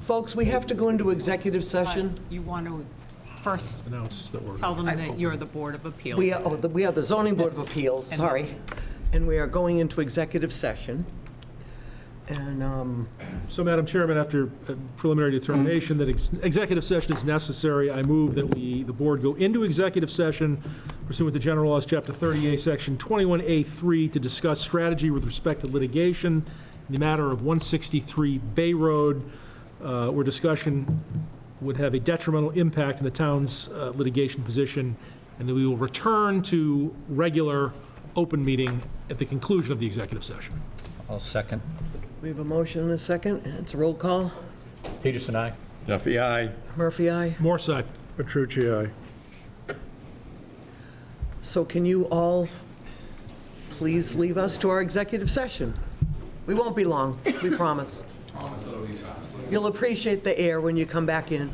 Folks, we have to go into executive session. You want to first Announce that we're... tell them that you're the Board of Appeals. We are the zoning board of appeals, sorry. And we are going into executive session. And, So, Madam Chairman, after a preliminary determination that executive session is necessary, I move that the board go into executive session pursuant to General Laws, Chapter 38, Section 21A3, to discuss strategy with respect to litigation in the matter of 163 Bay Road, where discussion would have a detrimental impact on the town's litigation position, and that we will return to regular open meeting at the conclusion of the executive session. I'll second. we have a motion and a second, and it's a roll call. Peterson, aye. Duffy, aye. Murphy, aye. Morse, aye. Petrucci, aye. So can you all please leave us to our executive session? We won't be long, we promise. You'll appreciate the air when you come back in.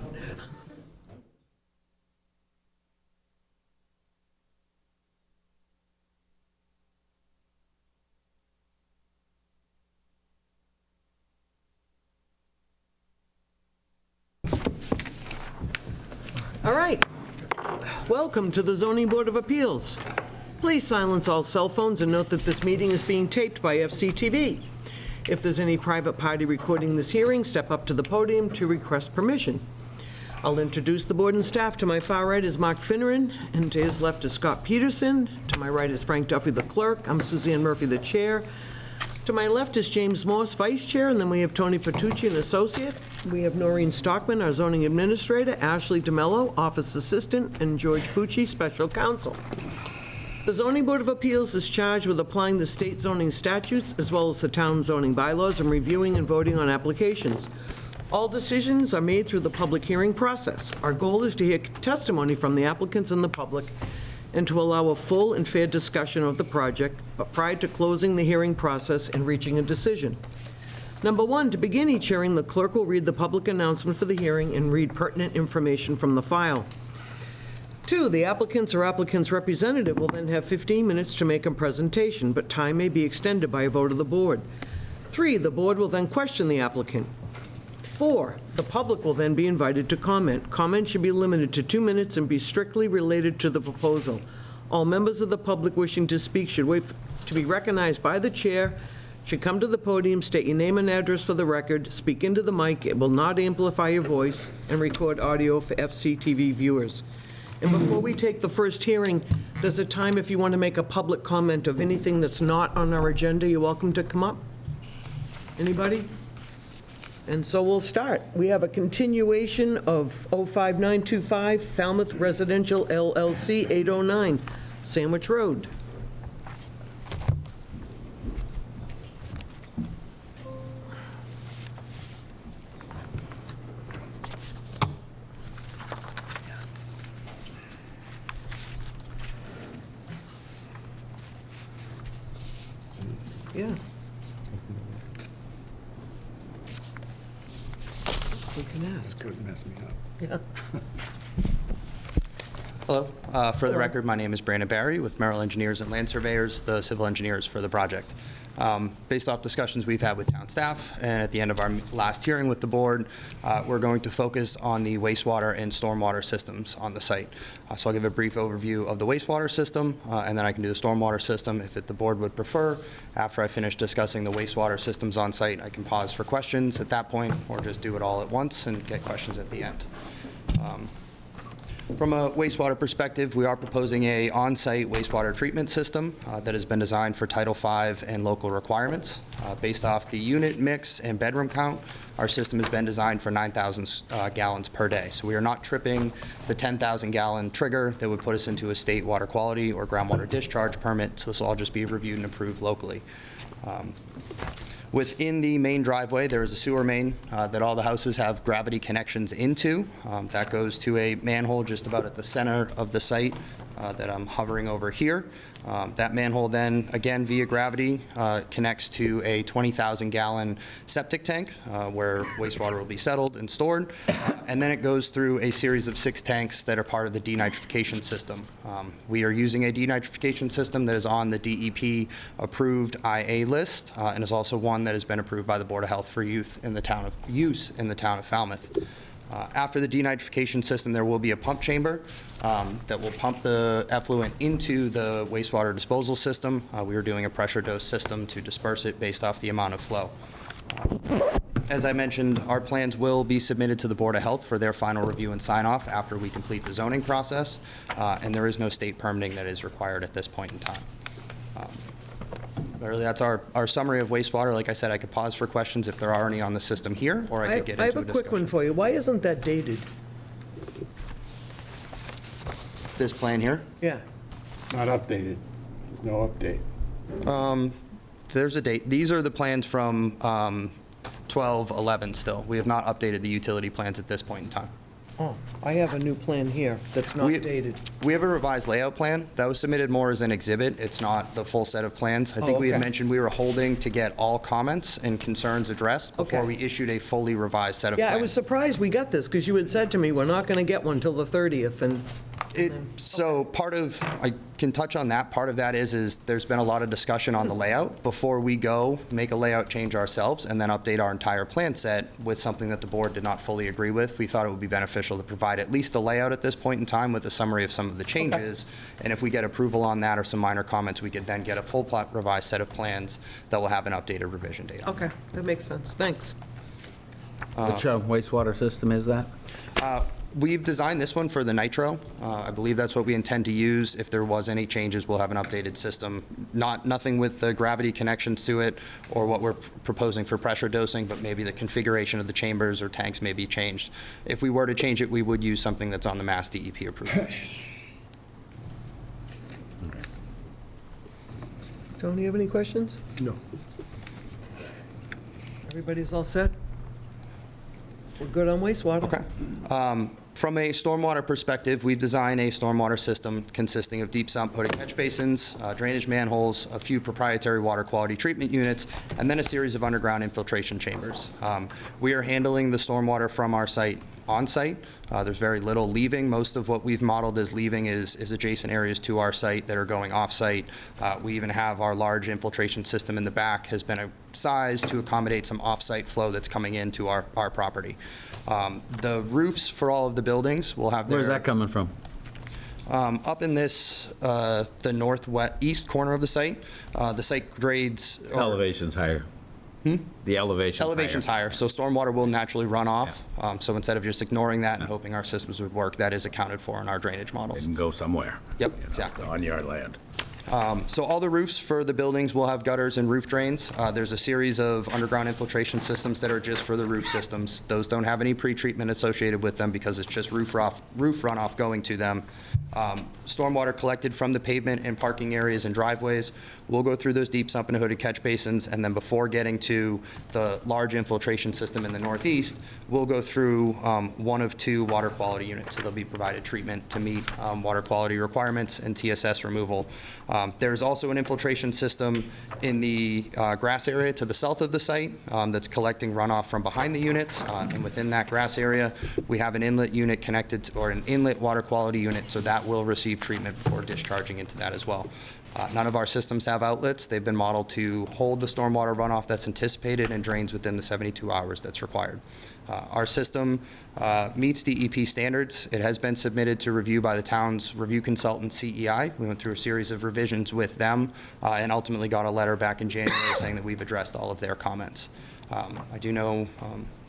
All right. Welcome to the Zoning Board of Appeals. Please silence all cell phones and note that this meeting is being taped by FCTV. If there's any private party recording this hearing, step up to the podium to request permission. I'll introduce the board and staff. To my far right is Mark Finneran, and to his left is Scott Peterson. To my right is Frank Duffy, the clerk. I'm Suzanne Murphy, the chair. To my left is James Morse, vice chair, and then we have Tony Petrucci, an associate. We have Noreen Stockman, our zoning administrator, Ashley DeMello, office assistant, and George Pucci, special counsel. The Zoning Board of Appeals is charged with applying the state zoning statutes as well as the town zoning bylaws and reviewing and voting on applications. All decisions are made through the public hearing process. Our goal is to hear testimony from the applicants and the public and to allow a full and fair discussion of the project, but prior to closing the hearing process and reaching a decision. Number one, to begin each hearing, the clerk will read the public announcement for the hearing and read pertinent information from the file. 2, the applicants or applicant's representative will then have 15 minutes to make a presentation, but time may be extended by a vote of the board. 3, the board will then question the applicant. 4, the public will then be invited to comment. Comment should be limited to 2 minutes and be strictly related to the proposal. All members of the public wishing to speak should wait to be recognized by the chair, should come to the podium, state your name and address for the record, speak into the mic, it will not amplify your voice, and record audio for FCTV viewers. And before we take the first hearing, there's a time if you want to make a public comment of anything that's not on our agenda, you're welcome to come up. Anybody? And so we'll start. We have a continuation of 05925 Falmouth Residential LLC, 809 Sandwich Road. Yeah. You can ask. Couldn't mess me up. Yeah. Hello. For the record, my name is Brandon Barry with Merrill Engineers and Land Surveyors, the civil engineers for the project. Based off discussions we've had with town staff and at the end of our last hearing with the board, we're going to focus on the wastewater and stormwater systems on the site. So I'll give a brief overview of the wastewater system, and then I can do the stormwater system if the board would prefer. After I finish discussing the wastewater systems on site, I can pause for questions at that point, or just do it all at once and get questions at the end. From a wastewater perspective, we are proposing a on-site wastewater treatment system that has been designed for Title V and local requirements. Based off the unit mix and bedroom count, our system has been designed for 9,000 gallons per day. So we are not tripping the 10,000 gallon trigger that would put us into a state water quality or groundwater discharge permit. So this will all just be reviewed and approved locally. Within the main driveway, there is a sewer main that all the houses have gravity connections into. That goes to a manhole just about at the center of the site that I'm hovering over here. That manhole then, again via gravity, connects to a 20,000-gallon septic tank where wastewater will be settled and stored. And then it goes through a series of 6 tanks that are part of the denitrification system. We are using a denitrification system that is on the DEP-approved IA list and is also one that has been approved by the Board of Health for use in the town of Falmouth. After the denitrification system, there will be a pump chamber that will pump the effluent into the wastewater disposal system. We are doing a pressure dose system to disperse it based off the amount of flow. As I mentioned, our plans will be submitted to the Board of Health for their final review and sign-off after we complete the zoning process, and there is no state permitting that is required at this point in time. Really, that's our summary of wastewater. Like I said, I could pause for questions if there are any on the system here, or I could get into a discussion. I have a quick one for you. Why isn't that dated? This plan here? Yeah. Not updated. There's no update. There's a date. These are the plans from 12/11 still. We have not updated the utility plans at this point in time. Oh, I have a new plan here that's not dated. We have a revised layout plan that was submitted more as an exhibit. It's not the full set of plans. I think we had okay. mentioned we were holding to get all comments and concerns addressed before Okay. we issued a fully revised set of plans. Yeah, I was surprised we got this, because you had said to me, we're not going to get one till the 30th, and So part of, I can touch on that, part of that is there's been a lot of discussion on the layout. Before we go make a layout change ourselves and then update our entire plan set with something that the board did not fully agree with, we thought it would be beneficial to provide at least the layout at this point in time with a summary of some of the changes. And if we get approval on that or some minor comments, we could then get a full revised set of plans that will have an updated revision date on. okay, that makes sense. Thanks. Which wastewater system is that? We've designed this one for the nitro. I believe that's what we intend to use. If there was any changes, we'll have an updated system. Nothing with the gravity connections to it or what we're proposing for pressure dosing, but maybe the configuration of the chambers or tanks may be changed. If we were to change it, we would use something that's on the Mass DEP approved list. Tony, you have any questions? No. Everybody's all set? We're good on wastewater? Okay. From a stormwater perspective, we've designed a stormwater system consisting of deep sump hooded catch basins, drainage manholes, a few proprietary water quality treatment units, and then a series of underground infiltration chambers. We are handling the stormwater from our site on-site. There's very little leaving. Most of what we've modeled as leaving is adjacent areas to our site that are going off-site. We even have our large infiltration system in the back has been sized to accommodate some off-site flow that's coming into our property. The roofs for all of the buildings will have their... Where's that coming from? Up in this, the northwest east corner of the site grades... Elevation's higher. The Elevation's higher, so stormwater will naturally run off. So instead of just ignoring that and hoping our systems would work, that is accounted for in our drainage It models. can go somewhere. Yep, exactly. On your land. So all the roofs for the buildings will have gutters and roof drains. There's a series of underground infiltration systems that are just for the roof systems. Those don't have any pretreatment associated with them because it's just roof runoff going to them. Stormwater collected from the pavement and parking areas and driveways will go through those deep sump and hooded catch basins, and then before getting to the large infiltration system in the northeast, we'll go through one of 2 water quality units. So they'll be provided treatment to meet water quality requirements and TSS removal. There's also an infiltration system in the grass area to the south of the site that's collecting runoff from behind the units. And within that grass area, we have an inlet unit connected to, or an inlet water quality unit, so that will receive treatment before discharging into that as well. None of our systems have outlets. They've been modeled to hold the stormwater runoff that's anticipated and drains within the 72 hours that's required. Our system meets DEP standards. It has been submitted to review by the town's review consultant, CEI. We went through a series of revisions with them and ultimately got a letter back in January saying that we've addressed all of their comments. I do know,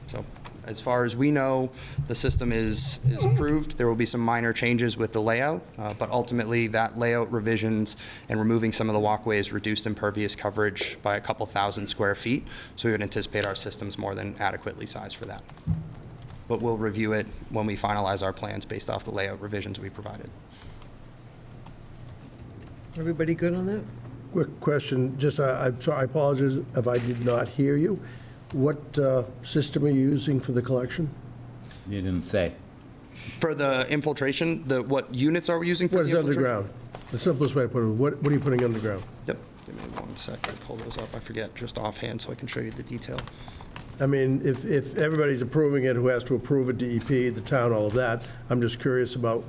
so as far as we know, the system is approved. There will be some minor changes with the layout, but ultimately that layout revisions and removing some of the walkways reduced impervious coverage by a couple thousand square feet. So we would anticipate our system's more than adequately sized for that. But we'll review it when we finalize our plans based off the layout revisions we provided. Everybody good on that? Quick question, just, I'm sorry, I apologize if I did not hear you. What system are you using for the collection? You didn't say. For the infiltration, what units are we using for What the is infiltration? underground? The simplest way to put it, what are you putting underground? Yep. Give me 1 sec to pull those up. I forget just offhand, so I can show you the detail. I mean, if everybody's approving it, who has to approve it, DEP, the town, all of that, I'm just curious about,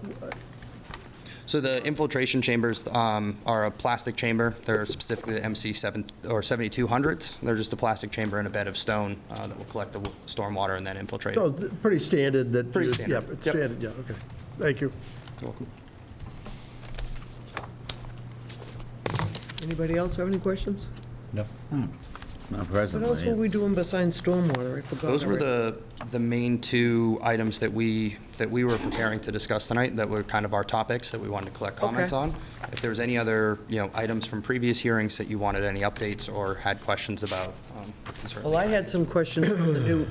So the infiltration chambers are a plastic chamber. They're specifically the MC7 or 7200s. They're just a plastic chamber in a bed of stone that will collect the storm water and then infiltrate. so pretty standard that. Pretty standard. Yeah, it's Yep. standard, yeah, okay. Thank you. You're welcome. Anybody else have any questions? No. Not What presently. else were we doing besides stormwater? I forgot. Those were already. the main two items that we were preparing to discuss tonight, that were kind of our topics that we wanted to collect comments Okay. on. If there was any other, items from previous hearings that you wanted any updates or had questions about, we can certainly- Well, I had some questions on the new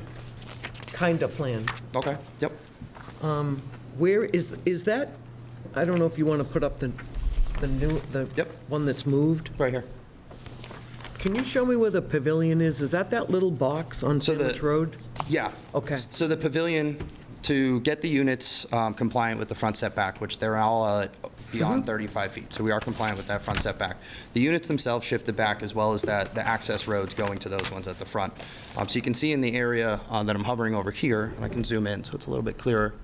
kind of plan. Okay, yep. Where is that, I don't know if you want to put up the new, Yep. one that's moved. Right here. Can you show me where the pavilion is? Is that little box on So the- Sandwich Road? Yeah. Okay. So the pavilion, to get the units compliant with the front setback, which they're all beyond 35 feet, so we are compliant with that front setback. The units themselves shifted back, as well as the access roads going to those ones at the front. So you can see in the area that I'm hovering over here, and I can zoom in so it's a little bit clearer,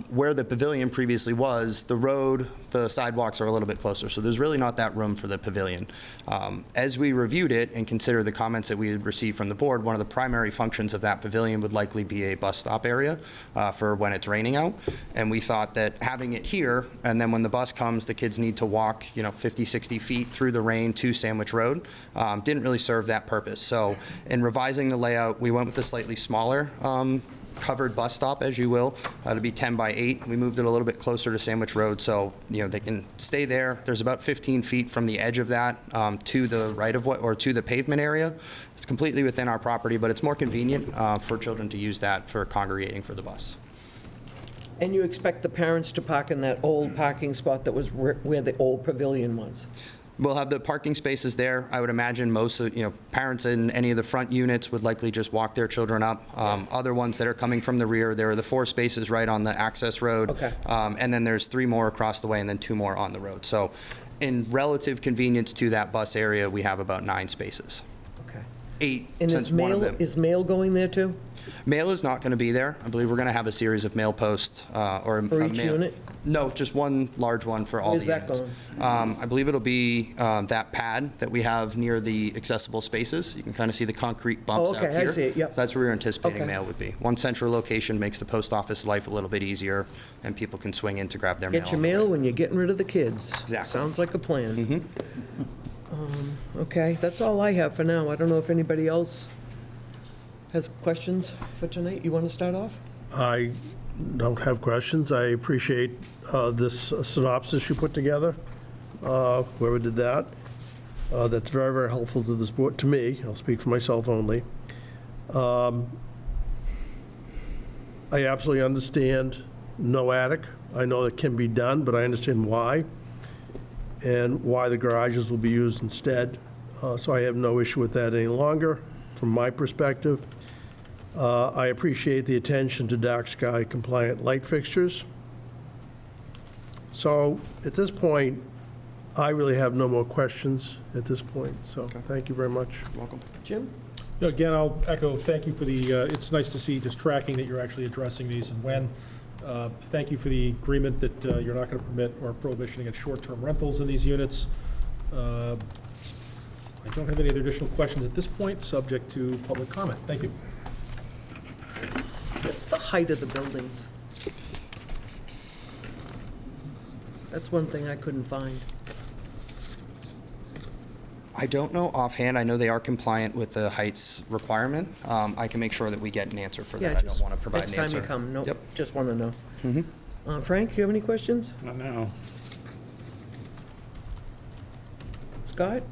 where the pavilion previously was, the road, the sidewalks are a little bit closer, so there's really not that room for the pavilion. As we reviewed it and considered the comments that we had received from the board, one of the primary functions of that pavilion would likely be a bus stop area for when it's raining out. And we thought that having it here, and then when the bus comes, the kids need to walk, 50, 60 feet through the rain to Sandwich Road, didn't really serve that purpose. So in revising the layout, we went with a slightly smaller covered bus stop, as you will, to be 10 by 8. We moved it a little bit closer to Sandwich Road, so, they can stay there. There's about 15 feet from the edge of that to the right-of-way, or to the pavement area. It's completely within our property, but it's more convenient for children to use that for congregating for the bus. And you expect the parents to park in that old parking spot that was where the old pavilion was? We'll have the parking spaces there. I would imagine most of, parents in any of the front units would likely just walk their children up. Other ones that are coming from the rear, there are the 4 spaces right on the access road. Okay. And then there's 3 more across the way and then 2 more on the road. So in relative convenience to that bus area, we have about 9 spaces. Okay. 8 And since is one of mail, them. is mail going there too? Mail is not going to be there. I believe we're going to have a series of mail posts or For a each mail- unit? No, just one large one for all the Where's units. that going? I believe it'll be that pad that we have near the accessible spaces. You can kind of see the concrete bumps out okay, here. I see it, yep. So that's where we're anticipating Okay. mail would be. One central location makes the post office life a little bit easier, and people can swing in to grab their mail. Get your mail when you're getting rid of the kids. Exactly. Sounds like a plan. Okay, that's all I have for now. I don't know if anybody else has questions for tonight. You want to start off? I don't have questions. I appreciate this synopsis you put together, whoever did that. That's very, very helpful to this board, to me. I'll speak for myself only. I absolutely understand no attic. I know it can be done, but I understand why, and why the garages will be used instead. So I have no issue with that any longer, from my perspective. I appreciate the attention to dark sky compliant light fixtures. So at this point, I really have no more questions at this point, so thank you very much. Welcome. Jim? Again, I'll echo, thank you for the, it's nice to see just tracking that you're actually addressing these and when. Thank you for the agreement that you're not going to permit or prohibition against short-term rentals in these units. I don't have any other additional questions at this point, subject to public comment. Thank you. What's the height of the buildings? That's one thing I couldn't find. I don't know offhand. I know they are compliant with the heights requirement. I can make sure that we get an answer for Yeah, that. I don't just want to provide an next answer. time you come, no, Yep. just want to know. Frank, you have any questions? Not now. Scott?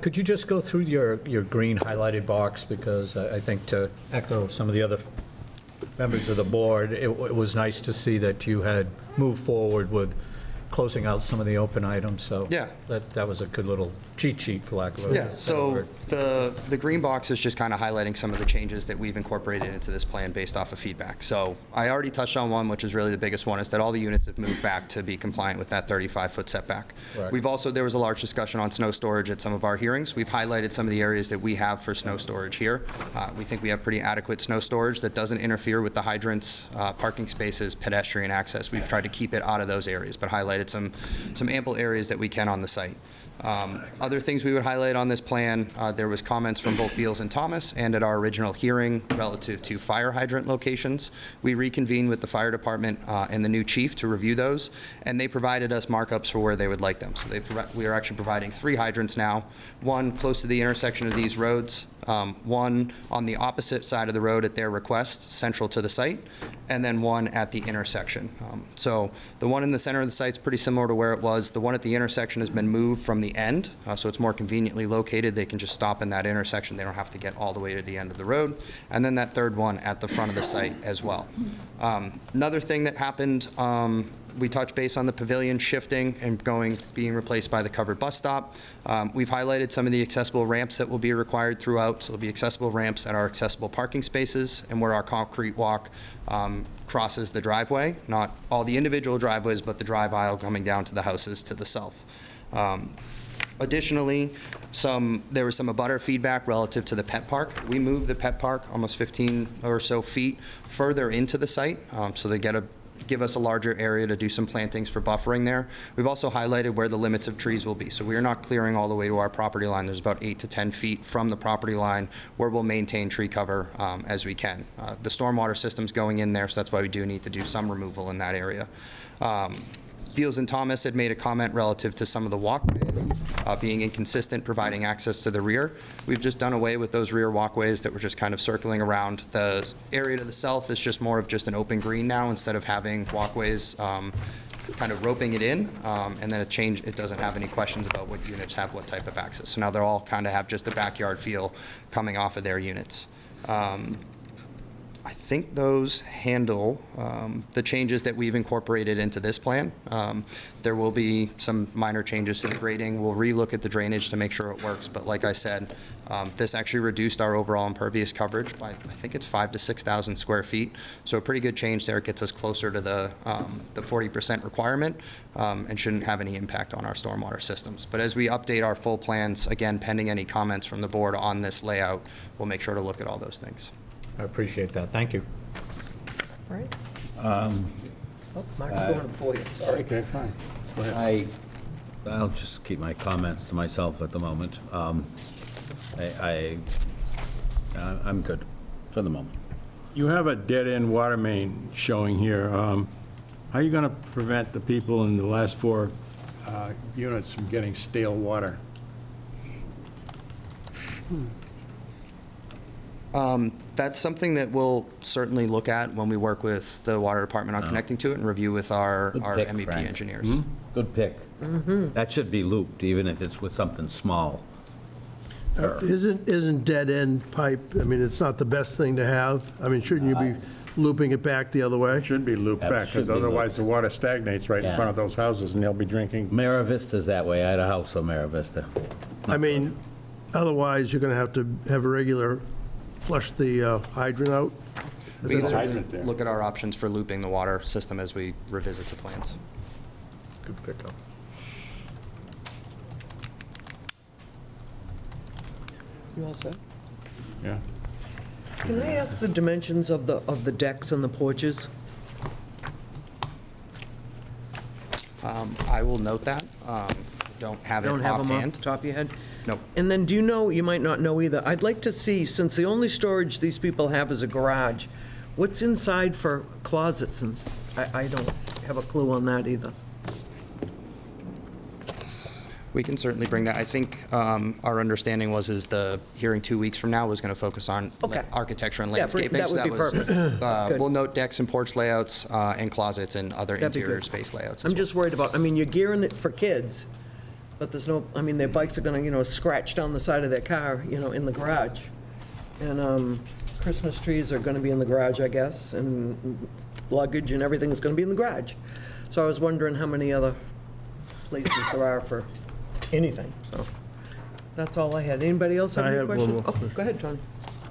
Could you just go through your green highlighted box? Because I think, to echo some of the other members of the board, it was nice to see that you had moved forward with closing out some of the open items, so. Yeah. That was a good little cheat sheet, for lack of a better Yeah, so word. the green box is just kind of highlighting some of the changes that we've incorporated into this plan based off of feedback. So I already touched on one, which is really the biggest one, is that all the units have moved back to be compliant with that 35-foot setback. Right. We've also, there was a large discussion on snow storage at some of our hearings. We've highlighted some of the areas that we have for snow storage here. We think we have pretty adequate snow storage that doesn't interfere with the hydrants, parking spaces, pedestrian access. We've tried to keep it out of those areas, but highlighted some ample areas that we can on the site. Other things we would highlight on this plan, there was comments from both Beals and Thomas and at our original hearing relative to fire hydrant locations. We reconvened with the fire department and the new chief to review those, and they provided us markups for where they would like them. So we are actually providing 3 hydrants now, one close to the intersection of these roads, one on the opposite side of the road at their request, central to the site, and then one at the intersection. So the one in the center of the site is pretty similar to where it was. The one at the intersection has been moved from the end, so it's more conveniently located. They can just stop in that intersection. They don't have to get all the way to the end of the road. And then that third one at the front of the site as well. Another thing that happened, we touched base on the pavilion shifting and being replaced by the covered bus stop. We've highlighted some of the accessible ramps that will be required throughout. So there'll be accessible ramps at our accessible parking spaces and where our concrete walk crosses the driveway. Not all the individual driveways, but the drive aisle coming down to the houses to the south. Additionally, there was some abutter feedback relative to the pet park. We moved the pet park almost 15 or so feet further into the site, so they give us a larger area to do some plantings for buffering there. We've also highlighted where the limits of trees will be. So we are not clearing all the way to our property line. There's about 8 to 10 feet from the property line where we'll maintain tree cover as we can. The stormwater system's going in there, so that's why we do need to do some removal in that area. Beals and Thomas had made a comment relative to some of the walkways being inconsistent, providing access to the rear. We've just done away with those rear walkways that were just kind of circling around. The area to the south is just more of just an open green now instead of having walkways kind of roping it in, and then it doesn't have any questions about what units have what type of access. So now they're all kind of have just a backyard feel coming off of their units. I think those handle the changes that we've incorporated into this plan. There will be some minor changes to the grading. We'll relook at the drainage to make sure it works. But like I said, this actually reduced our overall impervious coverage by, I think it's 5,000 to 6,000 square feet. So a pretty good change there. It gets us closer to the 40% requirement and shouldn't have any impact on our stormwater systems. But as we update our full plans, again, pending any comments from the board on this layout, we'll make sure to look at all those things. I appreciate that. Thank you. Right? Oh, Mark's going before you, sorry. Okay, fine. I'll just keep my comments to myself at the moment. I'm good for the moment. You have a dead-end water main showing here. How are you going to prevent the people in the last 4 units from getting stale water? That's something that we'll certainly look at when we work with the water department on connecting to it and review with our Good pick, MEP Frank. engineers. Good pick. That should be looped, even if it's with something small. Isn't dead-end pipe, I mean, it's not the best thing to have? I mean, shouldn't you be looping it back the other way? It should be looped That back, should because be otherwise the water stagnates right in Yeah. front of those houses, and they'll be drinking. Mara Vista's that way. I had a house on Mara Vista. I mean, otherwise, you're going to have a regular flush the hydrant out? We can hydrant certainly there. look at our options for looping the water system as we revisit the plans. Good pickup. You all set? Yeah. Can I ask the dimensions of the decks and the porches? I will note that. Don't have it Don't have them off offhand. the top of your head? Nope. And then, do you know, you might not know either, I'd like to see, since the only storage these people have is a garage, what's inside for closets? And I don't have a clue on that either. We can certainly bring that. I think our understanding is the hearing 2 weeks from now was going to focus on Okay. architecture and Yeah, landscaping. that so would be perfect. Good. We'll note decks and porch layouts and closets and other That'd be interior good. space layouts. I'm just worried about, I mean, you're gearing it for kids, but there's no, I mean, their bikes are gonna, scratch down the side of their car, in the garage. And Christmas trees are gonna be in the garage, I guess, and luggage and everything's gonna be in the garage. So I was wondering how many other places there are for anything, so. That's all I had. Anybody else have I any have one questions? more. Oh, go ahead, Tony.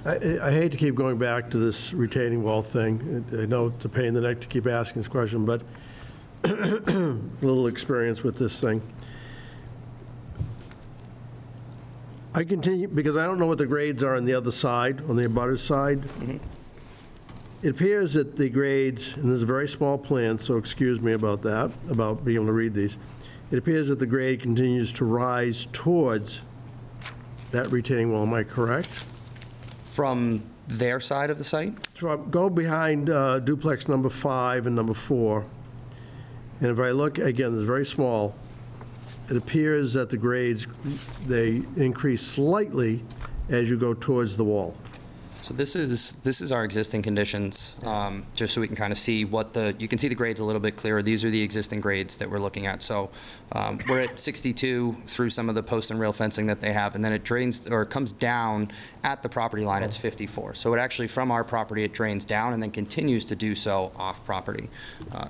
I hate to keep going back to this retaining wall thing. I know it's a pain in the neck to keep asking this question, but a little experience with this thing. I continue, because I don't know what the grades are on the other side, on the abutter's side. It appears that the grades, and this is a very small plan, so excuse me about that, about being able to read these. It appears that the grade continues to rise towards that retaining wall. Am I correct? From their side of the site? So go behind duplex number 5 and number 4. And if I look, again, it's very small. It appears that the grades, they increase slightly as you go towards the wall. So this is our existing conditions, just so we can kind of see what you can see the grades a little bit clearer. These are the existing grades that we're looking at. So we're at 62 through some of the post and rail fencing that they have, and then it drains, or it comes down at the property line, it's 54. So it actually, from our property, it drains down and then continues to do so off property.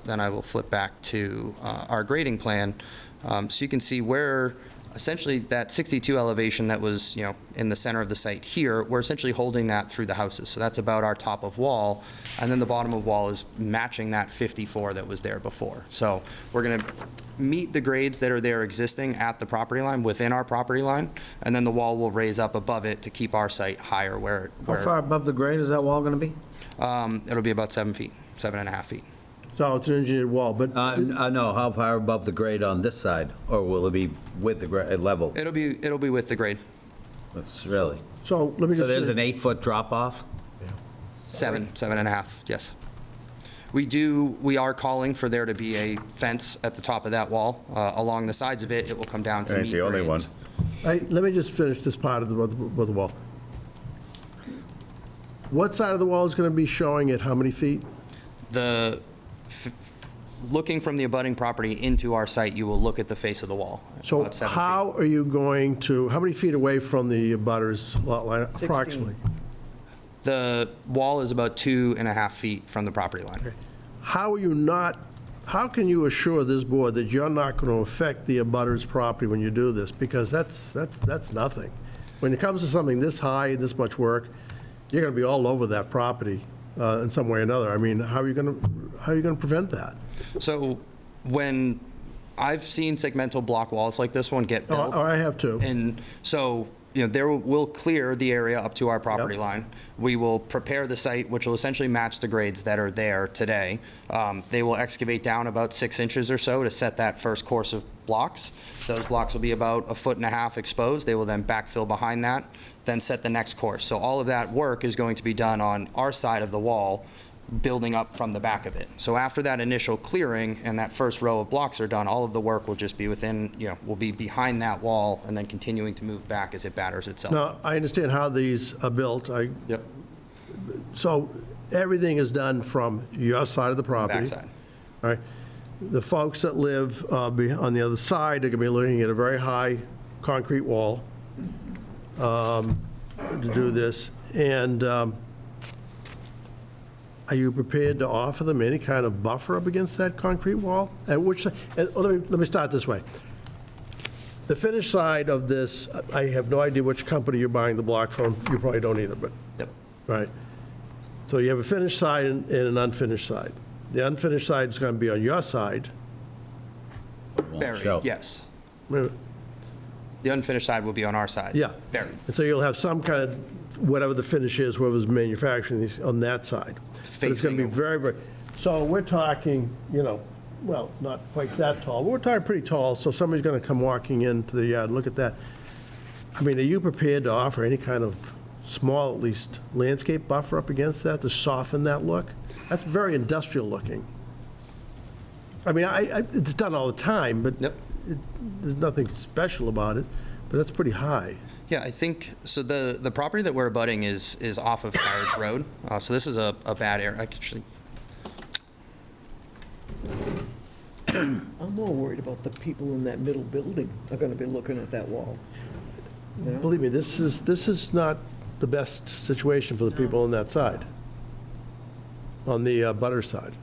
Then I will flip back to our grading plan. So you can see where essentially that 62 elevation that was, in the center of the site here, we're essentially holding that through the houses. So that's about our top of wall, and then the bottom of wall is matching that 54 that was there before. So we're going to meet the grades that are there existing at the property line, within our property line, and then the wall will raise up above it to keep our site higher where How far above the grade is that wall going to be? it'll be about 7 feet, 7.5 feet. So it's an engineered wall, but No, how far above the grade on this side? Or will it be with the level? It'll be with the grade, It's really, so let me so just. there's an 8-foot drop off? 7.5, yes. We are calling for there to be a fence at the top of that wall. Along the sides of it, it will come down to Ain't meet the only grades. Let me just finish this part of the wall. What side of the wall is going to be showing at how many feet? Looking from the abutting property into our site, you will look at the face of the wall. So about 7 feet. how are you going to, how many feet away from the abutters lot line approximately? The wall is about 2.5 feet from the property line. How are you not, how can you assure this board that you're not going to affect the abutters property when you do this? Because that's nothing. When it comes to something this high, this much work, you're going to be all over that property in some way or another. I mean, how are you going to prevent that? So when I've seen segmental block walls like this one get built. Oh, I have too. And so, we'll clear the area up to our property Yep. line. We will prepare the site, which will essentially match the grades that are there today. They will excavate down about 6 inches or so to set that first course of blocks. Those blocks will be about 1.5 feet exposed. They will then backfill behind that, then set the next course. So all of that work is going to be done on our side of the wall, building up from the back of it. So after that initial clearing and that first row of blocks are done, all of the work will just be within, will be behind that wall and then continuing to move back as it batters itself. Now, I understand how these are built. Yep, So everything is done from your side of the property? backside. All right. The folks that live on the other side are going to be looking at a very high concrete wall to do this. And are you prepared to offer them any kind of buffer up against that concrete wall? Let me start this way. The finished side of this, I have no idea which company you're buying the block from. You probably don't either, but, Yep. right. So you have a finished side and an unfinished side. The unfinished side is going to be on your side. Buried, show. yes. Yeah. The unfinished side will be on our side. Buried. And so you'll have some kind of, whatever the finish is, whoever's manufacturing these, on that side. But it's going to be Facing. very, very, so we're talking, well, not quite that tall, but we're talking pretty tall, so somebody's going to come walking into the yard and look at that. I mean, are you prepared to offer any kind of small, at least, landscape buffer up against that to soften that look? That's very industrial looking. I mean, it's done all the time, but Yep. there's nothing special about it, but that's pretty high. Yeah, I think, so the property that we're abutting is off of Carriage Road. So this is a bad area. I could actually, I'm more worried about the people in that middle building are going to be looking at that wall. You know? Believe me, this is not the best situation for the people on that side, on the butter side.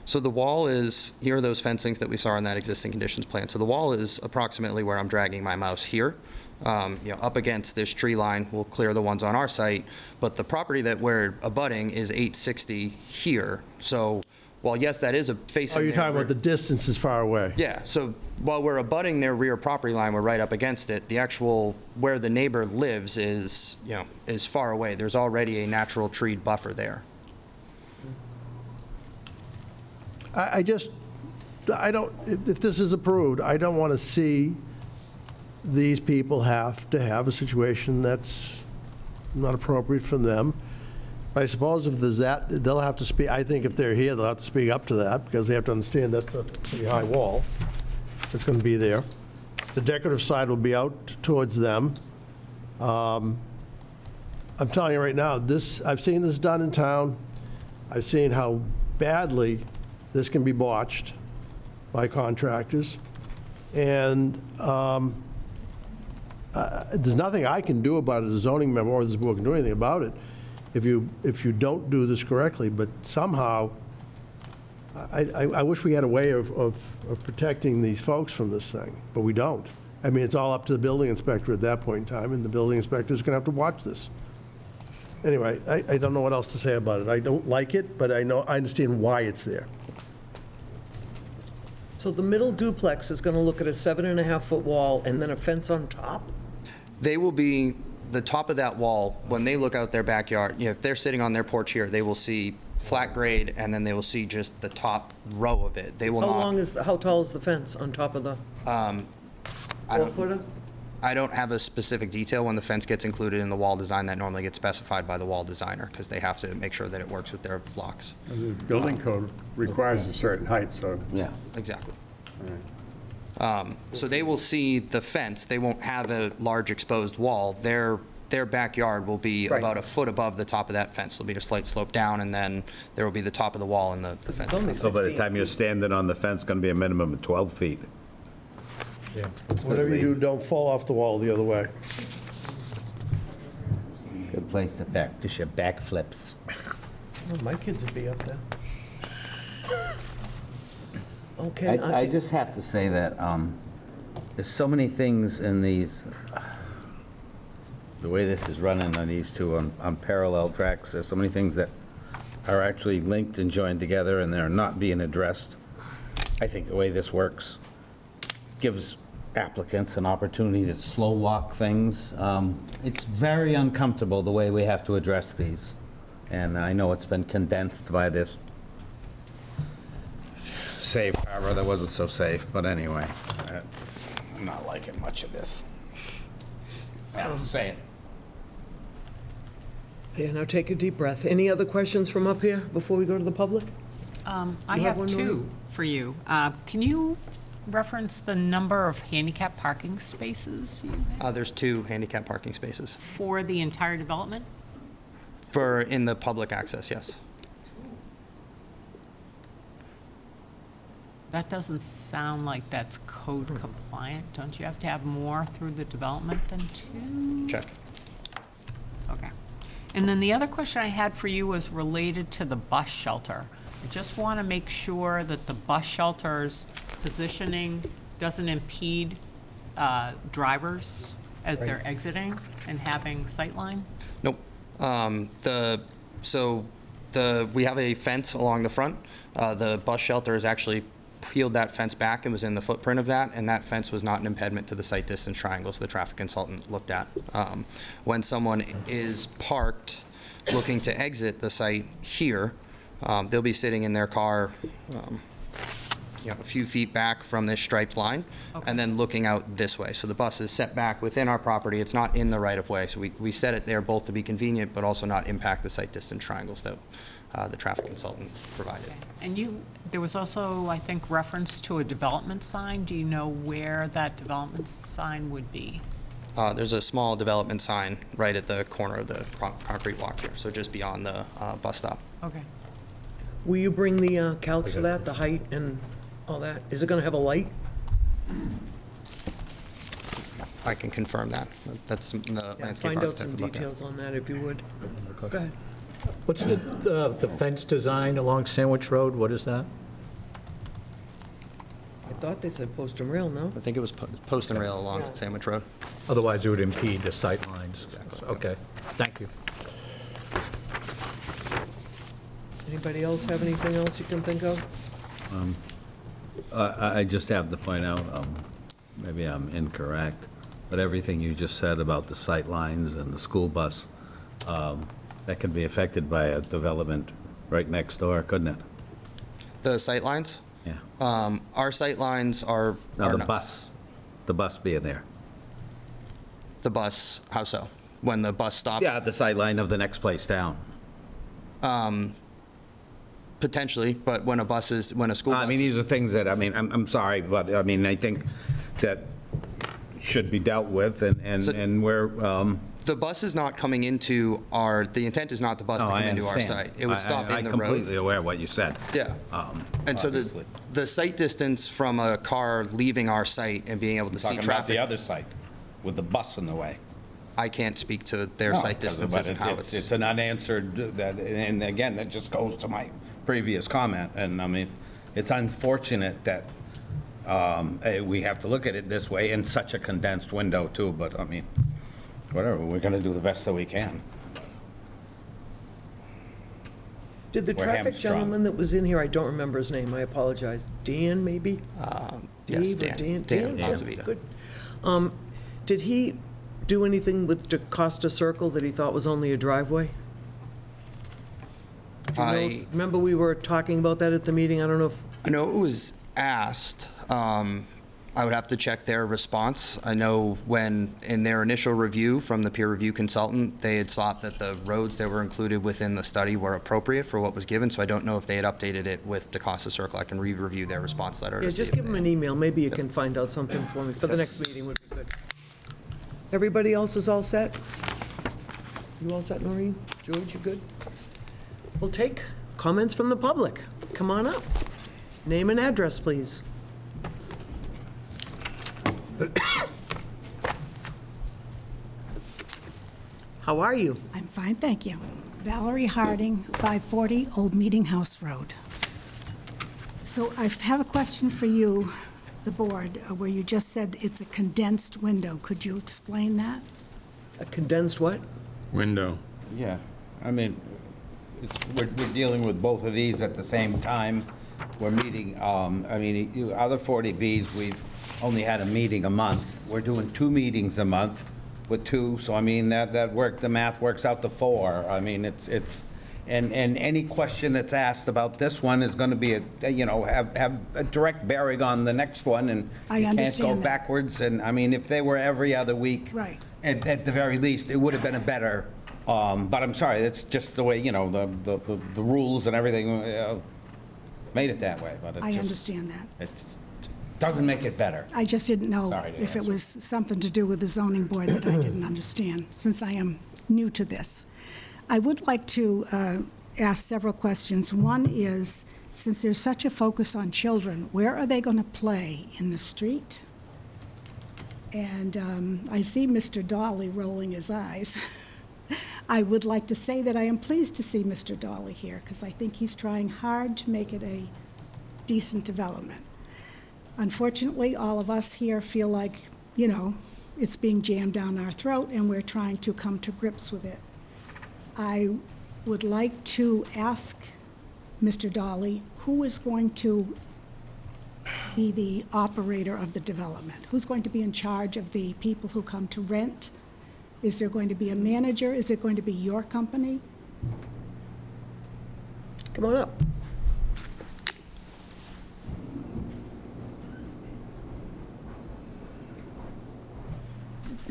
So the wall is, here are those fencings that we saw in that existing conditions plan. So the wall is approximately where I'm dragging my mouse here. Up against this tree line, we'll clear the ones on our site, but the property that we're abutting is 860 here. So while yes, that is a facing. Oh, you're their talking about the distance is far away? Yeah, so while we're abutting their rear property line, we're right up against it. The actual, where the neighbor lives is, is far away. There's already a natural tree buffer there. I don't, if this is approved, I don't want to see these people have to have a situation that's not appropriate for them. I suppose if there's that, they'll have to speak, I think if they're here, they'll have to speak up to that, because they have to understand that's a pretty high wall that's going to be there. The decorative side will be out towards them. I'm telling you right now, I've seen this done in town. I've seen how badly this can be botched by contractors. And there's nothing I can do about it as a zoning member, or this board can do anything about it, if you don't do this correctly. But somehow, I wish we had a way of protecting these folks from this thing, but we don't. I mean, it's all up to the building inspector at that point in time, and the building inspector's going to have to watch this. Anyway, I don't know what else to say about it. I don't like it, but I understand why it's there. So the middle duplex is going to look at a 7.5-foot wall and then a fence on top? They will be, the top of that wall, when they look out their backyard, if they're sitting on their porch here, they will see flat grade, and then they will see just the top row of it. They will not. How tall is the fence on top of the 4-footer? I don't have a specific detail when the fence gets included in the wall design. That normally gets specified by the wall designer, because they have to make sure that it works with their blocks. The building code requires a certain height, so. Yeah. Exactly. So they will see the fence. They won't have a large exposed wall. Their backyard will be Right. about a foot above the top of that fence. There'll be a slight slope down, and then there will be the top of the wall and the fence. only So by the 16 time you're standing on the fence, going to be a minimum of 12 feet. Whatever you do, don't fall off the wall the other way. Good place to practice your backflips. Oh, my kids would be up there. Okay. I just have to say that there's so many things in these, the way this is running on these two on parallel tracks, there's so many things that are actually linked and joined together, and they're not being addressed. I think the way this works gives applicants an opportunity to slow walk things. It's very uncomfortable the way we have to address these, and I know it's been condensed by this safe harbor that wasn't so safe, but anyway, I'm not liking much of this. I'm saying. Yeah, now take a deep breath. Any other questions from up here before we go to the public? I You have have one, Noreen? two for you. Can you reference the number of handicap parking spaces you have There's 2 handicap parking spaces for the entire development? in the public access, yes. That doesn't sound like that's code compliant. Don't you have to have more through the development than 2? Check. Okay. And then the other question I had for you was related to the bus shelter. I just want to make sure that the bus shelter's positioning doesn't impede drivers as they're exiting and having sightline? Nope. We have a fence along the front. The bus shelter has actually peeled that fence back and was in the footprint of that, and that fence was not an impediment to the sight distance triangles the traffic consultant looked at. When someone is parked looking to exit the site here, they'll be sitting in their car a few feet back from this striped line, and then looking out this way. So the bus is set back within our property. It's not in the right-of-way. So we set it there both to be convenient, but also not impact the sight distance triangles that the traffic consultant provided. And there was also, I think, reference to a development sign. Do you know where that development sign would be? There's a small development sign right at the corner of the concrete walk here, so just beyond the bus stop. Okay. Will you bring the calcs for that, the height and all that? Is it going to have a light? I can confirm that. That's the landscape Find out some architect would look at. details on that if you would. Go ahead. What's the fence design along Sandwich Road? What is that? thought they said post and rail, no? I think it was post and rail along Sandwich Road. Otherwise, it would impede the sight lines. Okay, thank you. Anybody else have anything else you can think of? I just have to point out, maybe I'm incorrect, but everything you just said about the sight lines and the school bus, that could be affected by a development right next door, couldn't it? The sight lines? Yeah. Our sight lines are. No, are the not- bus being there. The bus, how so? When the bus stops? Yeah, the sight line of the next place down. Potentially, but when a school bus. I mean, these are things that, I mean, I'm sorry, but, I mean, I think that should be dealt with, and we're, The bus is not coming into the intent is not the bus to no, come I into our understand. site. It would stop in the I'm completely road. aware of what you said. Yeah. And so obviously. the sight distance from a car leaving our site and being able to see Talking about the traffic, other site, with the bus in the way. I can't speak to their No, sight distances and how It's an unanswered, and again, that just goes to my previous comment, and I mean, it's unfortunate that we have to look at it this way in such a condensed window too, but I mean, whatever, we're gonna do the best that we can. Did the We're traffic hamstrung. gentleman that was in here, I don't remember his name, I apologize, Dan, maybe? yes, Dave or Dan Dan, Azevedo. good. Did he do anything with DeCosta Circle that he thought was only a driveway? Do you know if- Remember we were talking about that at the meeting? I don't know if, I know it was asked. I would have to check their response. I know when, in their initial review from the peer review consultant, they had thought that the roads that were included within the study were appropriate for what was given, so I don't know if they had updated it with DeCosta Circle. I can re-review their response letter yeah, to see just if give him they- an email, maybe you can find out something for me, for the next meeting would be good. Everybody else is all set? You all set, Noreen? George, you good? We'll take comments from the public. Come on up. Name and address, please. How are you? I'm fine, thank you. Valerie Harding, 540 Old Meeting House Road. So I have a question for you, the board, where you just said it's a condensed window. Could you explain that? A condensed what? Window. Yeah, I mean, we're dealing with both of these at the same time. We're meeting, I mean, other 40Bs, we've only had a meeting a month. We're doing 2 meetings a month with 2, so I mean, that work, the math works out to 4. I mean, it's, and any question that's asked about this one is going to be, have a direct bearing on the next one, and I you can't understand go that. backwards. And, I mean, if they were every other week. Right. At the very least, it would have been a better, but I'm sorry, that's just the way, the rules and everything made it that way, but it I just. understand that. It doesn't make it better. I just didn't know Sorry to if it answer. was something to do with the zoning board that I didn't understand, since I am new to this. I would like to ask several questions. One is, since there's such a focus on children, where are they going to play? In the street? And I see Mr. Dolly rolling his eyes. I would like to say that I am pleased to see Mr. Dolly here, because I think he's trying hard to make it a decent development. Unfortunately, all of us here feel like, it's being jammed down our throat, and we're trying to come to grips with it. I would like to ask Mr. Dolly, who is going to be the operator of the development? Who's going to be in charge of the people who come to rent? Is there going to be a manager? Is it going to be your company? Come on up.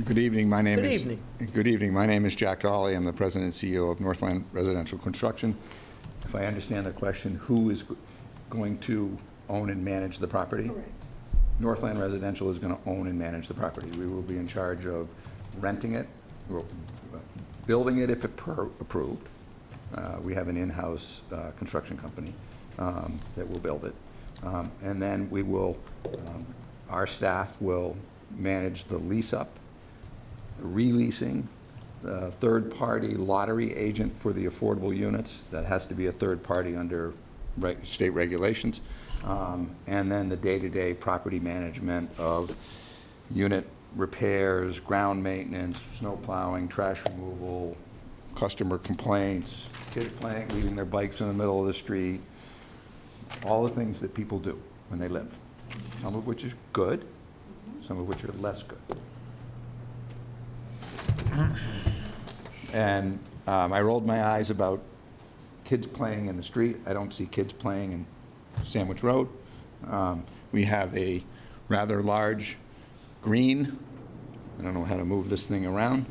Good evening, my name Good is... evening. Good evening, my name is Jack Dolly, I'm the President and CEO of Northland Residential Construction. If I understand the question, who is going to own and manage the property? Correct. Northland Residential is going to own and manage the property. We will be in charge of renting it, building it if approved. We have an in-house construction company that will build it. And then we will, our staff will manage the lease-up, releasing, the third-party lottery agent for the affordable units. That has to be a third party under state regulations. and then the day-to-day property management of unit repairs, ground maintenance, snow plowing, trash removal, customer complaints, kids playing, leaving their bikes in the middle of the street, all the things that people do when they live, some of which is good, some of which are less good. And I rolled my eyes about kids playing in the street. I don't see kids playing in Sandwich Road. We have a rather large green, I don't know how to move this thing around.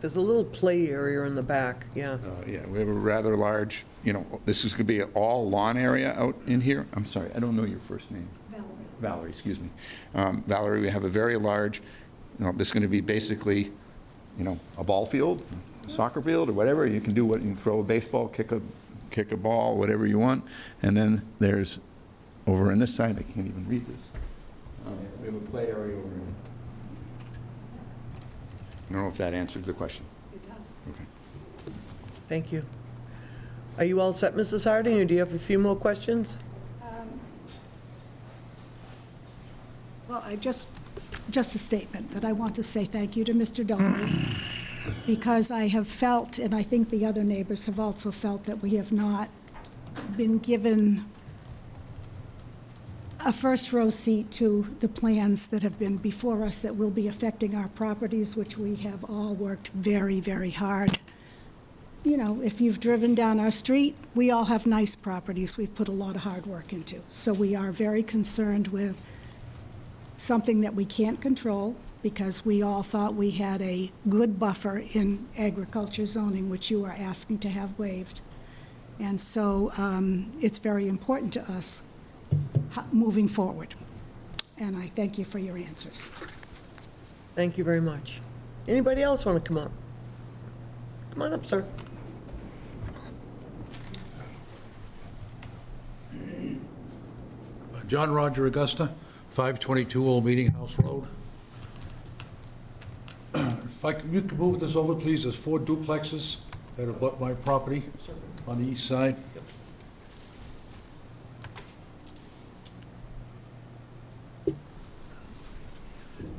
There's a little play area in the back, yeah. Yeah, we have a rather large, this is going to be an all lawn area out in here. I'm sorry, I don't know your first name. Valerie, excuse me. Valerie, we have a very large, this is going to be basically, a ball field, a soccer field, or whatever. You can do what, you can throw a baseball, kick a ball, whatever you want. And then there's, over on this side, I can't even read this. We have a play area over here. I don't know if that answered the question. It does. Okay. Thank you. Are you all set, Mrs. Harding, or do you have a few more questions? Well, just a statement that I want to say thank you to Mr. Dolly, because I have felt, and I think the other neighbors have also felt, that we have not been given a first-row seat to the plans that have been before us that will be affecting our properties, which we have all worked very, very hard. If you've driven down our street, we all have nice properties we've put a lot of hard work into. So we are very concerned with something that we can't control, because we all thought we had a good buffer in agriculture zoning, which you are asking to have waived. And so it's very important to us moving forward. And I thank you for your answers. Thank you very much. Anybody else want to come up? Come on up, sir. John Roger Augusta, 522 Old Meeting House Road. If you could move this over, please. There's 4 duplexes that abut my property on the east side.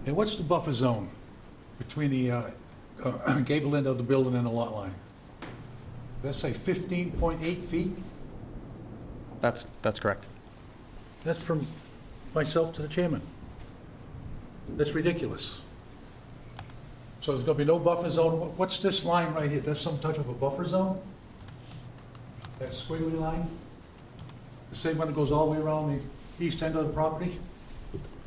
And what's the buffer zone between the gable end of the building and the lot line? Let's say 15.8 feet? That's correct. That's from myself to the chairman. That's ridiculous. So there's going to be no buffer zone. What's this line right here? That's some type of a buffer zone? That squiggly line? The same one that goes all the way around the east end of the property?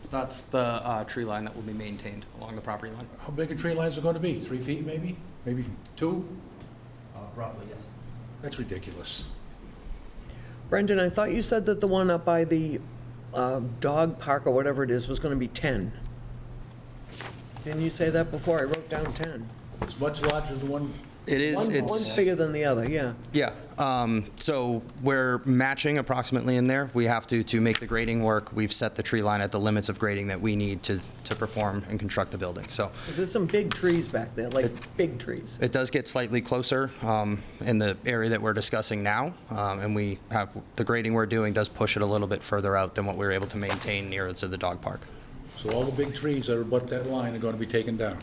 That's the tree line that will be maintained along the property line. How big a tree lines are going to be? 3 feet maybe? Maybe 2? Roughly, yes. That's ridiculous. Brendan, I thought you said that the one up by the dog park or whatever it is was going to be 10. Didn't you say that before? I wrote down 10. It's much larger than the one. It is, One's bigger than the other, yeah. Yeah, so we're matching approximately in there. We have to make the grading work. We've set the tree line at the limits of grading that we need to perform and construct the building, so. There's some big trees back there, like big trees. It does get slightly closer in the area that we're discussing now, and we have, the grading we're doing does push it a little bit further out than what we were able to maintain near to the dog park. So all the big trees that abut that line are going to be taken down?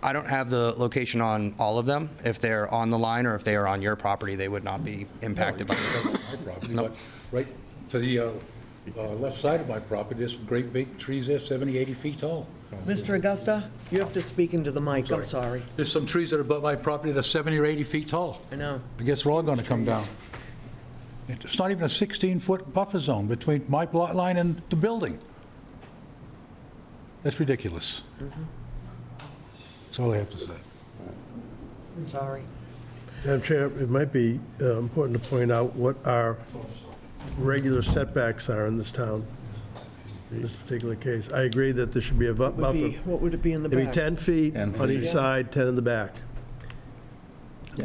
I don't have the location on all of them. If they're on the line or if they are on your property, they would not be impacted by it. My property, but right to the left side of my property, there's some great big trees there, 70, 80 feet tall. Mr. Augusta, you have to speak into the mic, I'm sorry. There's some trees that are above my property that are 70 or 80 feet tall. I know. I guess they're all going to come down. It's not even a 16-foot buffer zone between my lot line and the building. That's ridiculous. That's all I have to say. I'm sorry. Madam Chair, it might be important to point out what our regular setbacks are in this town, in this particular case. I agree that there should be a buffer. What would it be in the It'd be back? 10 feet 10 on feet. each side, 10 in the back.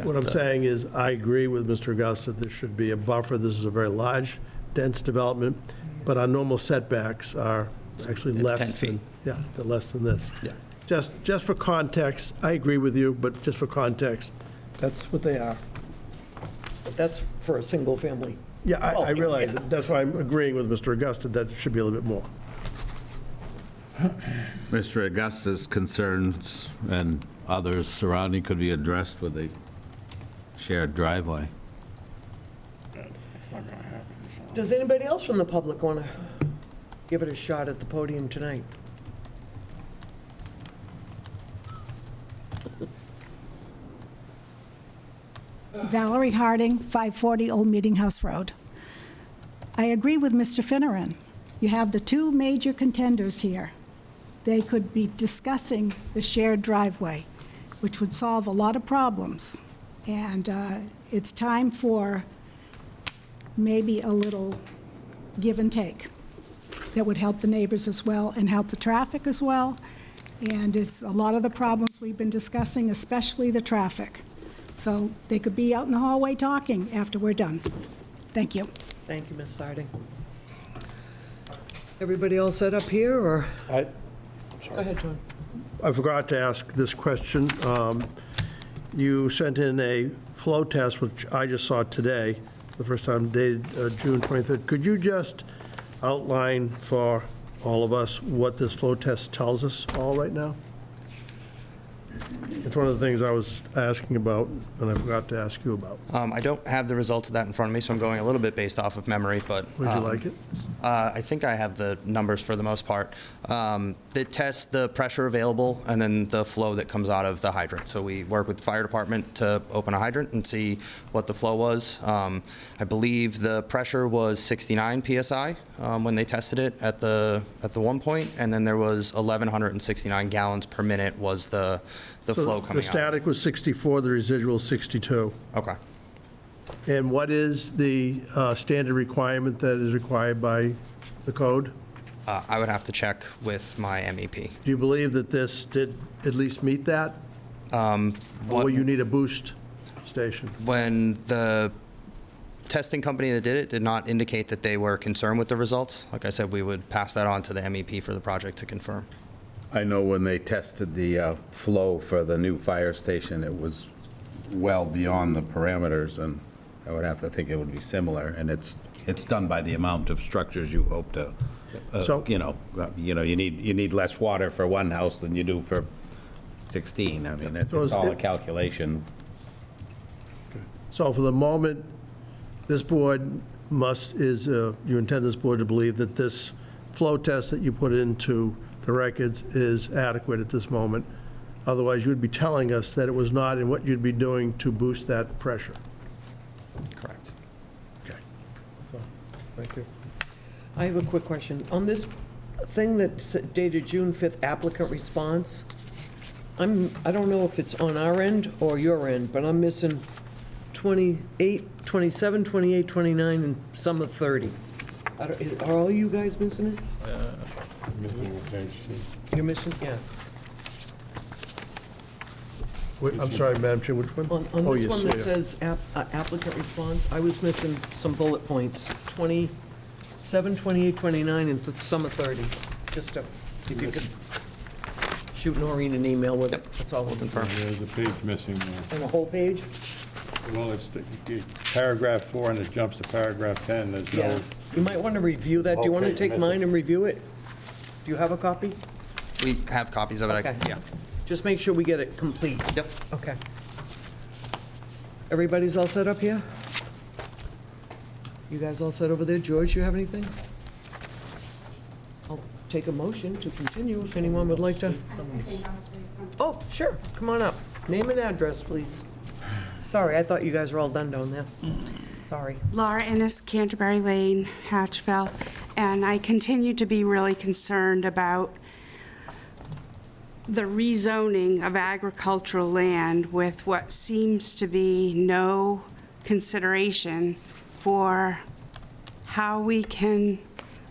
What I'm saying is, I agree with Mr. Augusta, there should be a buffer. This is a very large, dense development, but our normal setbacks are actually It's less. 10 feet. Yeah, they're less than this. Yeah. Just for context, I agree with you, but just for context, that's what they are. but that's for a single family. Yeah, I Oh, realize yeah. it. That's why I'm agreeing with Mr. Augusta, that it should be a little bit more. Mr. Augusta's concerns and others surrounding could be addressed with a shared driveway. Does anybody else from the public want to give it a shot at the podium tonight? Valerie Harding, 540 Old Meeting House Road. I agree with Mr. Finneran. You have the two major contenders here. They could be discussing the shared driveway, which would solve a lot of problems. And it's time for maybe a little give and take that would help the neighbors as well and help the traffic as well. And it's a lot of the problems we've been discussing, especially the traffic. So they could be out in the hallway talking after we're done. Thank you. Thank you, Ms. Sarding. Everybody all set up here, or? I Go ahead, John. I forgot to ask this question. You sent in a flow test, which I just saw today, the first time dated June 23rd. Could you just outline for all of us what this flow test tells us all right now? It's one of the things I was asking about, and I forgot to ask you about. I don't have the results of that in front of me, so I'm going a little bit based off of memory, but. Would you like it? I think I have the numbers for the most part. It tests the pressure available and then the flow that comes out of the hydrant. So we work with the fire department to open a hydrant and see what the flow was. I believe the pressure was 69 PSI when they tested it at the one point, and then there was 1,169 gallons per minute was the flow coming out. The static was 64, the residual 62. Okay. And what is the standard requirement that is required by the code? I would have to check with my MEP. Do you believe that this did at least meet that? Or will you need a boost station? When the testing company that did it did not indicate that they were concerned with the results, like I said, we would pass that on to the MEP for the project to confirm. I know when they tested the flow for the new fire station, it was well beyond the parameters, and I would have to think it would be similar, and it's done by the amount of structures you hope to, So- you need less water for one house than you do for 16. I mean, So it's is all a it- calculation. So for the moment, this board you intend this board to believe that this flow test that you put into the records is adequate at this moment. Otherwise, you'd be telling us that it was not, and what you'd be doing to boost that pressure. Correct. Thank you. I have a quick question. On this thing that's dated June 5th, applicant response, I don't know if it's on our end or your end, but I'm missing 28, 27, 28, 29, and some of 30. Are all you guys missing it? You're missing, yeah. Wait, I'm sorry, Madam Chair, which one? On Oh, this yes, one yeah. that says applicant response, I was missing some bullet points, 27, 28, 29, and some of 30. Just to, if you could shoot Noreen an email with it, that's all we'll confirm. There's a page missing there. And a whole page? Well, it's paragraph 4 and it jumps to paragraph 10. There's Yeah. no, You might want to review that. Do you want to Okay, take miss mine it. and review it? Do you have a copy? We have copies of it. Okay. Yeah. Just make sure we get it complete. Yep. Okay. Everybody's all set up here? You guys all set over there? George, you have anything? I'll take a motion to continue if anyone would like to. Oh, sure, come on up. Name and address, please. Sorry, I thought you guys were all done down there. Sorry. Laura Ennis, Canterbury Lane, Hatchville, and I continue to be really concerned about the rezoning of agricultural land with what seems to be no consideration for how we can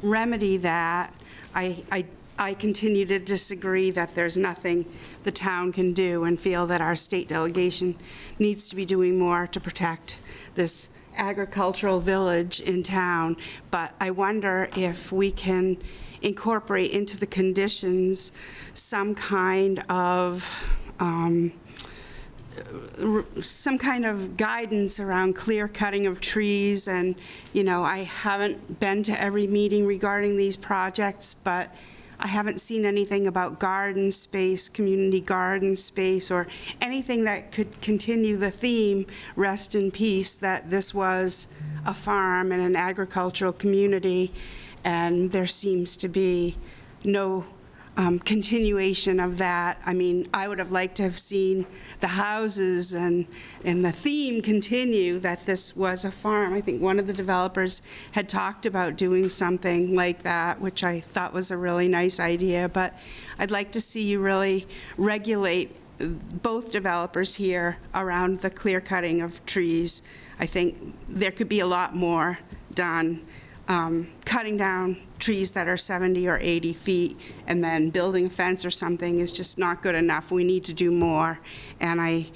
remedy that. I continue to disagree that there's nothing the town can do and feel that our state delegation needs to be doing more to protect this agricultural village in town. But I wonder if we can incorporate into the conditions some kind of some kind of guidance around clear cutting of trees, and, I haven't been to every meeting regarding these projects, but I haven't seen anything about garden space, community garden space, or anything that could continue the theme, rest in peace, that this was a farm and an agricultural community, and there seems to be no continuation of that. I mean, I would have liked to have seen the houses and the theme continue, that this was a farm. I think one of the developers had talked about doing something like that, which I thought was a really nice idea, but I'd like to see you really regulate both developers here around the clear cutting of trees. I think there could be a lot more done. Cutting down trees that are 70 or 80 feet and then building a fence or something is just not good enough. We need to do more. And I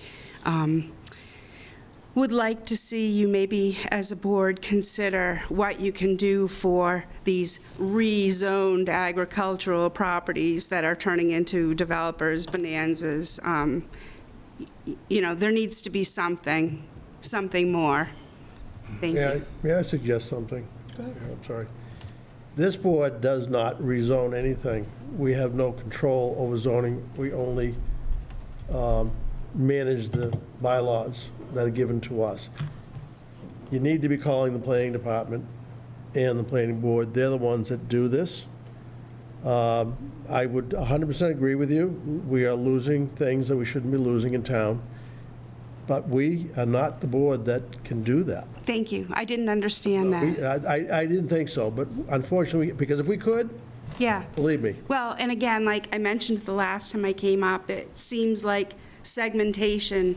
would like to see you maybe as a board consider what you can do for these rezoned agricultural properties that are turning into developers' bonanzas. There needs to be something more. Thank you. May I suggest something? I'm sorry. This board does not rezone anything. We have no control over zoning. We only manage the bylaws that are given to us. You need to be calling the planning department and the planning board. They're the ones that do this. I would 100% agree with you. We are losing things that we shouldn't be losing in town. But we are not the board that can do that. Thank you. I didn't understand that. I didn't think so, but unfortunately, because if we could, Yeah. believe me. Well, and again, like I mentioned the last time I came up, it seems like segmentation,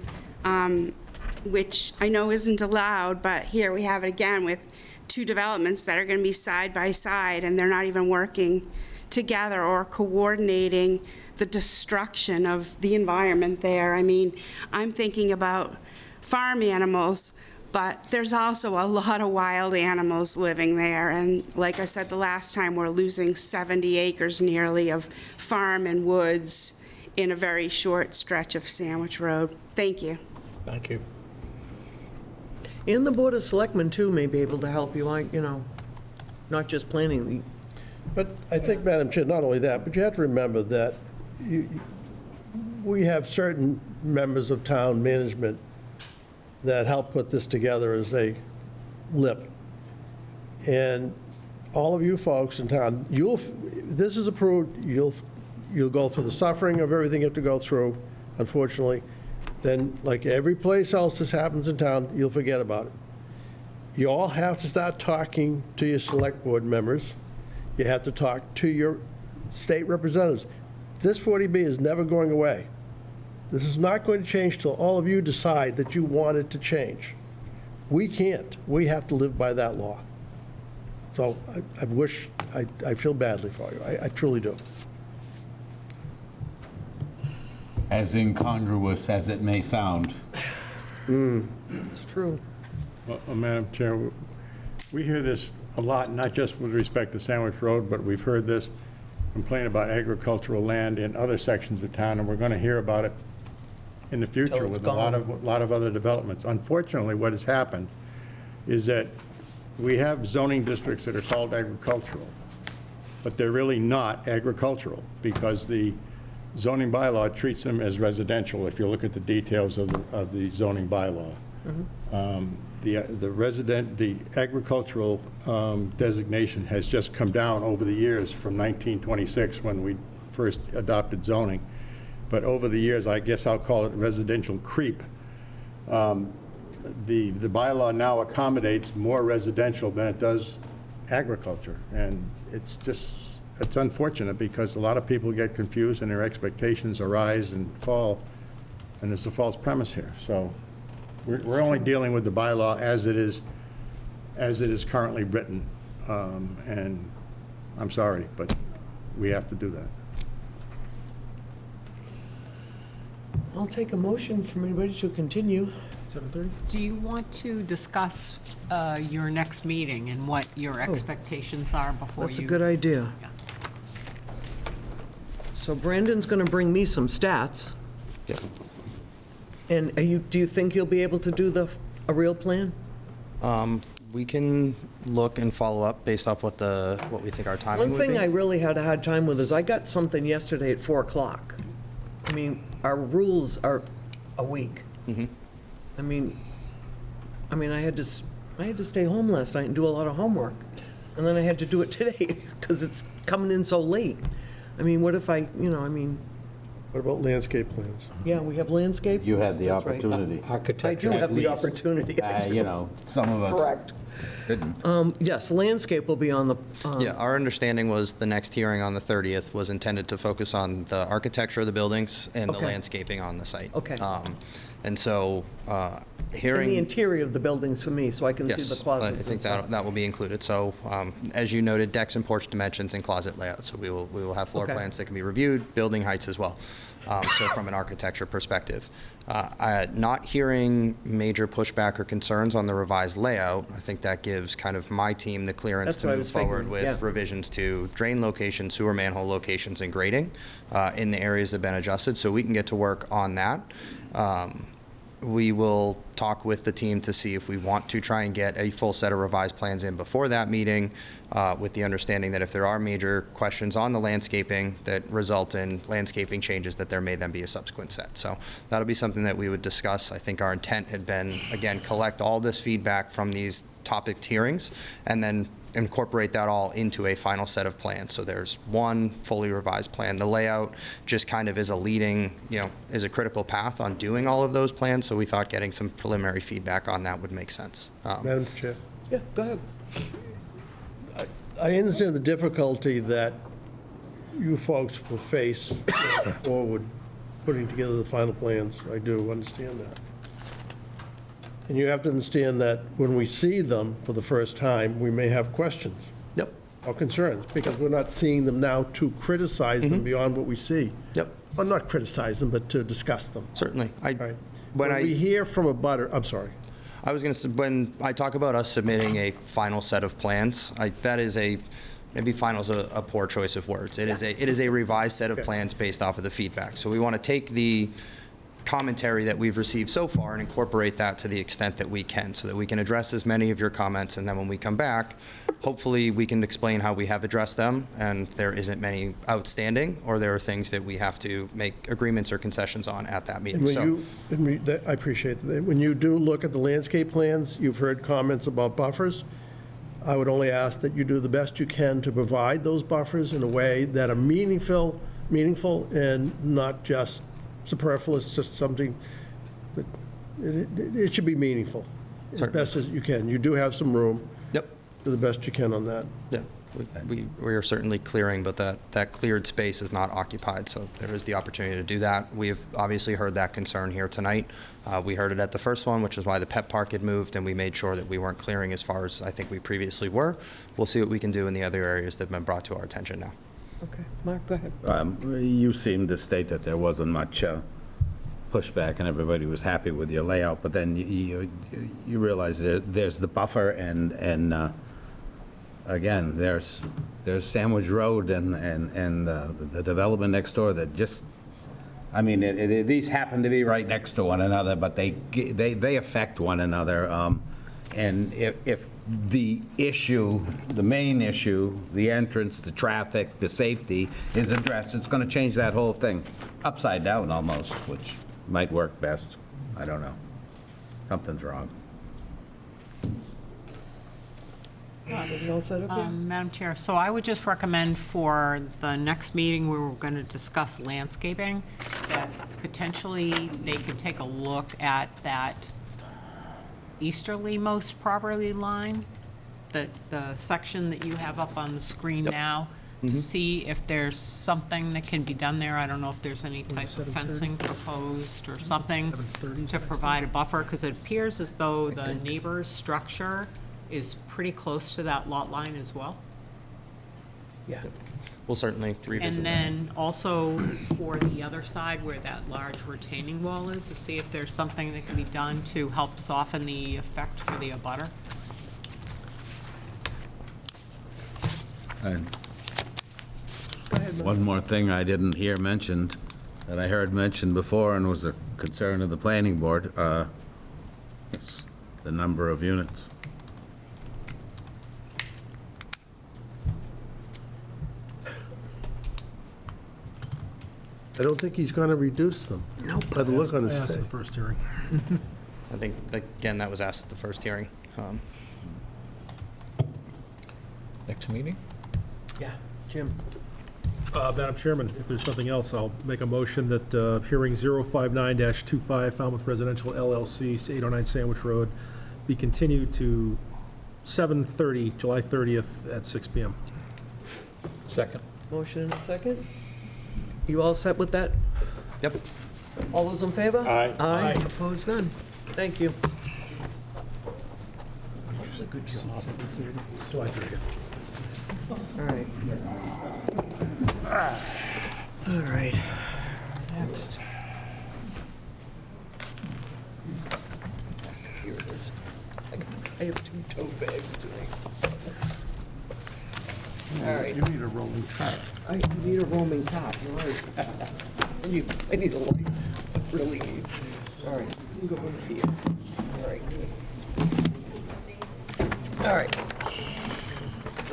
which I know isn't allowed, but here we have it again with two developments that are going to be side by side, and they're not even working together or coordinating the destruction of the environment there. I mean, I'm thinking about farm animals, but there's also a lot of wild animals living there. And like I said the last time, we're losing 70 acres nearly of farm and woods in a very short stretch of Sandwich Road. Thank you. Thank you. And the Board of Selectmen, too, may be able to help you out, not just planning the. But I think, Madam Chair, not only that, but you have to remember that we have certain members of town management that help put this together as a LIP. And all of you folks in town, this is approved, you'll go through the suffering of everything you have to go through, unfortunately. Then, like every place else this happens in town, you'll forget about it. You all have to start talking to your select board members. You have to talk to your state representatives. This 40B is never going away. This is not going to change till all of you decide that you want it to change. We can't. We have to live by that law. So I feel badly for you. I truly do. As incongruous as it may sound. It's true. Well, Madam Chair, we hear this a lot, not just with respect to Sandwich Road, but we've heard this complaint about agricultural land in other sections of town, and we're going to hear about it in the future with a lot of other developments. Unfortunately, what has happened is that we have zoning districts that are called agricultural, but they're really not agricultural because the zoning bylaw treats them as residential, if you look at the details of the zoning bylaw. The agricultural designation has just come down over the years from 1926 when we first adopted zoning. But over the years, I guess I'll call it residential creep. The bylaw now accommodates more residential than it does agriculture. And it's unfortunate because a lot of people get confused and their expectations arise and fall, and it's a false premise here. So we're only dealing with the bylaw as it is currently written. And I'm sorry, but we have to do that. I'll take a motion from anybody to continue. 7:30? Do you want to discuss your next meeting and what your expectations are before you? That's a good idea. Yeah. So Brandon's going to bring me some stats. And do you think you'll be able to do a real plan? We can look and follow up based off what we think our timing One would be. thing I really had a hard time with is I got something yesterday at 4 o'clock. I mean, our rules are a week. I mean, I had to stay home last night and do a lot of homework. And then I had to do it today because it's coming in so late. I mean, what if I What about landscape plans? yeah, we have landscape? You had the That's right. opportunity. I do have the opportunity. I do. You know, some of us Correct. didn't. Yes, landscape will be on the, Yeah, our understanding was the next hearing on the 30th was intended to focus on the architecture of the buildings and the Okay. landscaping on the site. Okay. And so, in hearing... the interior of the buildings for me, so I can see the Yes, I closets think and stuff. that will be included. So, as you noted, decks and porch dimensions and closet layout. So we will have floor Okay. plans that can be reviewed, building heights as well. So from an architecture perspective. Not hearing major pushback or concerns on the revised layout, I think that gives kind of my team the clearance That's to what I move was forward figuring, yeah. with revisions to drain locations, sewer manhole locations, and grading in the areas that have been adjusted. So we can get to work on that. We will talk with the team to see if we want to try and get a full set of revised plans in before that meeting, with the understanding that if there are major questions on the landscaping that result in landscaping changes, that there may then be a subsequent set. So that'll be something that we would discuss. I think our intent had been, again, collect all this feedback from these topic hearings and then incorporate that all into a final set of plans. So there's one fully revised plan. The layout just kind of is a leading, is a critical path on doing all of those plans. So we thought getting some preliminary feedback on that would make sense. Madam Chair? Yeah, go ahead. I understand the difficulty that you folks will face going forward, putting together the final plans. I do understand that. And you have to understand that when we see them for the first time, we may have questions Yep. or concerns, because we're not seeing them now to criticize them beyond what we see. Yep. Well, not criticize them, but to discuss them. Certainly. Right. When we hear from a butter, I'm sorry. I was going to say, when I talk about us submitting a final set of plans, that is maybe final is a poor choice of words. It is a revised set of Okay. plans based off of the feedback. So we want to take the commentary that we've received so far and incorporate that to the extent that we can, so that we can address as many of your comments, and then when we come back, hopefully we can explain how we have addressed them, and there isn't many outstanding, or there are things that we have to make agreements or concessions on at that meeting. I appreciate that. When you do look at the landscape plans, you've heard comments about buffers. I would only ask that you do the best you can to provide those buffers in a way that are meaningful and not just superfluous, just something that, it should be meaningful as Certainly. best as you can. You do have some room. Yep. Do the best you can on that. Yeah, we are certainly clearing, but that cleared space is not occupied, so there is the opportunity to do that. We have obviously heard that concern here tonight. We heard it at the first one, which is why the pet park had moved, and we made sure that we weren't clearing as far as I think we previously were. We'll see what we can do in the other areas that have been brought to our attention now. Okay, Mark, go ahead. You seemed to state that there wasn't much pushback and everybody was happy with your layout, but then you realize there's the buffer and again, there's Sandwich Road and the development next door that just, I mean, these happen to be right next to one another, but they affect one another. And if the issue, the main issue, the entrance, the traffic, the safety is addressed, it's going to change that whole thing upside down almost, which might work best. I don't know. Something's wrong. Everything all set up here? Madam Chair, so I would just recommend for the next meeting where we're going to discuss landscaping, that potentially they could take a look at that easterly-most property line, the section that you have up on the screen now, to see if there's something that can be done there. I don't know if there's any type of fencing proposed or something to provide a buffer, because it appears as though the neighbor's structure is pretty close to that lot line as well. Yeah. We'll certainly revisit And that. then also for the other side where that large retaining wall is, to see if there's something that can be done to help soften the effect for the abutter. And one more thing I didn't hear mentioned, that I heard mentioned before and was a concern of the planning board, it's the number of units. I don't think he's going to reduce them. Nope. By the look on I his asked face. in the first hearing. I think, again, that was asked at the first hearing. Next meeting? Yeah, Jim. Madam Chairman, if there's something else, I'll make a motion that hearing 059-25 Falmouth Residential LLC, 809 Sandwich Road, be continued to 7:30, July 30th at 6 PM. Second. Motion and a second. You all set with that? Yep. All those in favor? Aye. Aye. Aye. Opposed, none. Thank you. July 30th. All right. All right. Next. Here it is. I have 2 tote bags today. All right. You need a rolling cart. I need a roaming cot, you're right. I need a life, I really need. All right, you can go in here. All right. All right.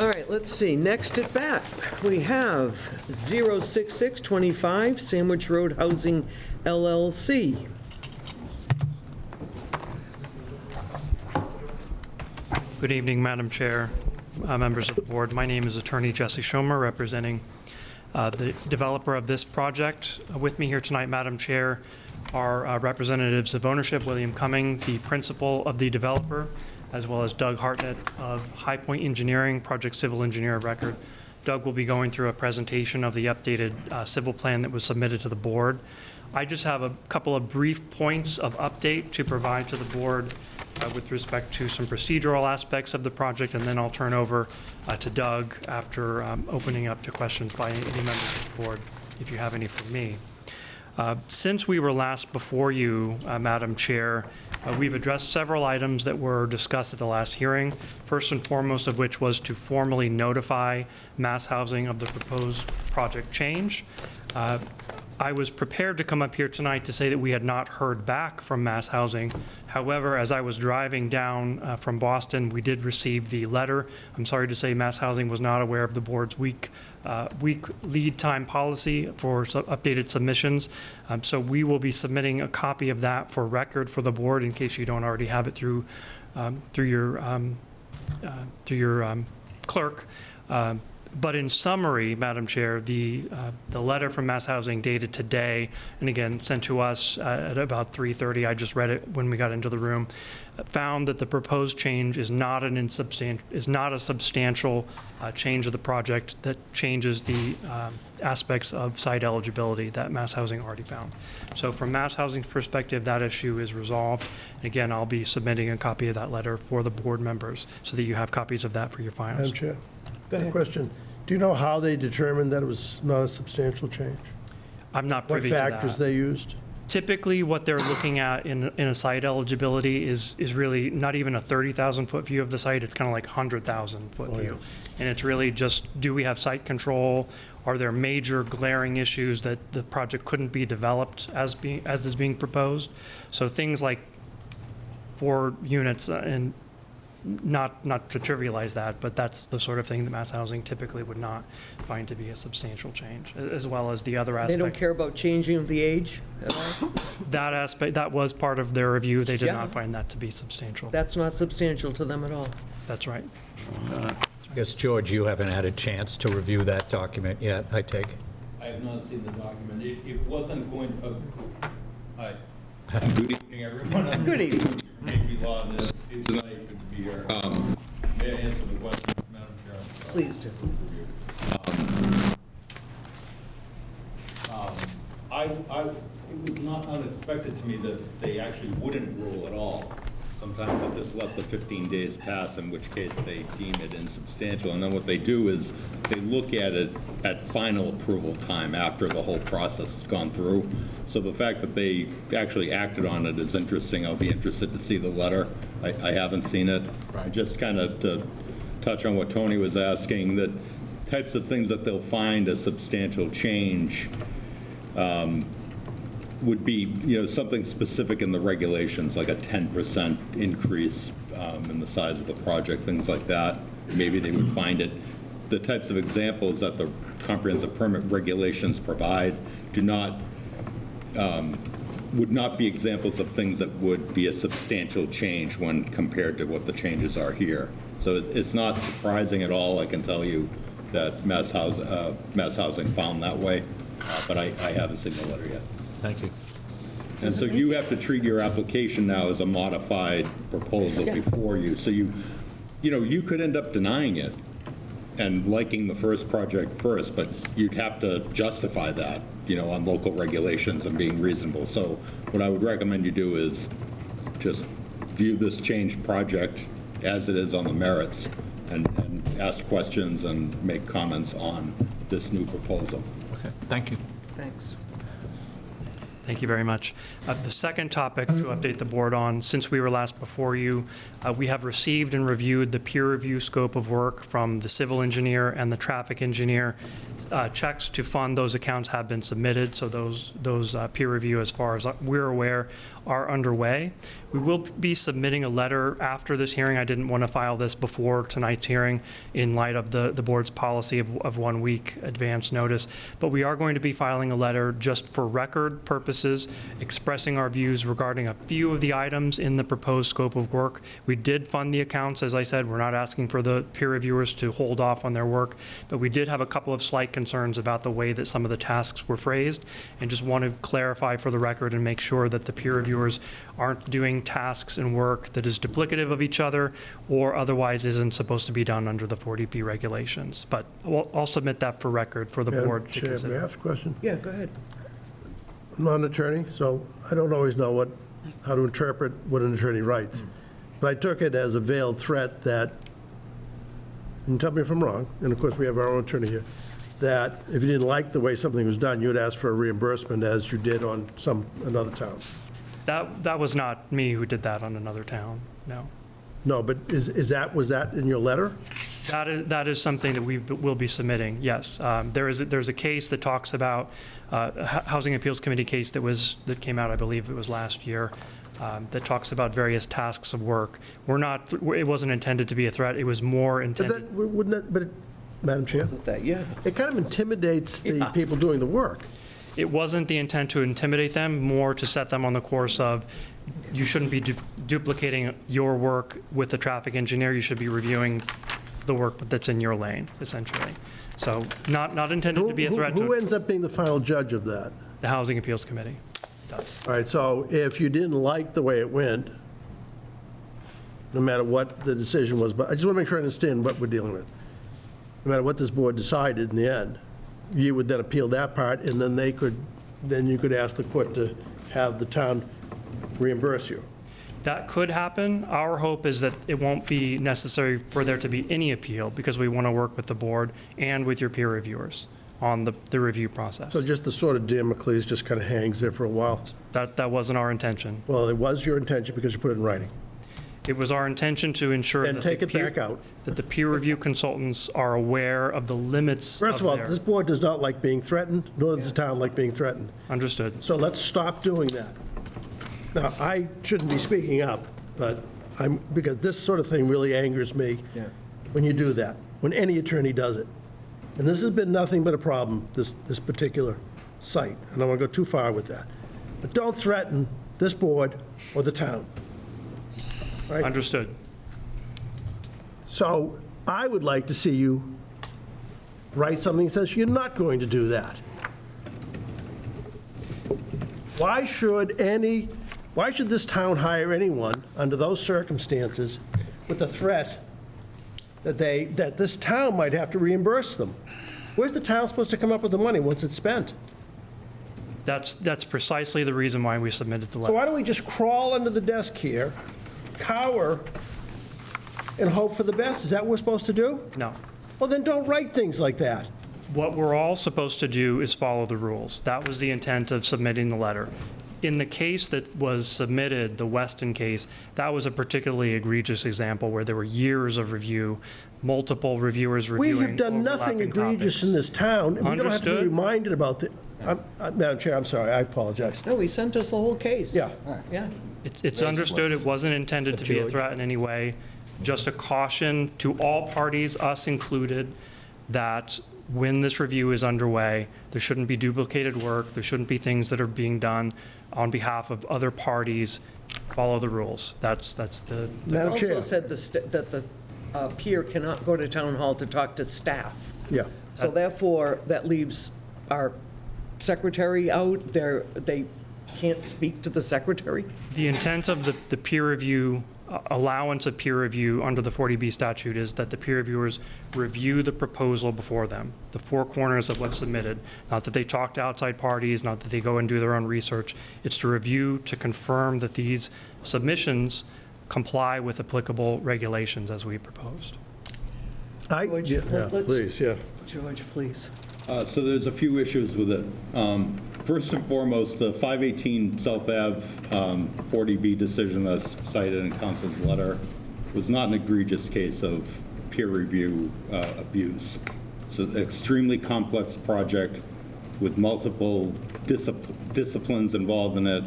All right, let's see, next at bat, we have 06625 Sandwich Road Housing LLC. Good evening, Madam Chair, members of the board. My name is Attorney Jesse Schomer, representing the developer of this project. With me here tonight, Madam Chair, are representatives of ownership, William Cumming, the principal of the developer, as well as Doug Hartnett of High Point Engineering, project civil engineer of record. Doug will be going through a presentation of the updated civil plan that was submitted to the board. I just have a couple of brief points of update to provide to the board with respect to some procedural aspects of the project, and then I'll turn over to Doug after opening up to questions by any members of the board, if you have any for me. Since we were last before you, Madam Chair, we've addressed several items that were discussed at the last hearing, first and foremost of which was to formally notify Mass Housing of the proposed project change. I was prepared to come up here tonight to say that we had not heard back from Mass Housing. However, as I was driving down from Boston, we did receive the letter. I'm sorry to say Mass Housing was not aware of the board's week lead time policy for updated submissions. So we will be submitting a copy of that for record for the board in case you don't already have it through your clerk. But in summary, Madam Chair, the letter from Mass Housing dated today, and again, sent to us at about 3:30, I just read it when we got into the room, found that the proposed change is not a substantial change of the project that changes the aspects of site eligibility that Mass Housing already found. So from Mass Housing's perspective, that issue is resolved. Again, I'll be submitting a copy of that letter for the board members so that you have copies of that for your files. Madam Chair, question. Do you know how they determined that it was not a substantial change? I'm not What privy to that. factors they used? Typically, what they're looking at in a site eligibility is really not even a 30,000-foot view of the site, it's kind of like 100,000-foot view. And it's really just, do we have site control? Are there major glaring issues that the project couldn't be developed as is being proposed? So things like 4 units and not to trivialize that, but that's the sort of thing that Mass Housing typically would not find to be a substantial change, as well as the other They aspect. don't care about changing of the age at all? That aspect, that was part of their review. They did Yeah. not find that to be substantial. That's not substantial to them at all. That's right. I guess, George, you haven't had a chance to review that document yet, I take it? I have not seen the document. It wasn't going, good evening, everyone. Good evening. Thank you, Law, this tonight to be here. May I answer the question, Madam Chair? Please do. It was not unexpected to me that they actually wouldn't rule at all. Sometimes they just let the 15 days pass, in which case they deem it insubstantial. And then what they do is they look at it at final approval time after the whole process has gone through. So the fact that they actually acted on it is interesting. I'll be interested to see the letter. I haven't seen it. Right. Just kind of to touch on what Tony was asking, that types of things that they'll find a substantial change would be, something specific in the regulations, like a 10% increase in the size of the project, things like that. Maybe they would find it. The types of examples that the comprehensive permit regulations provide would not be examples of things that would be a substantial change when compared to what the changes are here. So it's not surprising at all, I can tell you, that Mass Housing found that way, but I haven't seen the letter yet. Thank you. And so you have to treat your application now as a modified proposal before you. So you could end up denying it and liking the first project first, but you'd have to justify that, on local regulations and being reasonable. So what I would recommend you do is just view this changed project as it is on the merits and ask questions and make comments on this new proposal. Okay, thank you. Thanks. Thank you very much. The second topic to update the board on, since we were last before you, we have received and reviewed the peer review scope of work from the civil engineer and the traffic engineer. Checks to fund those accounts have been submitted, so those peer review, as far as we're aware, are underway. We will be submitting a letter after this hearing. I didn't want to file this before tonight's hearing in light of the board's policy of 1 week advance notice, but we are going to be filing a letter just for record purposes, expressing our views regarding a few of the items in the proposed scope of work. We did fund the accounts, as I said. We're not asking for the peer reviewers to hold off on their work, but we did have a couple of slight concerns about the way that some of the tasks were phrased, and just want to clarify for the record and make sure that the peer reviewers aren't doing tasks and work that is duplicative of each other or otherwise isn't supposed to be done under the 40B regulations. But I'll submit that for record for the board to Chair, consider. may I ask a question? Yeah, go ahead. I'm not an attorney, so I don't always know how to interpret what an attorney writes. But I took it as a veiled threat that, and tell me if I'm wrong, and of course we have our own attorney here, that if you didn't like the way something was done, you would ask for a reimbursement as you did on another town. That was not me who did that on another town, no. No, but was that in your letter? That is something that we will be submitting, yes. There's a case that talks about, Housing Appeals Committee case that came out, I believe it was last year, that talks about various tasks of work. It wasn't intended to be a threat, it was more intended. Madam Chair? Yeah. It kind of intimidates the people doing the work. It wasn't the intent to intimidate them, more to set them on the course of, you shouldn't be duplicating your work with the traffic engineer, you should be reviewing the work that's in your lane, essentially. So not intended to be a threat to. Who ends up being the final judge of that? The Housing Appeals Committee does. All right, so if you didn't like the way it went, no matter what the decision was, but I just want to make sure I understand what we're dealing with. No matter what this board decided in the end, you would then appeal that part, and then you could ask the court to have the town reimburse you. That could happen. Our hope is that it won't be necessary for there to be any appeal, because we want to work with the board and with your peer reviewers on the review process. So just the sort of Damocles just kind of hangs there for a while? That wasn't our intention. Well, it was your intention because you put it in writing. It was our intention to ensure Then that take it back out. that the peer review consultants are aware of the limits First of all, their- this board does not like being threatened, nor does the town like being threatened. Understood. So let's stop doing that. Now, I shouldn't be speaking up, but because this sort of thing really angers me when you do that, when any attorney does it. And this has been nothing but a problem, this particular site, and I don't want to go too far with that. But don't threaten this board or the town. Right? Understood. So I would like to see you write something that says you're not going to do that. Why should this town hire anyone under those circumstances with the threat that this town might have to reimburse them? Where's the town supposed to come up with the money once it's spent? That's precisely the reason why we submitted the So letter. why don't we just crawl under the desk here, cower, and hope for the best? Is that what we're supposed to do? No. Well, then don't write things like that. What we're all supposed to do is follow the rules. That was the intent of submitting the letter. In the case that was submitted, the Weston case, that was a particularly egregious example where there were years of review, multiple reviewers reviewing We have done nothing overlapping egregious topics. in this town, and we don't have to be Understood. reminded about Madam Chair, I'm sorry, I apologize. No, he sent us the whole case. Yeah. Yeah. It's understood it wasn't intended to be a threat in any way, just a caution to all parties, us included, that when this review is underway, there shouldn't be duplicated work, there shouldn't be things that are being done on behalf of other parties. Follow the rules. That's the. Madam Chair. Also said that the peer cannot go to town hall to talk to staff. Yeah. So therefore, that leaves our secretary out there. They can't speak to the secretary? The intent of the peer review, allowance of peer review under the 40B statute is that the peer reviewers review the proposal before them, the four corners of what's submitted. Not that they talk to outside parties, not that they go and do their own research. It's to review, to confirm that these submissions comply with applicable regulations as we proposed. George, let's- Please, yeah. George, please. So there's a few issues with it. First and foremost, the 518 South Ave 40B decision that's cited in council's letter was not an egregious case of peer review abuse. It's an extremely complex project with multiple disciplines involved in it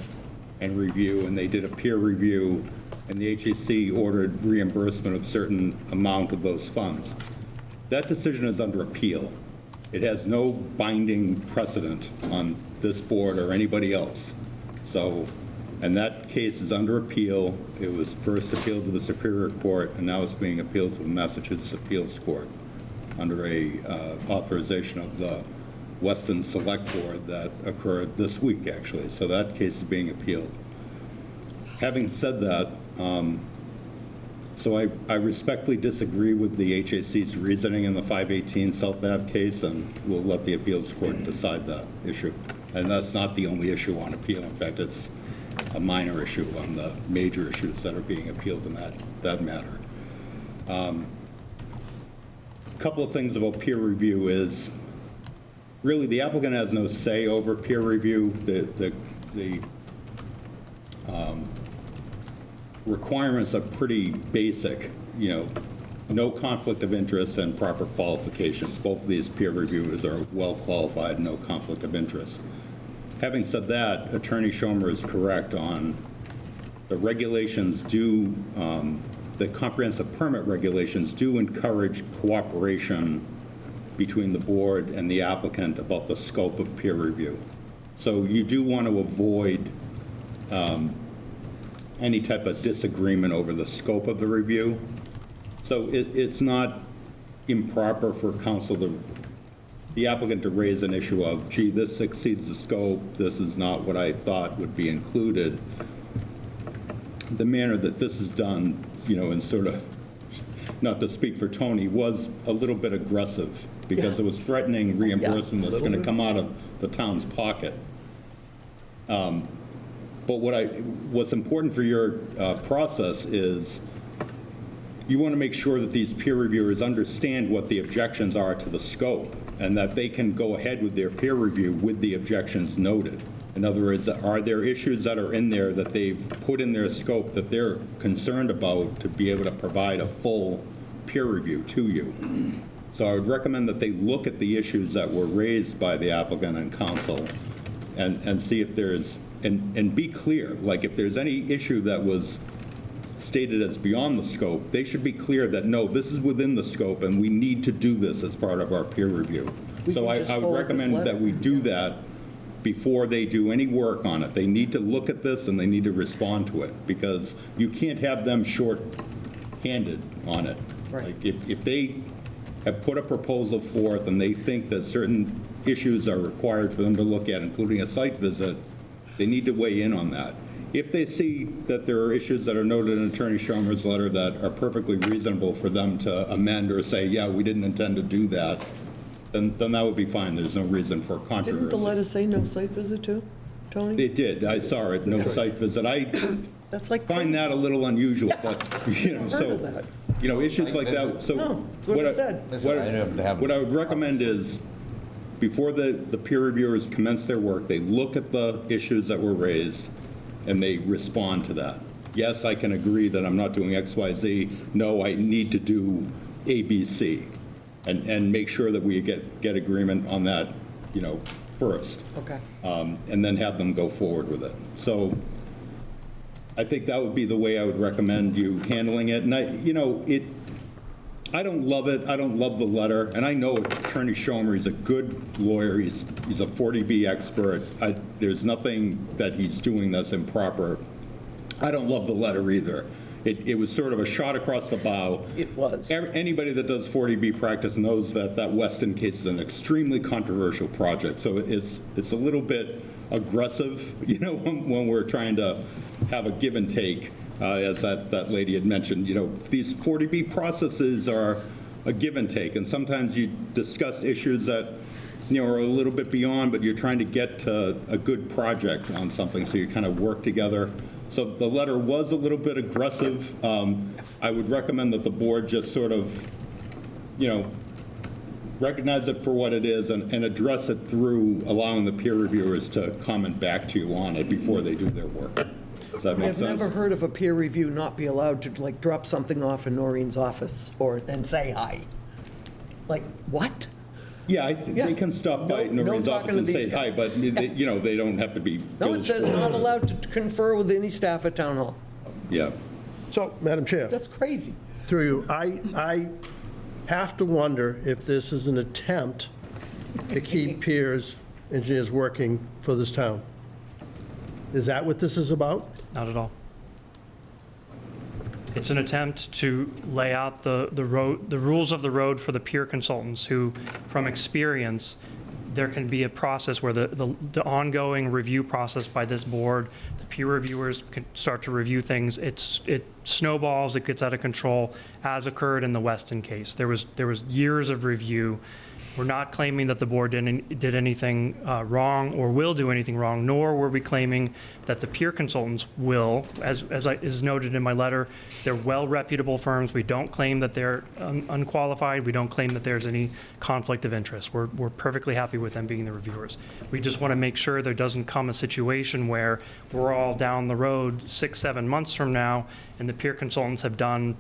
and review, and they did a peer review, and the HAC ordered reimbursement of certain amount of those funds. That decision is under appeal. It has no binding precedent on this board or anybody else. So, and that case is under appeal. It was first appealed to the Superior Court, and now it's being appealed to the Massachusetts Appeals Court under a authorization of the Weston Select Board that occurred this week, actually. So that case is being appealed. Having said that, so I respectfully disagree with the HAC's reasoning in the 518 South Ave case, and we'll let the appeals court decide that issue. And that's not the only issue on appeal. In fact, it's a minor issue on the major issues that are being appealed in that matter. A couple of things about peer review is, really, the applicant has no say over peer review. The requirements are pretty basic, no conflict of interest and proper qualifications. Both of these peer reviewers are well qualified, no conflict of interest. Having said that, Attorney Schomer is correct on the regulations the comprehensive permit regulations do encourage cooperation between the board and the applicant about the scope of peer review. So you do want to avoid any type of disagreement over the scope of the review. So it's not improper for the applicant to raise an issue of, gee, this exceeds the scope, this is not what I thought would be included. The manner that this is done, and sort of, not to speak for Tony, was a little bit aggressive because it was threatening reimbursement that's going to come out of the town's pocket. But what's important for your process is you want to make sure that these peer reviewers understand what the objections are to the scope and that they can go ahead with their peer review with the objections noted. In other words, are there issues that are in there that they've put in their scope that they're concerned about to be able to provide a full peer review to you? So I would recommend that they look at the issues that were raised by the applicant and counsel and see if there's, and be clear, like if there's any issue that was stated as beyond the scope, they should be clear that, no, this is within the scope and we need to do this as part of our peer review. So I would recommend that we do that before they do any work on it. They need to look at this and they need to respond to it because you can't have them short-handed on it. Right. Like if they have put a proposal forth and they think that certain issues are required for them to look at, including a site visit, they need to weigh in on that. If they see that there are issues that are noted in Attorney Schomer's letter that are perfectly reasonable for them to amend or say, yeah, we didn't intend to do that, then that would be fine. There's no reason for controversy. Didn't the letter say no site visit too, Tony? It did. I saw it, no site visit. That's like find that a little unusual, but, so, issues like that. So No, that's what it said. What I would recommend is, before the peer reviewers commence their work, they look at the issues that were raised and they respond to that. Yes, I can agree that I'm not doing X, Y, Z. No, I need to do A, B, C. And make sure that we get agreement on that, first. Okay. And then have them go forward with it. So I think that would be the way I would recommend you handling it. And I don't love it. I don't love the letter. And I know Attorney Schomer is a good lawyer. He's a 40B expert. There's nothing that he's doing that's improper. I don't love the letter either. It was sort of a shot across the bow. It was. Anybody that does 40B practice knows that Weston case is an extremely controversial project. So it's a little bit aggressive, when we're trying to have a give and take, as that lady had mentioned. These 40B processes are a give and take, and sometimes you discuss issues that are a little bit beyond, but you're trying to get to a good project on something, so you kind of work together. So the letter was a little bit aggressive. I would recommend that the board just sort of, recognize it for what it is and address it through allowing the peer reviewers to comment back to you on it before they do their work. Does that make sense? I've never heard of a peer review not be allowed to drop something off in Noreen's office and say hi. Like, what? Yeah, they can stop by Noreen's office and say hi, but they don't have to be. No, it says not allowed to confer with any staff at town hall. Yeah. So, Madam Chair. That's crazy. Through you, I have to wonder if this is an attempt to keep peers, engineers working for this town. Is that what this is about? Not at all. It's an attempt to lay out the rules of the road for the peer consultants who, from experience, there can be a process where the ongoing review process by this board, the peer reviewers can start to review things. It snowballs, it gets out of control, as occurred in the Weston case. There was years of review. We're not claiming that the board did anything wrong or will do anything wrong, nor were we claiming that the peer consultants will, as is noted in my letter. They're well-reputable firms. We don't claim that they're unqualified. We don't claim that there's any conflict of interest. We're perfectly happy with them being the reviewers. We just want to make sure there doesn't come a situation where we're all down the road 6-7 months from now, and the peer consultants have done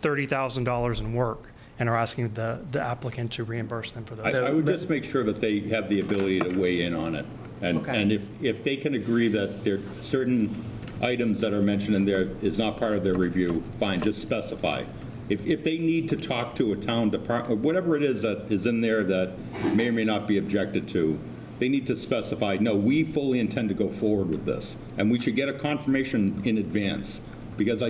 $30,000 in work and are asking the applicant to reimburse them for those. I would just make sure that they have the ability to weigh in on it. And if they can agree that there are certain items that are mentioned in there is not part of their review, fine, just specify. If they need to talk to a town department, whatever it is that is in there that may or may not be objected to, they need to specify, no, we fully intend to go forward with this. And we should get a confirmation in advance, because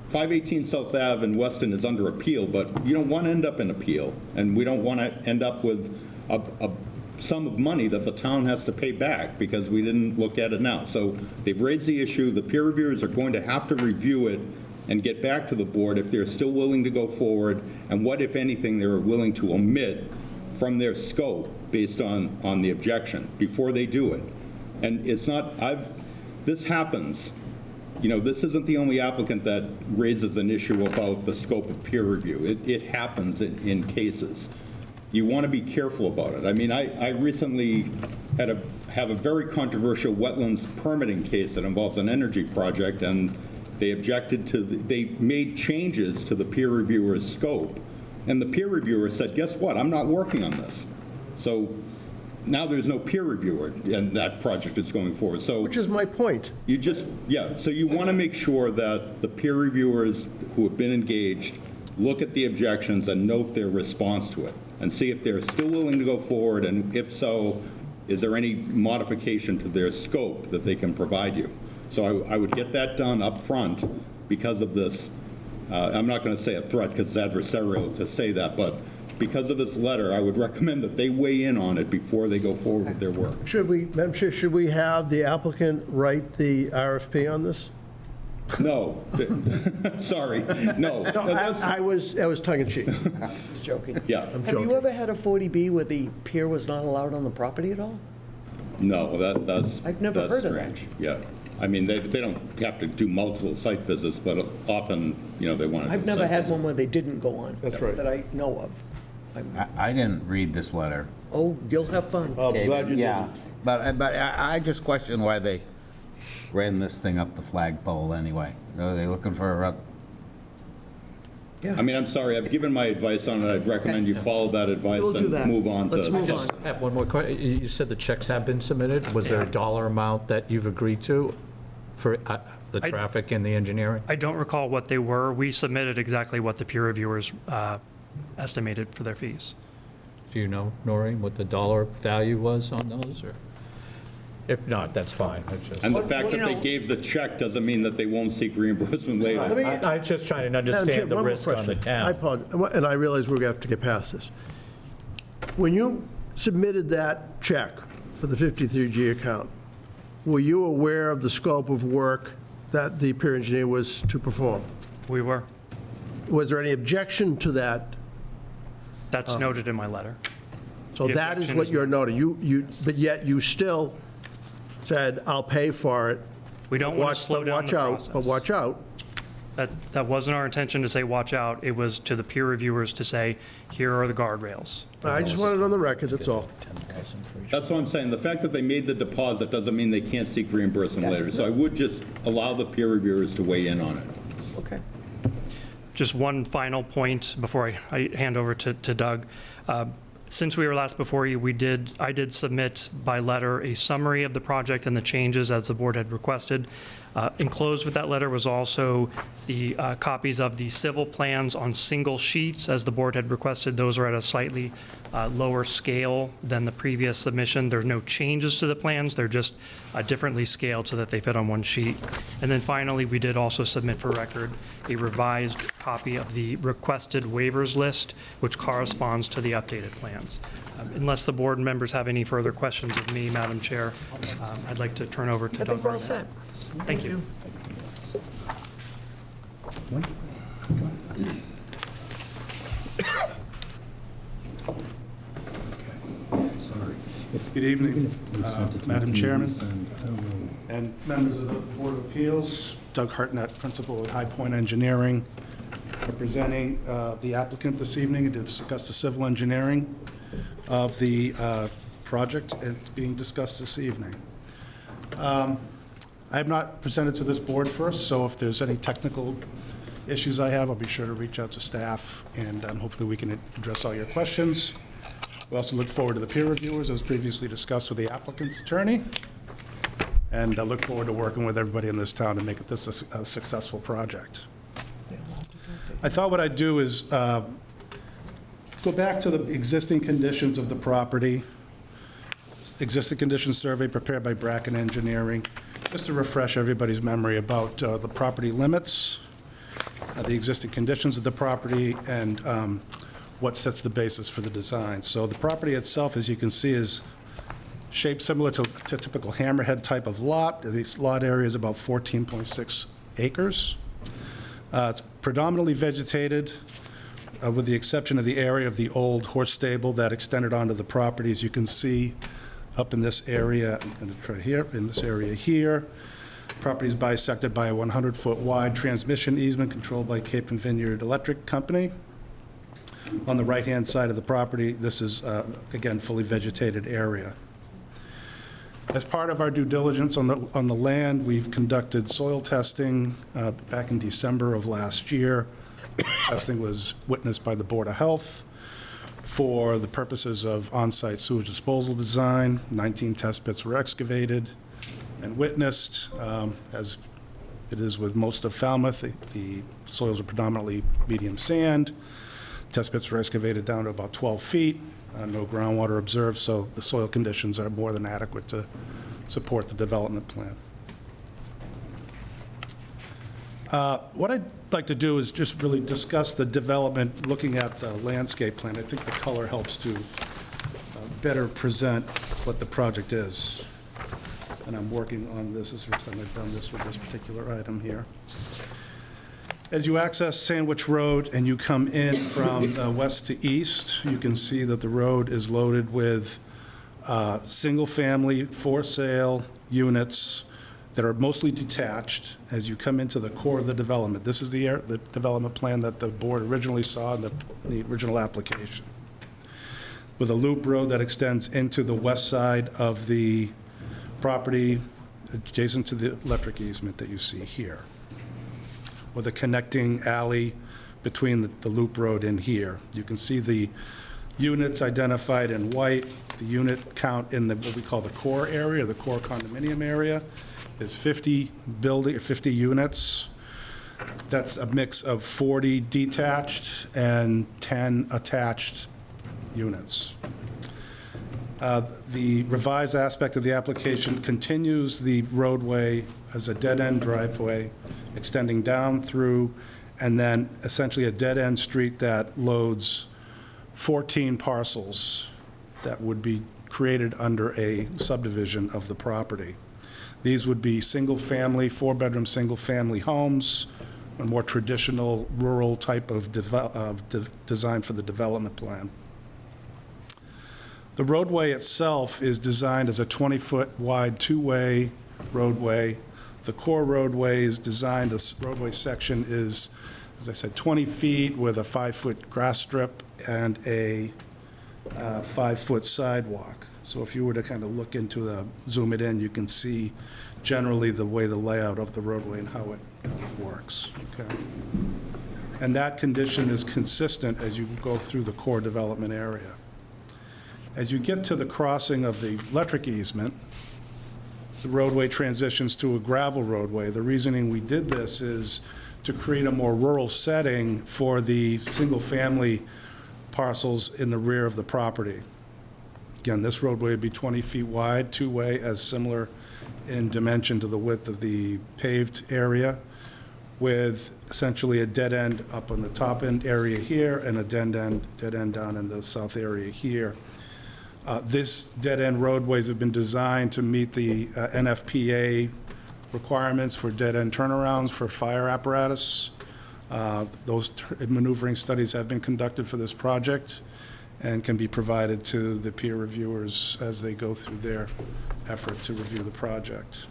518 South Ave in Weston is under appeal, but you don't want to end up in appeal, and we don't want to end up with a sum of money that the town has to pay back because we didn't look at it now. So they've raised the issue. The peer reviewers are going to have to review it and get back to the board if they're still willing to go forward, and what, if anything, they're willing to omit from their scope based on the objection before they do it. And it's not, this happens. This isn't the only applicant that raises an issue about the scope of peer review. It happens in cases. You want to be careful about it. I mean, I recently have a very controversial wetlands permitting case that involves an energy project, and they they made changes to the peer reviewer's scope, and the peer reviewer said, guess what, I'm not working on this. So now there's no peer reviewer, and that project is going forward. So, Which is my point. So you want to make sure that the peer reviewers who have been engaged look at the objections and note their response to it, and see if they're still willing to go forward, and if so, is there any modification to their scope that they can provide you? So I would get that done up front because of this. I'm not going to say a threat because it's adversarial to say that, but because of this letter, I would recommend that they weigh in on it before they go forward with their work. Madam Chair, should we have the applicant write the RFP on this? No. Sorry, no. I was tongue in cheek. Just joking. Yeah. Have you ever had a 40B where the peer was not allowed on the property at all? No, that's I've never heard of that. strange. Yeah. I mean, they don't have to do multiple site visits, but often, they want to. I've never had one where they didn't go on. That's right. That I know of. I didn't read this letter. Oh, you'll have fun. I'm glad you did. Yeah, but I just question why they ran this thing up the flagpole anyway. Are they looking for I mean, I'm sorry, I've given my advice on it. I'd recommend you follow that advice We'll do and that. move on to. Let's move on. I have one more question. You said the checks have been submitted. Was there a dollar amount that you've agreed to for the traffic and the engineering? I don't recall what they were. We submitted exactly what the peer reviewers estimated for their fees. Do you know, Noreen, what the dollar value was on those, or? If not, that's fine. And the fact that they gave the check doesn't mean that they won't seek reimbursement later. I'm just trying to Madam Chair, understand the one more risk on the question. town. I apologize, and I realize we're going to have to get past this. When you submitted that check for the 53G account, were you aware of the scope of work that the peer engineer was to perform? We were. Was there any objection to that? That's noted in my letter. So The that is objection what is- you're noting. But yet you still said, I'll pay for it. We don't want to slow down the process. But watch out. That wasn't our intention to say, watch out. It was to the peer reviewers to say, here are the guardrails. I just wanted it on the record, that's all. That's what I'm saying. The fact that they made the deposit doesn't mean they can't seek reimbursement later. So I would just allow the peer reviewers to weigh in on it. Okay. Just one final point before I hand over to Doug. Since we were last before you, I did submit by letter a summary of the project and the changes as the board had requested. Enclosed with that letter was also the copies of the civil plans on single sheets, as the board had requested. Those are at a slightly lower scale than the previous submission. There's no changes to the plans. They're just differently scaled so that they fit on one sheet. And then finally, we did also submit for record a revised copy of the requested waivers list, which corresponds to the updated plans. Unless the board members have any further questions of me, Madam Chair, I'd like to turn over to I Doug think we're all Barnett. set. Thank you. Good evening, Madam Chairman and members of the Board of Appeals. Doug Hartnett, Principal at High Point Engineering, representing the applicant this evening to discuss the civil engineering of the project being discussed this evening. I have not presented to this board first, so if there's any technical issues I have, I'll be sure to reach out to staff, and hopefully we can address all your questions. We also look forward to the peer reviewers, as previously discussed with the applicant's attorney, and I look forward to working with everybody in this town to make this a successful project. I thought what I'd do is go back to the existing conditions of the property, existing conditions survey prepared by Bracken Engineering, just to refresh everybody's memory about the property limits, the existing conditions of the property, and what sets the basis for the design. So the property itself, as you can see, is shaped similar to a typical hammerhead type of lot. This lot area is about 14.6 acres. It's predominantly vegetated, with the exception of the area of the old horse stable that extended onto the property. As you can see up in this area, I'm going to try here, in this area here. Property is bisected by a 100-foot wide transmission easement controlled by Cape and Vineyard Electric Company. On the right-hand side of the property, this is, again, fully vegetated area. As part of our due diligence on the land, we've conducted soil testing back in December of last year. Testing was witnessed by the Board of Health for the purposes of on-site sewage disposal design. 19 test pits were excavated and witnessed. As it is with most of Falmouth, the soils are predominantly medium sand. Test pits were excavated down to about 12 feet, no groundwater observed, so the soil conditions are more than adequate to support the development plan. What I'd like to do is just really discuss the development, looking at the landscape plan. I think the color helps to better present what the project is. And I'm working on this. This is the first time I've done this with this particular item here. As you access Sandwich Road and you come in from west to east, you can see that the road is loaded with single-family, for-sale units that are mostly detached as you come into the core of the development. This is the development plan that the board originally saw in the original application, with a loop road that extends into the west side of the property adjacent to the electric easement that you see here, with a connecting alley between the loop road in here. You can see the units identified in white. The unit count in what we call the core area, the core condominium area, is 50 units. That's a mix of 40 detached and 10 attached units. The revised aspect of the application continues the roadway as a dead-end driveway extending down through, and then essentially a dead-end street that loads 14 parcels that would be created under a subdivision of the property. These would be single-family, four-bedroom, single-family homes, a more traditional rural type of design for the development plan. The roadway itself is designed as a 20-foot wide two-way roadway. The core roadway is designed, this roadway section is, as I said, 20 feet with a 5-foot grass strip and a 5-foot sidewalk. So if you were to kind of look into zoom it in, you can see generally the way the layout of the roadway and how it works, okay? And that condition is consistent as you go through the core development area. As you get to the crossing of the electric easement, the roadway transitions to a gravel roadway. The reasoning we did this is to create a more rural setting for the single-family parcels in the rear of the property. Again, this roadway would be 20 feet wide, two-way, as similar in dimension to the width of the paved area, with essentially a dead end up on the top end area here and a dead end down in the south area here. This dead-end roadways have been designed to meet the NFPA requirements for dead-end turnarounds for fire apparatus. Those maneuvering studies have been conducted for this project and can be provided to the peer reviewers as they go through their effort to review the project.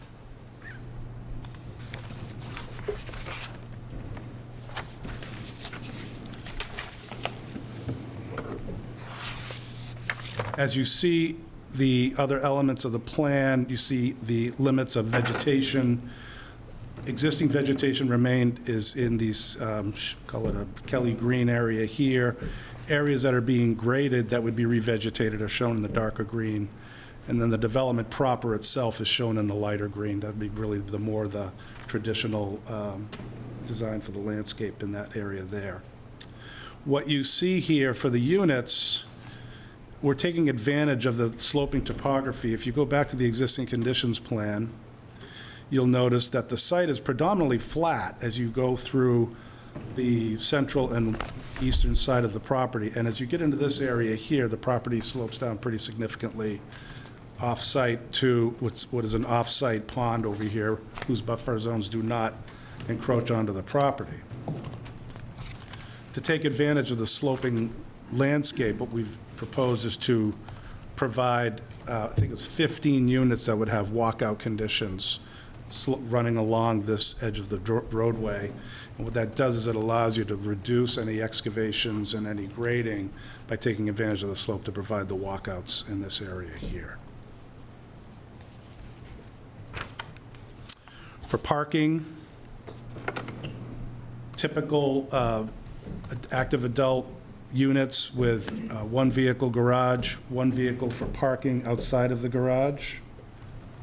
As you see the other elements of the plan, you see the limits of vegetation. Existing vegetation remained is in these, call it a Kelly Green area here. Areas that are being graded that would be revegetated are shown in the darker green. And then the development proper itself is shown in the lighter green. That'd be really the traditional design for the landscape in that area there. What you see here for the units, we're taking advantage of the sloping topography. If you go back to the existing conditions plan, you'll notice that the site is predominantly flat as you go through the central and eastern side of the property. And as you get into this area here, the property slopes down pretty significantly off-site to what is an off-site pond over here, whose buffer zones do not encroach onto the property. To take advantage of the sloping landscape, what we've proposed is to provide, I think it's 15 units that would have walkout conditions running along this edge of the roadway. And what that does is it allows you to reduce any excavations and any grading by taking advantage of the slope to provide the walkouts in this area here. For parking, typical active adult units with one vehicle garage, one vehicle for parking outside of the garage,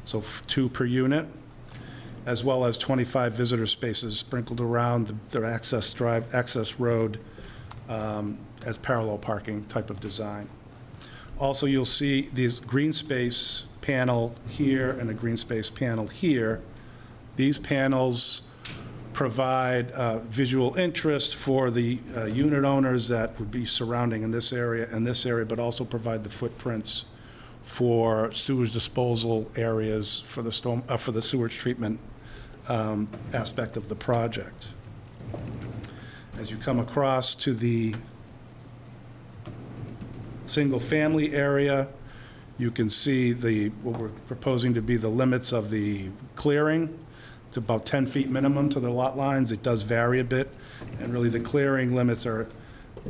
so 2 per unit, as well as 25 visitor spaces sprinkled around their access road as parallel parking type of design. Also, you'll see these green space panel here and a green space panel here. These panels provide visual interest for the unit owners that would be surrounding in this area and this area, but also provide the footprints for sewage disposal areas for the sewage treatment aspect of the project. As you come across to the single-family area, you can see what we're proposing to be the limits of the clearing. It's about 10 feet minimum to the lot lines. It does vary a bit, and really the clearing limits are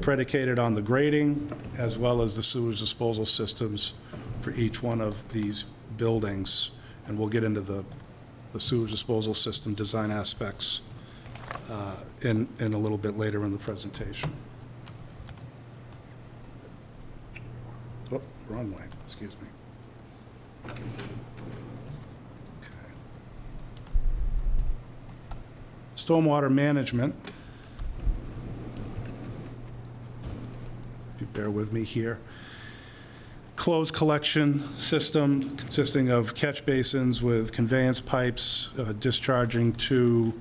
predicated on the grading as well as the sewage disposal systems for each one of these buildings. And we'll get into the sewage disposal system design aspects in a little bit later in the presentation. Oh, wrong way, excuse me. Okay. Stormwater management. If you bear with me here. Closed collection system consisting of catch basins with conveyance pipes discharging to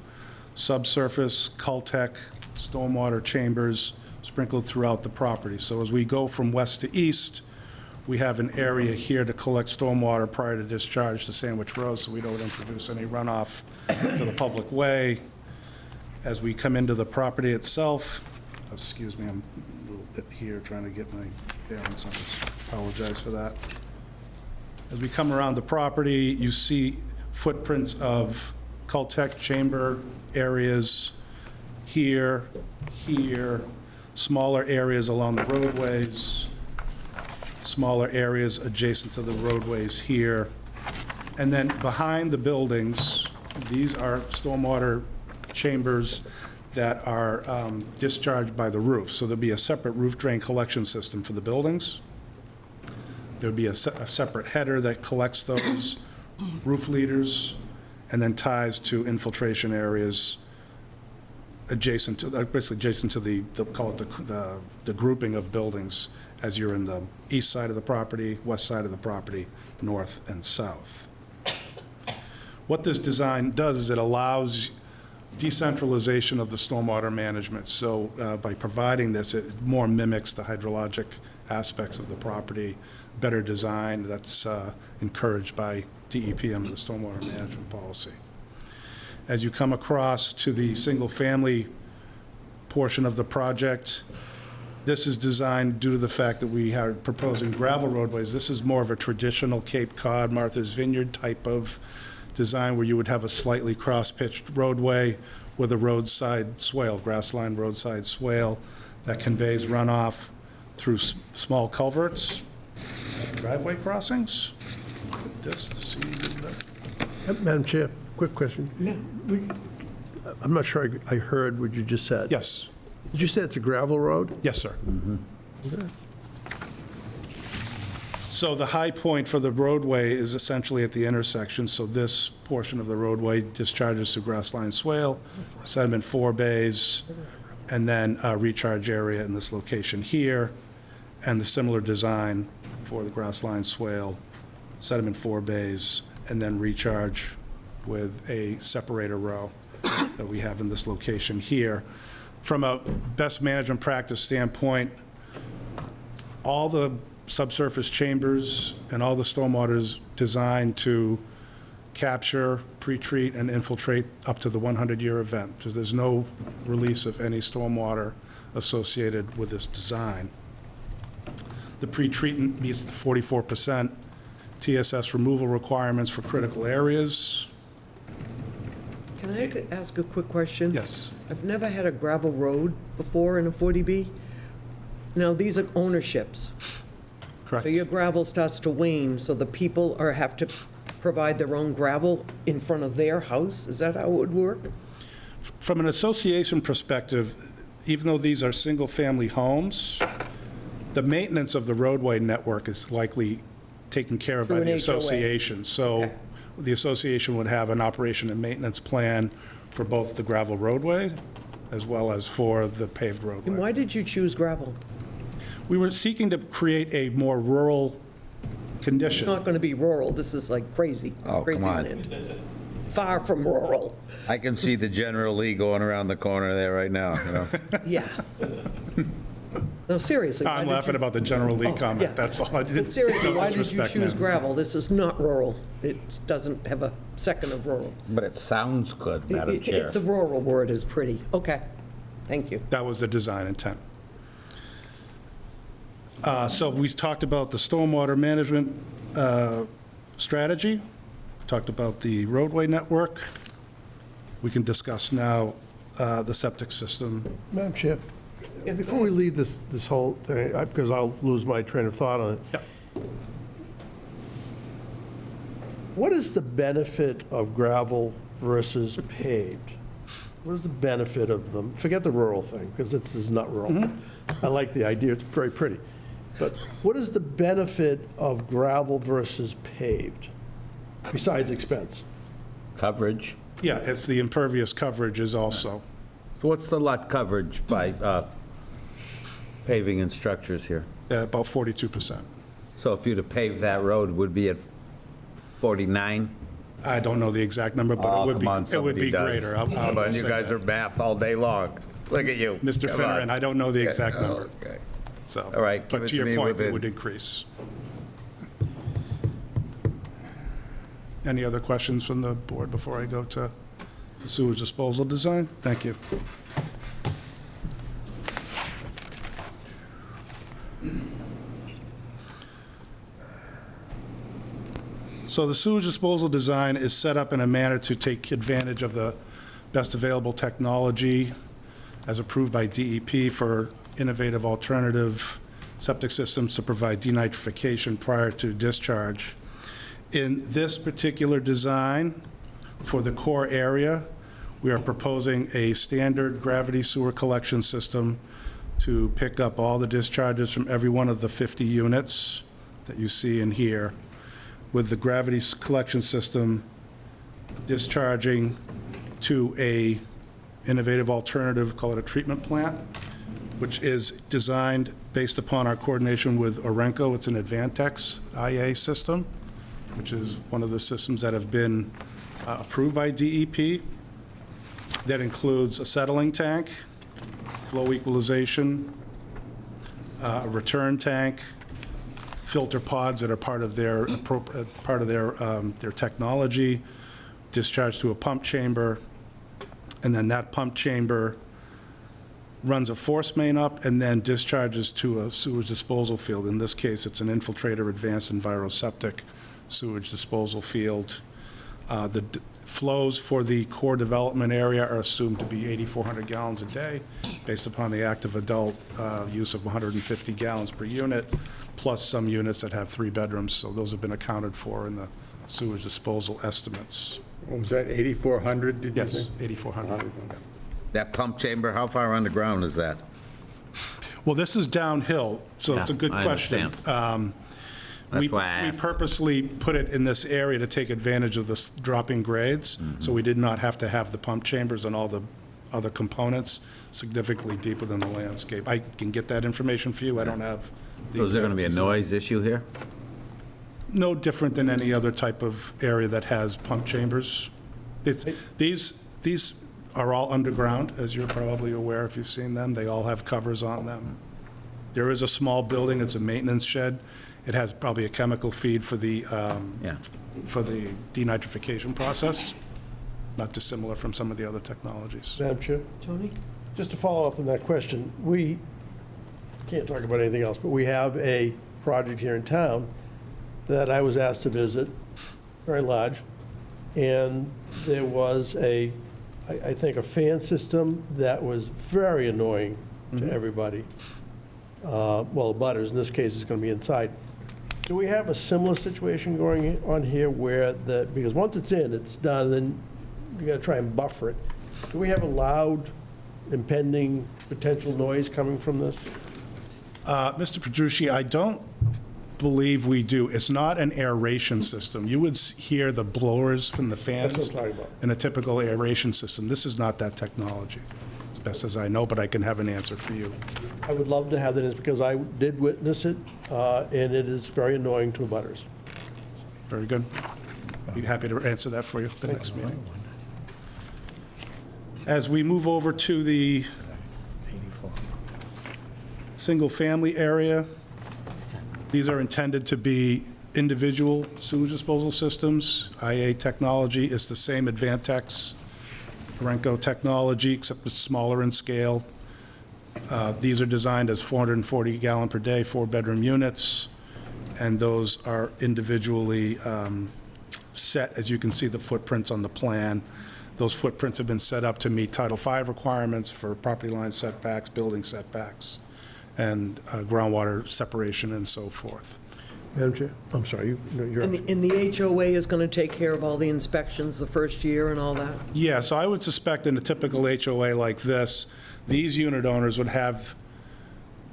subsurface Caltech stormwater chambers sprinkled throughout the property. So as we go from west to east, we have an area here to collect stormwater prior to discharge to Sandwich Road, so we don't introduce any runoff to the public way. As we come into the property itself, excuse me, I'm a little bit here trying to get my bearings on this. Apologize for that. As we come around the property, you see footprints of Caltech chamber areas here, smaller areas along the roadways, smaller areas adjacent to the roadways here. And then behind the buildings, these are stormwater chambers that are discharged by the roof. So there'll be a separate roof drain collection system for the buildings. There'll be a separate header that collects those roof leaders and then ties to infiltration areas adjacent to, basically adjacent to the call it the grouping of buildings as you're in the east side of the property, west side of the property, north and south. What this design does is it allows decentralization of the stormwater management. So by providing this, it more mimics the hydrologic aspects of the property, better design that's encouraged by DEP under the stormwater management policy. As you come across to the single-family portion of the project, this is designed due to the fact that we are proposing gravel roadways. This is more of a traditional Cape Cod, Martha's Vineyard type of design where you would have a slightly cross-pitched roadway with a roadside swale, grass-lined roadside swale that conveys runoff through small culverts, driveway crossings. This to see that. Madam Chair, quick question. Yeah. I'm not sure I heard what you just said. Yes. Did you say it's a gravel road? Yes, sir. Okay. So the high point for the roadway is essentially at the intersection. So this portion of the roadway discharges to grass-lined swale, sediment 4 bays, and then a recharge area in this location here, and the similar design for the grass-lined swale, sediment 4 bays, and then recharge with a separator row that we have in this location here. From a best management practice standpoint, all the subsurface chambers and all the stormwater is designed to capture, pre-treat, and infiltrate up to the 100-year event. So there's no release of any stormwater associated with this design. The pre-treatment meets the 44% TSS removal requirements for critical areas. Can I ask a quick question? Yes. I've never had a gravel road before in a 40B. Now, these are ownerships. Correct. So your gravel starts to wane, so the people have to provide their own gravel in front of their house? Is that how it would work? From an association perspective, even though these are single-family homes, the maintenance of the roadway network is likely taken care of by Through the an HOA. association. So Okay. the association would have an operation and maintenance plan for both the gravel roadway as well as for the paved And roadway. why did you choose gravel? We were seeking to create a more rural It's condition. not going to be rural, this is like crazy. Oh, come crazy on. land. Far from rural, I can see the General Lee going around the corner there right now, you know? yeah. No, seriously. why I'm did laughing you- about the General Lee Oh, comment, yeah. that's all. I did. But seriously, no why did you disrespect, choose ma'am. gravel? This is not rural. It doesn't have a second of rural. But it sounds good, Madam Chair. The rural word is pretty. Okay, thank you. That was the design intent. So we talked about the stormwater management strategy, talked about the roadway network. We can discuss now the septic system. Madam Chair, before we leave this whole thing, because I'll lose my train of thought on it. Yeah. What is the benefit of gravel versus paved? what is the benefit of them? Forget the rural thing, because this is not rural. I like the idea, it's very pretty. But what is the benefit of gravel versus paved, besides expense? Coverage. Yeah, it's the impervious coverage is also. So what's the lot coverage by paving and structures here? About 42%. So if you'd have paved that road, would be at 49? I don't know the exact number, but Oh, it would be, come on, it would be somebody does. greater. Come on, you say guys that. are math all day long. Look at you. Mr. Come on. Finneran, I don't know the exact number, Okay. so. All right, give But it to to your me point, it within- would increase. Any other questions from the board before I go to the sewage disposal design? Thank you. So the sewage disposal design is set up in a manner to take advantage of the best available technology as approved by DEP for innovative alternative septic systems to provide denitrification prior to discharge. In this particular design, for the core area, we are proposing a standard gravity sewer collection system to pick up all the discharges from every one of the 50 units that you see in here, with the gravity collection system discharging to a innovative alternative, call it a treatment plant, which is designed based upon our coordination with Orenco. It's an Advantex IA system, which is one of the systems that have been approved by DEP. That includes a settling tank, flow equalization, a return tank, filter pods that are part of their their technology, discharged to a pump chamber, and then that pump chamber runs a force main up and then discharges to a sewage disposal field. In this case, it's an infiltrator advanced enviroseptic sewage disposal field. The flows for the core development area are assumed to be 8,400 gallons a day, based upon the active adult use of 150 gallons per unit, plus some units that have 3 bedrooms, so those have been accounted for in the sewage disposal estimates. What was that, 8,400, did you say? Yes, 8,400. That pump chamber, how far underground is that? Well, this is downhill, so it's a Yeah, good I question. That's why I We asked. purposely put it in this area to take advantage of the dropping grades, so we did not have to have the pump chambers and all the other components significantly deep within the landscape. I can get that information for you, I don't have the So is there going to be a exact design. noise issue here? No different than any other type of area that has pump chambers. These are all underground, as you're probably aware if you've seen them. They all have covers on them. There is a small building, it's a maintenance shed. It has probably a chemical feed for the Yeah. for the denitrification process, not dissimilar from some of the other technologies. Madam Chair? Tony? Just to follow up on that question, we can't talk about anything else, but we have a project here in town that I was asked to visit, very large, and there was I think, a fan system that was very annoying to everybody. Well, butters, in this case, is going to be inside. Do we have a similar situation going on here where because once it's in, it's done, then you got to try and buffer it. Do we have a loud, impending potential noise coming from this? Mr. Petrucci, I don't believe we do. It's not an aeration system. You would hear the blowers from the fans That's what I'm talking about. in a typical aeration system. This is not that technology, as best as I know, but I can have an answer for you. I would love to have that, because I did witness it, and it is very annoying to butters. Very good. Be happy to answer that for you at the next meeting. As we move over to the single-family area, these are intended to be individual sewage disposal systems. IA technology is the same Advantex, Orenco technology, except it's smaller in scale. These are designed as 440 gallon per day, 4-bedroom units, and those are individually set, as you can see the footprints on the plan. Those footprints have been set up to meet Title V requirements for property line setbacks, building setbacks, and groundwater separation and so forth. Madam Chair, I'm sorry, you're up. And the HOA is going to take care of all the inspections the first year and all that? Yeah, so I would suspect in a typical HOA like this, these unit owners would have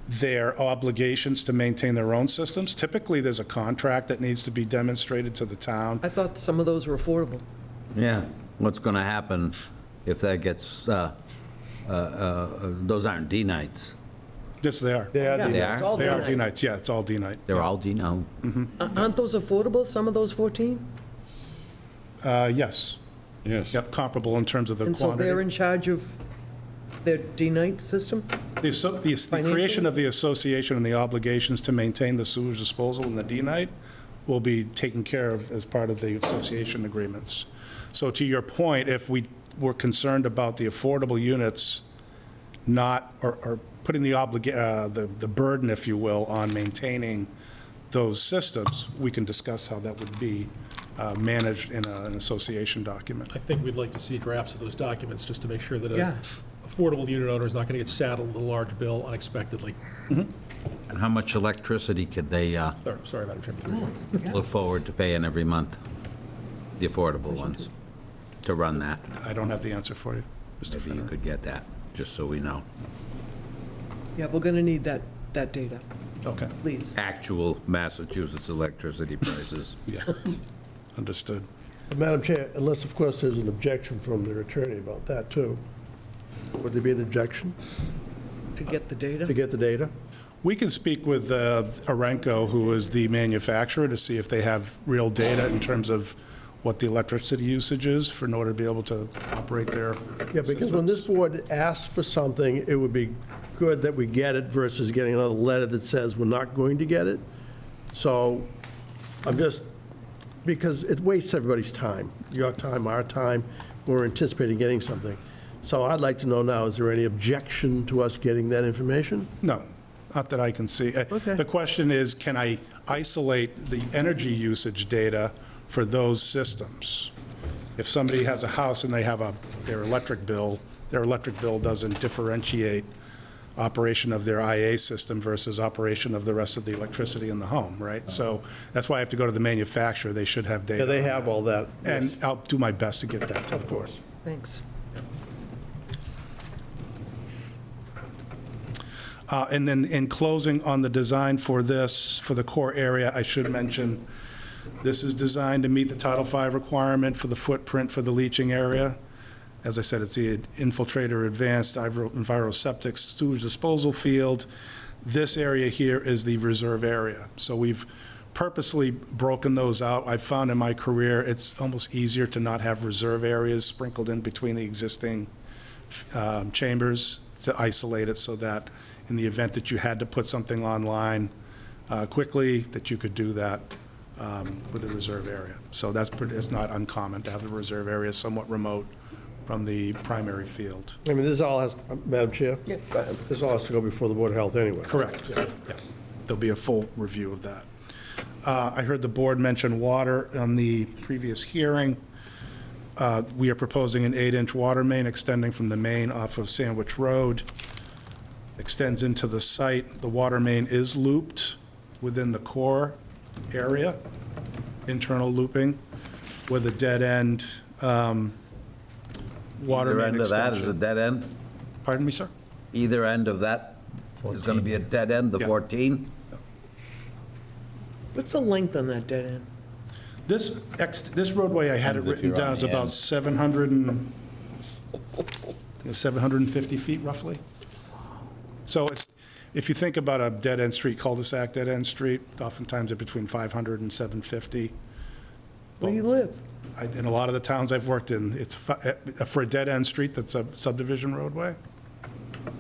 their obligations to maintain their own systems. Typically, there's a contract that needs to be demonstrated to the town. I thought some of those were affordable. Yeah, what's going to happen if that gets, those aren't D-nights? Yes, they are. They are Yeah, They are? it's all They are D-night. D-nights, yeah, it's all D-night. They're all D-no? Aren't those affordable, some of those 14? Yes, Yes. yep, comparable in terms of the And so they're quantity. in charge of their D-night system? The creation of the association and the obligations to maintain the sewage disposal in the D-night will be taken care of as part of the association agreements. So to your point, if we were concerned about the affordable units not, or putting the burden, if you will, on maintaining those systems, we can discuss how that would be managed in an association document. I think we'd like to see drafts of those documents just to make sure that Yeah. a affordable unit owner is not going to get saddled with a large bill unexpectedly. And how much electricity could they Sorry, Madam Chairman. look forward to paying every month? The affordable ones, to run that? I don't have the answer for you, Mr. Maybe you Finner. could get that, just so we know. Yeah, we're going to need that data, Okay, please. Actual Massachusetts electricity prices. yeah, understood. Madam Chair, unless, of course, there's an objection from their attorney about that, too. Would there be an objection To get the data? to get the data? We can speak with Arenco, who is the manufacturer, to see if they have real data in terms of what the electricity usage is in order to be able to operate their Yeah, because when this board asks for something, it would be good that we get it versus getting another letter that says we're not going to get it. So I'm just, because it wastes everybody's time, your time, our time, we're anticipating getting something. So I'd like to know now, is there any objection to us getting that information? No, not that I can see. Okay. The question is, can I isolate the energy usage data for those systems? If somebody has a house and they have their electric bill doesn't differentiate operation of their IA system versus operation of the rest of the electricity in the home, right? So that's why I have to go to the manufacturer. They should have data. Yeah, they on have that. all that. And I'll do my best to get that to the board. Thanks. And then in closing on the design for this, for the core area, I should mention, this is designed to meet the Title V requirement for the footprint for the leaching area. As I said, it's the infiltrator advanced enviroseptic sewage disposal field. This area here is the reserve area. So we've purposely broken those out. I've found in my career, it's almost easier to not have reserve areas sprinkled in between the existing chambers to isolate it so that in the event that you had to put something online quickly, that you could do that with a reserve area. So it's not uncommon to have the reserve area somewhat remote from the primary field. I mean, this all has, Madam Chair? Yeah, go ahead. This all has to go before the Board of Health anyway. Correct. Yeah. There'll be a full review of that. I heard the board mention water on the previous hearing. We are proposing an 8-inch water main extending from the main off of Sandwich Road, extends into the site. The water main is looped within the core area, internal looping, with a dead-end water Either main end of that is a extension. dead end? Pardon me, sir? Either end of that is going to be a dead end, the Yeah. 14? What's the length on that dead end? This roadway, I had it Depends if written you're down, on is the about end. 750 feet roughly. So if you think about a dead-end street, cul-de-sac dead-end street, oftentimes they're between 500 and 750. Where do you live? In a lot of the towns I've worked in, it's, for a dead-end street that's a subdivision roadway,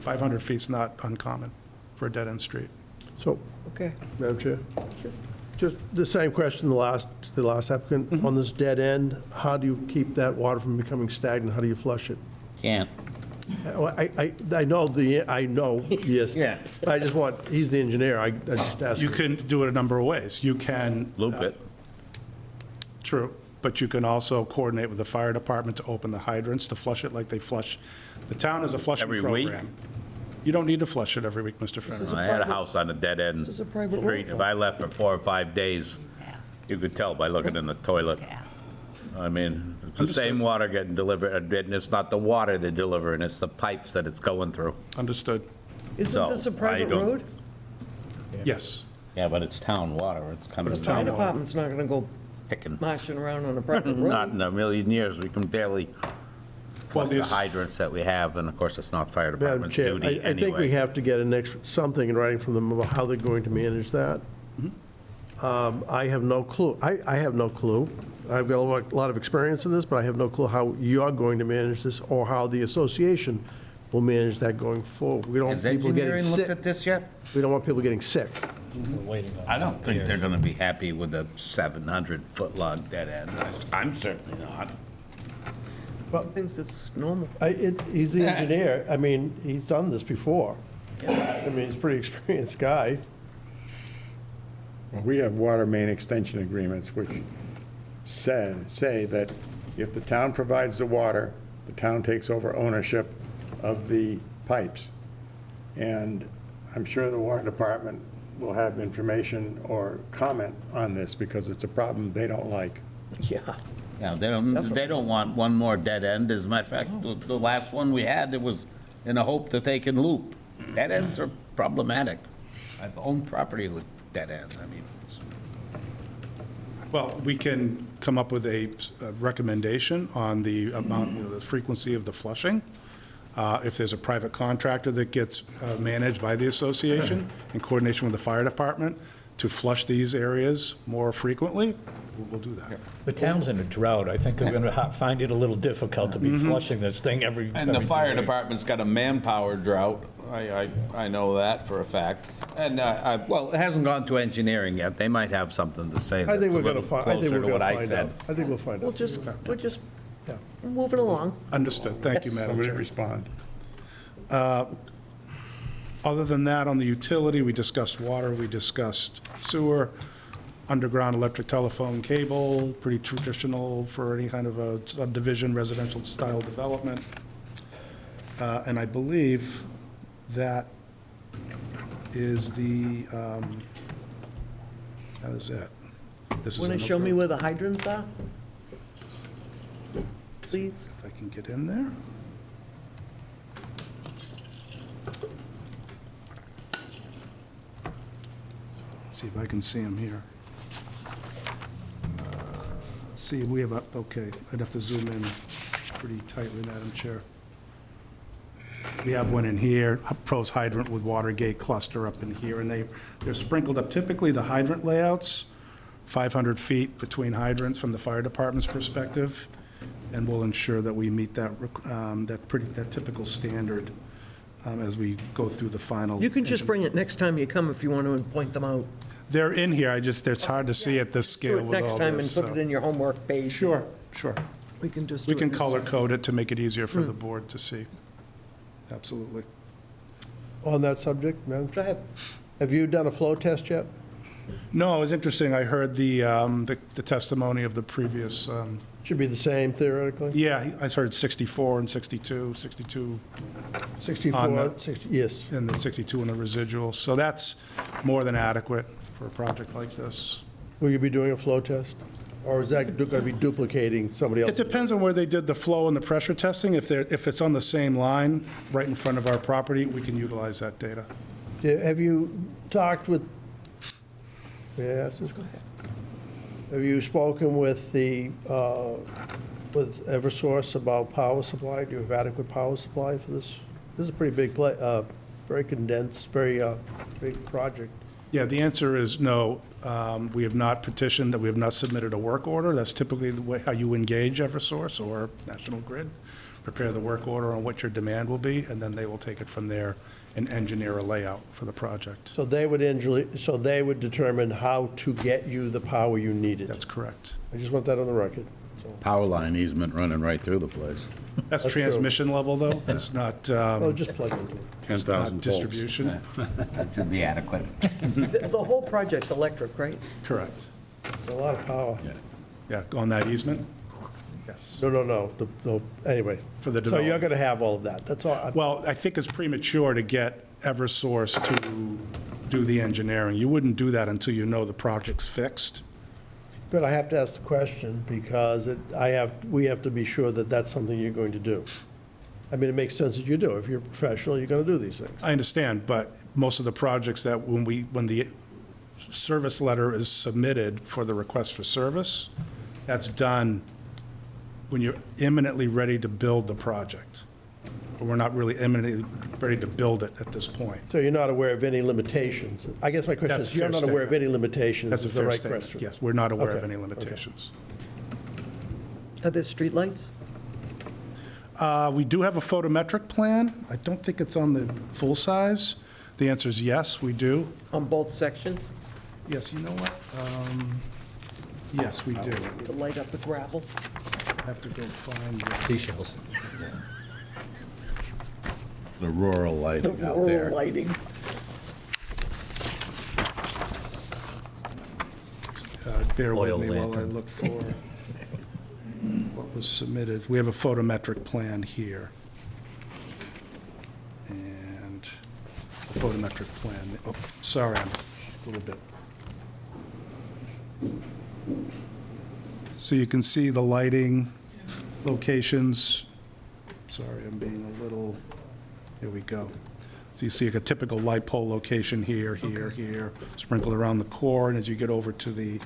500 feet's not uncommon for a dead-end street. So, Okay. Madam Chair? Just the same question the last applicant. On this dead end, how do you keep that water from becoming stagnant? How do you flush it? Can't. Well, I know, yes. Yeah. I just want, he's the engineer, I just asked. You can do it a number of ways. You can. Loop it. True, but you can also coordinate with the fire department to open the hydrants, to flush it like they flush. The town has a flushing Every week? program. You don't need to flush it every week, Mr. Fenner. I had a house on a dead-end is a private street. road, If I left for 4 or 5 days, Ask, you could tell by looking in the toilet. ask. I mean, it's the same water getting delivered, and it's not the water they're delivering, it's the pipes that it's going through. Understood. Isn't So, this a I private don't- road? Yes. Yeah, but it's town water, it's coming The fire down, department's not gonna go picking. marching around on a private Not road. in a million years, we can barely Well, flush the this- hydrants that we have, and of course, it's not fire Madam department's Chair, duty I think we anyway. have to get something in writing from them about how they're going to manage that. I have no clue. I have no clue. I've got a lot of experience in this, but I have no clue how you're going to manage this or how the association will manage that going forward. We don't want Has people getting engineering looked sick. at this yet? We don't want people getting sick. I don't think they're gonna be happy with a 700-foot long dead end. I'm certainly not. Thinks it's normal. He's the engineer. I mean, he's done this before. I mean, he's a pretty experienced guy. Well, we have water main extension agreements which say that if the town provides the water, the town takes over ownership of the pipes. And I'm sure the water department will have information or comment on this because it's a problem they don't like. Yeah. Yeah, they don't want one more dead end. As a matter of fact, the last one we had, it was in a hope that they can loop. Dead ends are problematic. I've owned property with dead ends, I mean. Well, we can come up with a recommendation on the amount, the frequency of the flushing. If there's a private contractor that gets managed by the association in coordination with the fire department to flush these areas more frequently, we'll do that. The town's in a drought. I think they're going to find it a little difficult to be flushing this thing every. And the every fire few weeks. department's got a manpower drought. I know that for a fact. And, well, it hasn't gone to engineering yet. They might have something to say I that's think a we're going to little find, I think closer we're to going what to I find said. out. I think we'll find out. We're just moving along. Understood. Thank you, Madam Somebody Chair. respond. Other than that, on the utility, we discussed water, we discussed sewer, underground electric telephone cable, pretty traditional for any kind of a subdivision, residential style development. And I believe that is that is it. This is Want to an show me overview. where the hydrants are? Please? If I can get in there. See if I can see them here. See, we have, okay, I'd have to zoom in pretty tightly, Madam Chair. We have one in here, pros hydrant with water gate cluster up in here, and they're sprinkled up. Typically, the hydrant layouts, 500 feet between hydrants from the fire department's perspective, and we'll ensure that we meet that typical standard as we go through the final. You can just bring it next time you come if you want to point them out. They're in here, it's hard to see at this Do scale it with all next time and this. put so- it in your homework page. Sure. We can just We do it can next color time. code it to make it easier for the board to see. Absolutely. On that subject, Madam Go ahead. have you done a flow test yet? No, it was interesting, I heard the testimony of the previous, Should be the same theoretically? yeah, I heard 64 and 62, 62 64, On the- 60, yes. and the 62 in the residual. So that's more than adequate for a project like this. Will you be doing a flow test? Or is that going to be duplicating somebody It else? depends on where they did the flow and the pressure testing. If it's on the same line, right in front of our property, we can utilize that data. Have you talked with, yes, go ahead. Have you spoken with with Eversource about power supply? Do you have adequate power supply for this? This is a pretty big, very condensed, very big project. Yeah, the answer is no. We have not petitioned, we have not submitted a work order. That's typically the way, how you engage Eversource or National Grid. Prepare the work order on what your demand will be, and then they will take it from there and engineer a layout for the project. So they would determine how to get you the power you needed. That's correct. I just want that on the record. Power line easement running right through the place. That's That's true. transmission level, though. It's not, Oh, just plug into it. it's 10,000 not volts. distribution. That should be adequate. The whole project's electric, right? Correct. A lot of power. Yeah, on that easement? Yes. No, anyway. For the So you're development. going to have all of that, that's all. Well, I think it's premature to get Eversource to do the engineering. You wouldn't do that until you know the project's fixed. But I have to ask the question because we have to be sure that that's something you're going to do. I mean, it makes sense that you do. If you're a professional, you're going to do these things. I understand, but most of the projects that when the service letter is submitted for the request for service, that's done when you're imminently ready to build the project. But we're not really imminently ready to build it at this point. So you're not aware of any limitations? I guess my question That's a is, you're fair not aware of statement. any limitations, That's a is the fair right statement. question? Yes, we're not aware of Okay, any okay. limitations. Are there streetlights? We do have a photometric plan. I don't think it's on the full size. The answer is yes, we do. On both sections Yes, you know what? Yes, we do. to light up the gravel? Have to go find the... Seashells. The rural The lighting out rural there. lighting. Bear with Oil me while I lantern. look for what was submitted. We have a photometric plan here. And a photometric plan, oh, sorry, I'm a little bit. So you can see the lighting locations. Sorry, I'm being a little, here we go. So you see a typical light pole location here, here, sprinkled around the core, and as you get over to the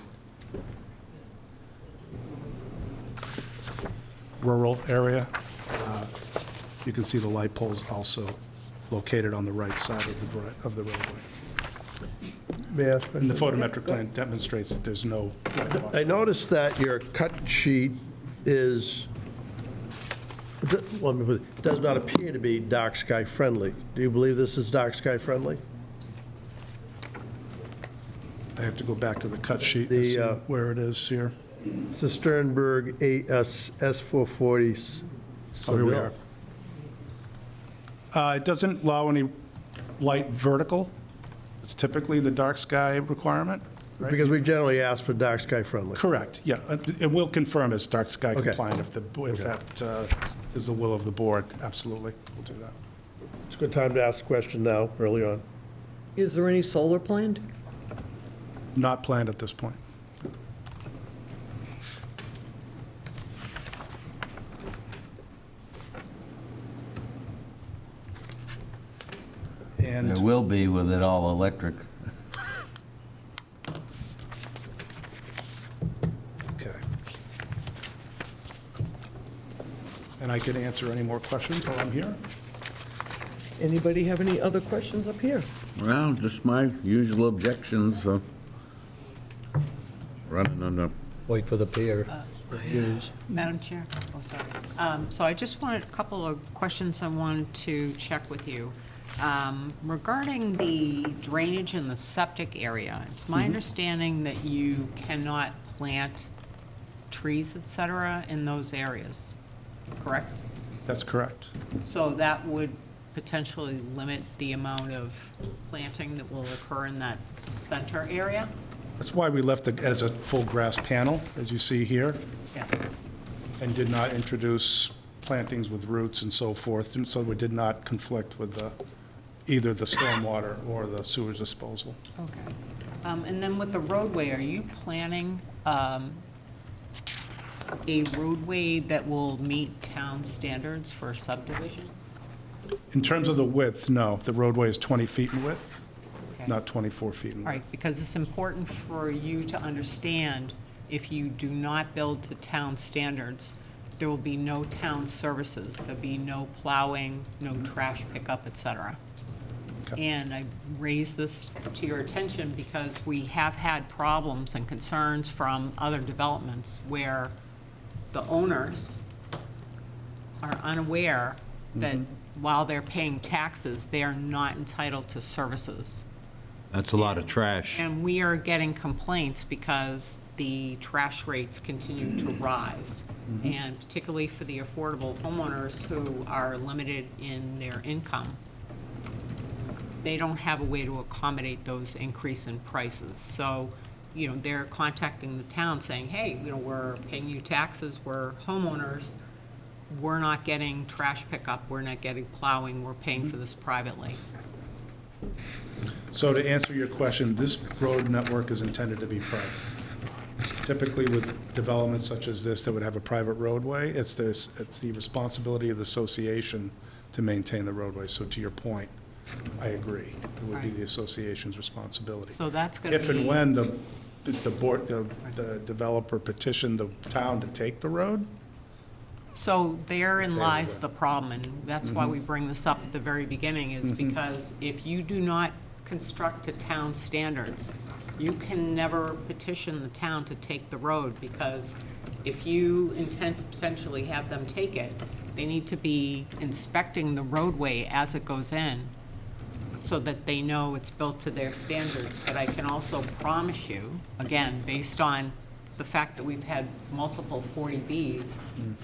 rural area, you can see the light poles also located on the right side of the roadway. May I ask a And the question? photometric plan demonstrates that there's no light wash. I noticed that your cut sheet is, let me put it, does not appear to be dark sky friendly. Do you believe this is dark sky friendly? I have to go back to the cut sheet The, and see where it is here. It's the Sternberg S440 Oh, here we Seville. are. It doesn't allow any light vertical. It's typically the dark sky requirement. right? Because we generally ask for dark sky friendly. Correct, yeah. And we'll confirm as dark sky Okay. compliant if that is the will of the board. Absolutely, we'll do that. It's a good time to ask the question now, early on. Is there any solar planned? Not planned at this point. There And will be with it all electric. okay. And I can answer any more questions while I'm here. Anybody have any other questions up here? Well, just my usual objections, running under. Wait for the peer reviews. Madam Chair? Oh, sorry. So I just wanted, a couple of questions I wanted to check with you. Regarding the drainage in the septic area, it's my understanding that you cannot plant trees, et cetera, in those areas, correct? That's correct. So that would potentially limit the amount of planting that will occur in that center area? That's why we left it as a full grass panel, as you see here, Yeah. and did not introduce plantings with roots and so forth, and so we did not conflict with either the stormwater or the sewage disposal. Okay. And then with the roadway, are you planning a roadway that will meet town standards for subdivision? In terms of the width, no, the roadway is 20 feet in width, Okay. not 24 feet in All width. right, because it's important for you to understand, if you do not build to town standards, there will be no town services. There'll be no plowing, no trash pickup, et cetera. Okay. And I raise this to your attention because we have had problems and concerns from other developments where the owners are unaware that while they're paying taxes, they are not entitled to services. That's a lot of trash. And we are getting complaints because the trash rates continue to rise. And particularly for the affordable homeowners who are limited in their income, they don't have a way to accommodate those increase in prices. So they're contacting the town saying, hey, we're paying you taxes, we're homeowners, we're not getting trash pickup, we're not getting plowing, we're paying for this privately. So to answer your question, this road network is intended to be private. Typically with developments such as this that would have a private roadway, it's the responsibility of the association to maintain the roadway. So to your point, I agree. It would be Right. the association's responsibility. So that's going to be. If and when the developer petitioned the town to take the road, So therein lies the problem, and that's why we bring this up at the very beginning, is because if you do not construct to town standards, you can never petition the town to take the road, because if you intend to potentially have them take it, they need to be inspecting the roadway as it goes in, so that they know it's built to their standards. But I can also promise you, again, based on the fact that we've had multiple 40Bs,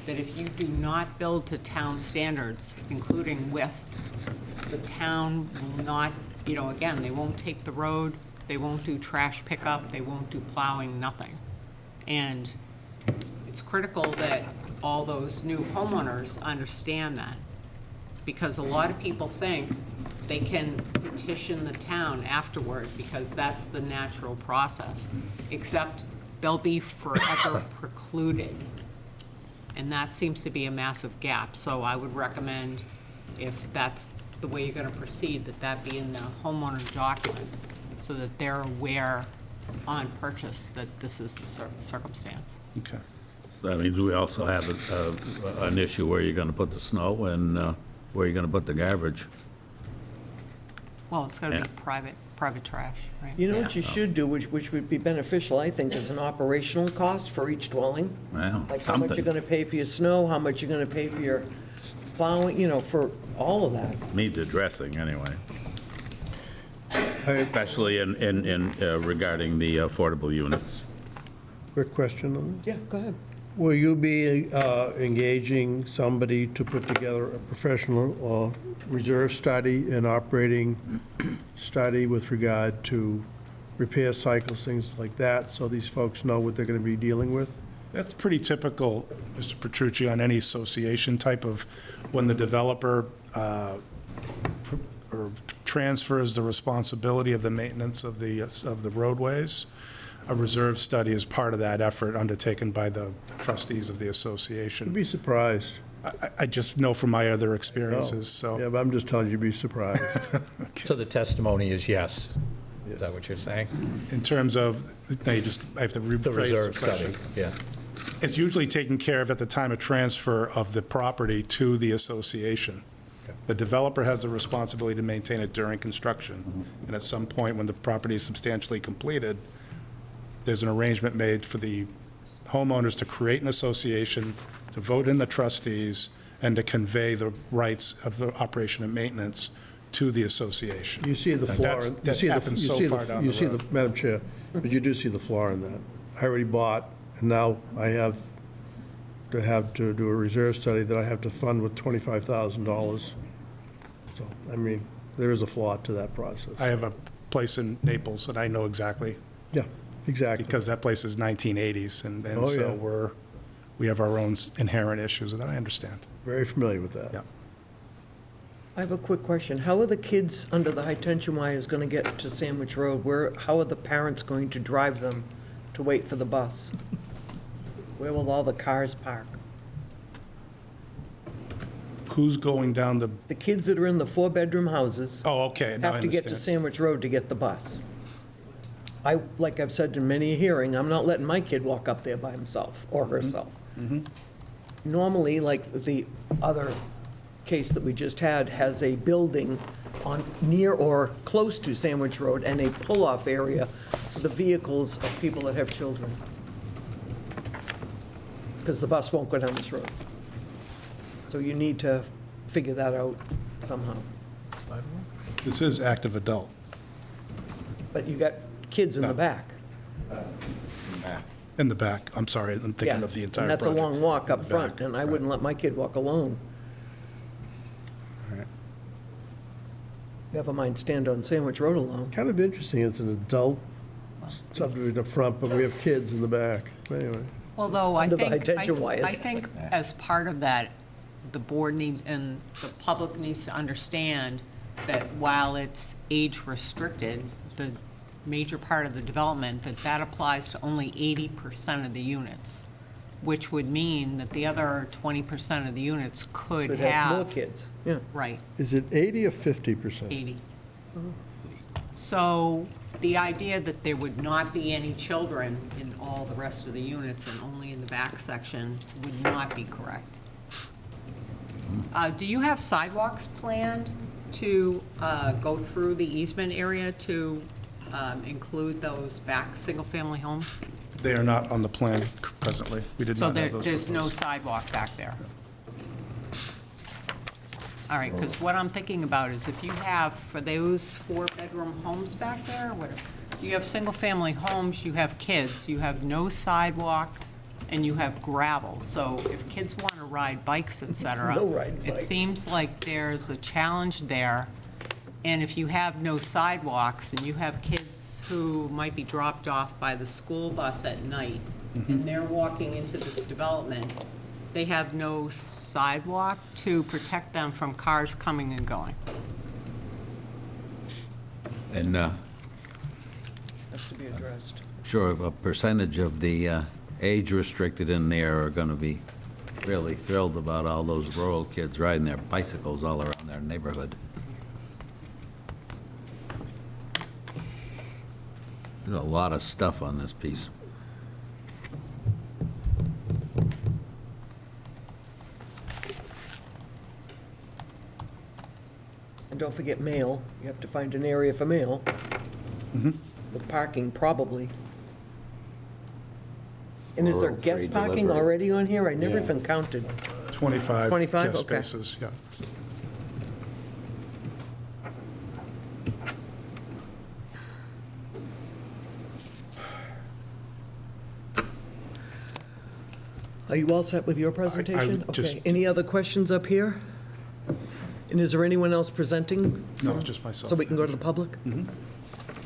that if you do not build to town standards, including width, the town will not, again, they won't take the road, they won't do trash pickup, they won't do plowing, nothing. And it's critical that all those new homeowners understand that, because a lot of people think they can petition the town afterward because that's the natural process, except they'll be forever precluded. And that seems to be a massive gap. So I would recommend, if that's the way you're gonna proceed, that be in the homeowner documents, so that they're aware on purchase that this is the circumstance. okay. That means we also have an issue where you're going to put the snow and where you're going to put the garbage. Well, it's gonna be Yeah. private trash, right? You know what you should do, which would be beneficial, I think, is an operational cost for each dwelling? Well, Like how much something. you're gonna pay for your snow, how much you're gonna pay for your plowing, for all of that. Needs addressing, anyway. Especially in regarding the affordable units. Quick question on Yeah, go ahead. Will you be engaging somebody to put together a professional reserve study and operating study with regard to repair cycles, things like that, so these folks know what they're going to be dealing with? That's pretty typical, Mr. Petrucci, on any association type of, when the developer or transfers the responsibility of the maintenance of the roadways. A reserve study is part of that effort undertaken by the trustees of the You'd association. be surprised. I just know from my other experiences, so. Yeah, but I'm just telling you, you'd be surprised. So the testimony is yes? Is that what you're saying? In terms of, I have to The rephrase the reserve question. study, yeah. It's usually taken care of at the time of transfer of the property to the association. Okay. The developer has the responsibility to maintain it during construction, and at some point, when the property is substantially completed, there's an arrangement made for the homeowners to create an association, to vote in the trustees, and to convey the rights of the operation and maintenance to the association. You see the flaw. That happens so far down the road. Madam Chair, but you do see the flaw in that. I already bought, and now I have to do a reserve study that I have to fund with $25,000. So, I mean, there is a flaw to that process. I have a place in Naples that I know exactly, Yeah, exactly. because that place is 1980s, and Oh, so yeah. we have our own inherent issues with that, I understand. Very familiar with that. Yeah. I have a quick question. How are the kids under the high-tension wires going to get to Sandwich Road? How are the parents going to drive them to wait for the bus? Where will all the cars park? Who's going down the, The kids that are in the four-bedroom houses oh, okay, now I have to get to understand. Sandwich Road to get the bus. Like I've said in many a hearing, I'm not letting my kid walk up there by himself or herself. Normally, like the other case that we just had, has a building on near or close to Sandwich Road and a pull-off area for the vehicles of people that have children. Because the bus won't go down this road. So you need to figure that out somehow. This is active adult. But you got kids in the No. back. In the back, I'm sorry, I'm thinking Yeah, of the entire and that's project. a long walk up The front, back, and I right. wouldn't let my kid walk alone. All right. Never mind stand on Sandwich Road alone. Kind of interesting, it's an adult subdivision up front, but we have kids in the back. Anyway. Although I Under the think, high-tension wires. I think as part of that, the board needs, and the public needs to understand that while it's age restricted, the major part of the development, that applies to only 80% of the units, which would mean that the other 20% of the units could Could have. have more kids, yeah. Right, Is it 80 or 50%? 80. So the idea that there would not be any children in all the rest of the units and only in the back section would not be correct. Do you have sidewalks planned to go through the easement area to include those back single-family homes? They are not on the plan presently. We did So not have those there's no proposed. sidewalk back there? All right, because what I'm thinking about is if you have, for those 4-bedroom homes back there, you have single-family homes, you have kids, you have no sidewalk, and you have gravel. So if kids want to ride bikes, et cetera, No riding it bike. seems like there's a challenge there. And if you have no sidewalks and you have kids who might be dropped off by the school bus at night, and they're walking into this development, they have no sidewalk to protect them from cars coming and going. And Has to be addressed. sure, a percentage of the age-restricted in there are going to be really thrilled about all those rural kids riding their bicycles all around their neighborhood. There's a lot of stuff on this piece. And don't forget mail. You have to find an area for mail. With parking, probably. And is there Rural guest free parking delivery. already on here? I never Yeah. even counted. 25 25? guest Okay. spaces, yeah. Are you all set with your presentation? would just- Okay, any other questions up here? And is there anyone else presenting? No, it's just myself. So we can go to the public?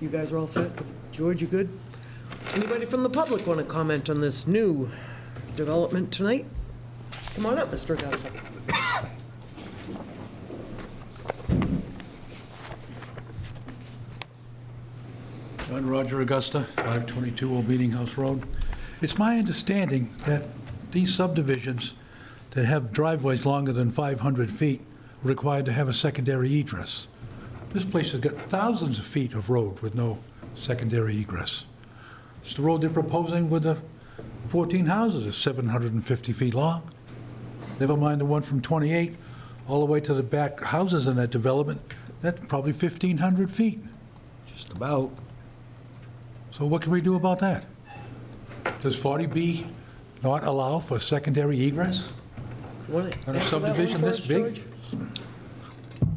You guys are all set? George, you good? Anybody from the public want to comment on this new development tonight? Come on up, Mr. Augusta. John Roger Augusta, 522 Old Meeting House Road. It's my understanding that these subdivisions that have driveways longer than 500 feet are required to have a secondary egress. This place has got thousands of feet of road with no secondary egress. It's the road they're proposing with the 14 houses is 750 feet long. Never mind the one from 28 all the way to the back houses in that development. That's probably 1,500 feet. Just about. So what can we do about that? Does 40B not allow for secondary egress? Want to On a answer that one subdivision this first, big? George?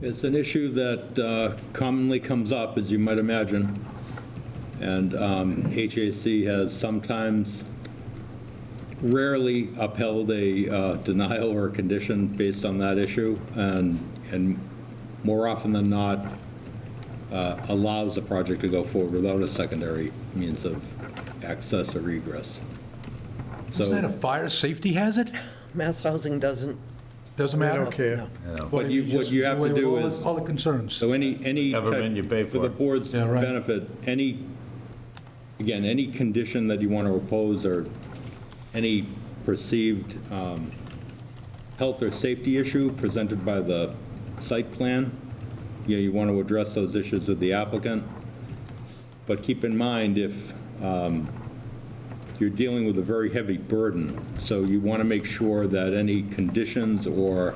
It's an issue that commonly comes up, as you might imagine. And HAC has sometimes, rarely upheld a denial or a condition based on that issue, and more often than not, allows the project to go forward without a secondary means of access or egress. Isn't that a fire safety hazard? Mass Housing doesn't. Doesn't I matter? don't care. What you have to do is, All the concerns. so any Government, you pay for the for it. board's Yeah, right. benefit, any condition that you want to oppose or any perceived health or safety issue presented by the site plan, you want to address those issues with the applicant. But keep in mind, if you're dealing with a very heavy burden, so you want to make sure that any conditions or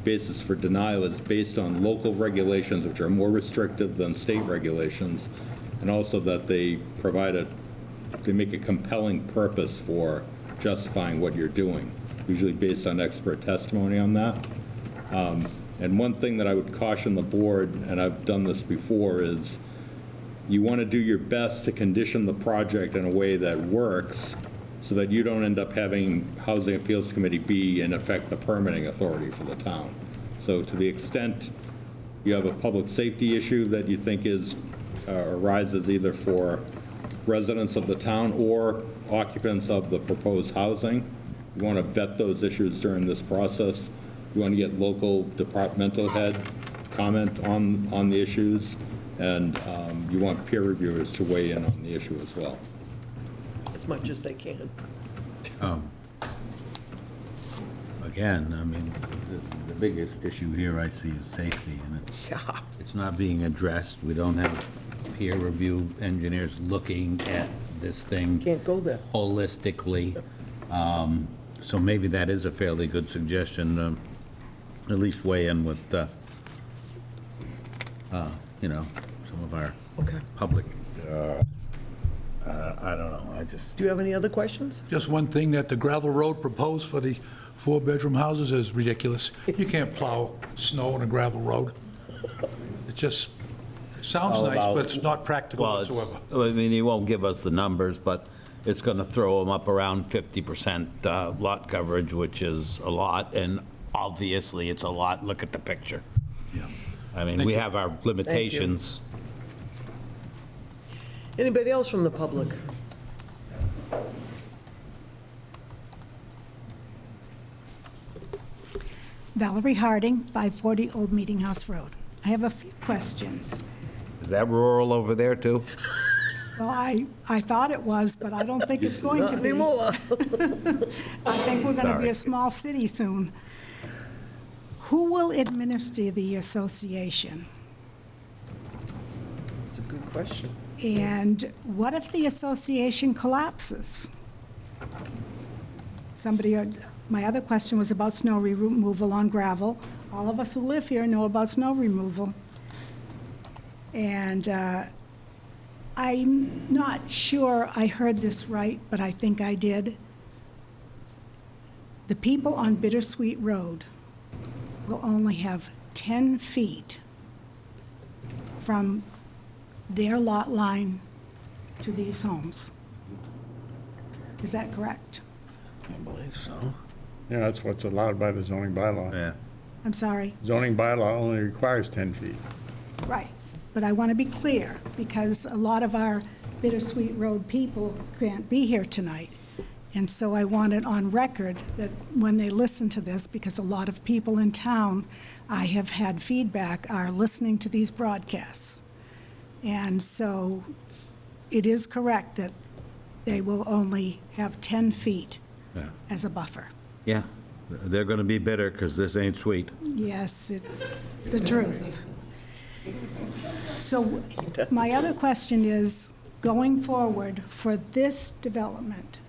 basis for denial is based on local regulations, which are more restrictive than state regulations, and also that they they make a compelling purpose for justifying what you're doing, usually based on expert testimony on that. And one thing that I would caution the board, and I've done this before, is you want to do your best to condition the project in a way that works so that you don't end up having Housing Appeals Committee be, in effect, the permitting authority for the town. So to the extent you have a public safety issue that you think arises either for residents of the town or occupants of the proposed housing. We want to vet those issues during this process. We want to get local departmental head comment on the issues, and you want peer reviewers to weigh in on the issue as well. As much as they can. Again, I mean, the biggest issue here I see is safety, and it's not being addressed. We don't have peer review engineers looking at this thing Can't go there. holistically. So maybe that is a fairly good suggestion, at least weigh in with, you know, some of our Okay. public, I don't know, I just, Do you have any other questions? Just one thing, that the gravel road proposed for the four-bedroom houses is ridiculous. You can't plow snow on a gravel road. It just sounds All nice, about- but it's not practical well, whatsoever. I mean, he won't give us the numbers, but it's going to throw them up around 50% lot coverage, which is a lot, and obviously it's a lot. Look at the picture. Yeah. I mean, we have our limitations. Anybody else from the public? Valerie Harding, 540 Old Meeting House Road. I have a few questions. Is that rural over there, too? Well, I thought it was, but I don't think it's going to Not be. anymore. I think we're going to be a small city soon. Who will administer the association? That's a good question. And what if the association collapses? My other question was about snow removal on gravel. All of us who live here know about snow removal. And I'm not sure I heard this right, but I think I did. The people on Bittersweet Road will only have 10 feet from their lot line to these homes. Is that correct? I believe so. Yeah, that's what's allowed by the zoning bylaw. Yeah. I'm sorry. Zoning bylaw only requires 10 feet. Right. But I want to be clear, because a lot of our Bittersweet Road people can't be here tonight. And so I want it on record that when they listen to this, because a lot of people in town, I have had feedback, are listening to these broadcasts. And so it is correct that they will only have 10 feet Yeah. as a buffer. Yeah, they're going to be bitter because this ain't sweet. Yes, it's the truth. So my other question is, going forward for this development,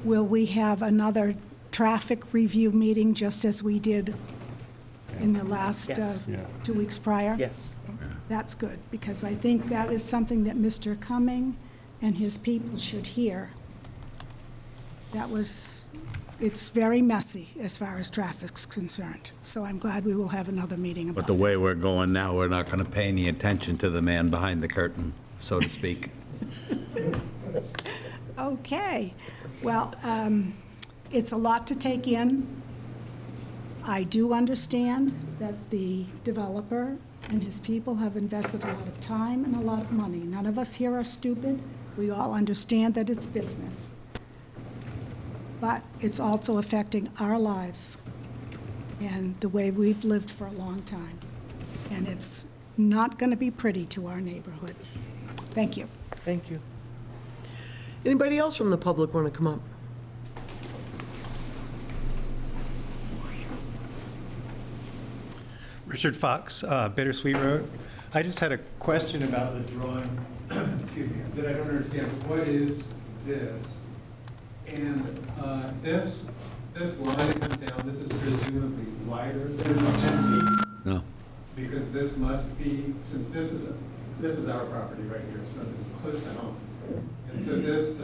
will we have another traffic review meeting just as we did in the last Yes. 2 weeks prior? Yes. That's good, because I think that is something that Mr. Cumming and his people should hear. It's very messy as far as traffic's concerned, so I'm glad we will have another meeting about But it. the way we're going now, we're not going to pay any attention to the man behind the curtain, so to speak. Okay, well, it's a lot to take in. I do understand that the developer and his people have invested a lot of time and a lot of money. None of us here are stupid. We all understand that it's business. But it's also affecting our lives and the way we've lived for a long time. And it's not going to be pretty to our neighborhood. Thank you. Thank you. Anybody else from the public want to come up? Richard Fox, Bittersweet Road. I just had a question about the drawing, excuse me, that I don't understand. What is this? And this line that comes down, this is presumably wider than 10 feet? No. Because this must be, since this is our property right here, so this is close to home. And so this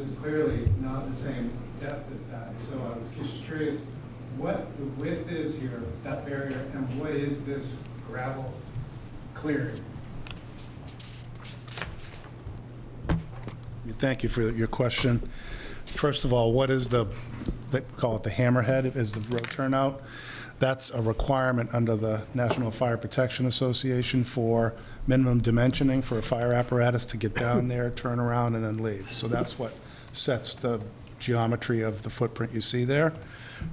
is clearly not the same depth as that. So I was just curious what the width is here, that barrier, and what is this gravel clearing? Thank you for your question. First of all, what is the they call it the hammerhead, is the road turnout. That's a requirement under the National Fire Protection Association for minimum dimensioning for a fire apparatus to get down there, turn around, and then leave. So that's what sets the geometry of the footprint you see there.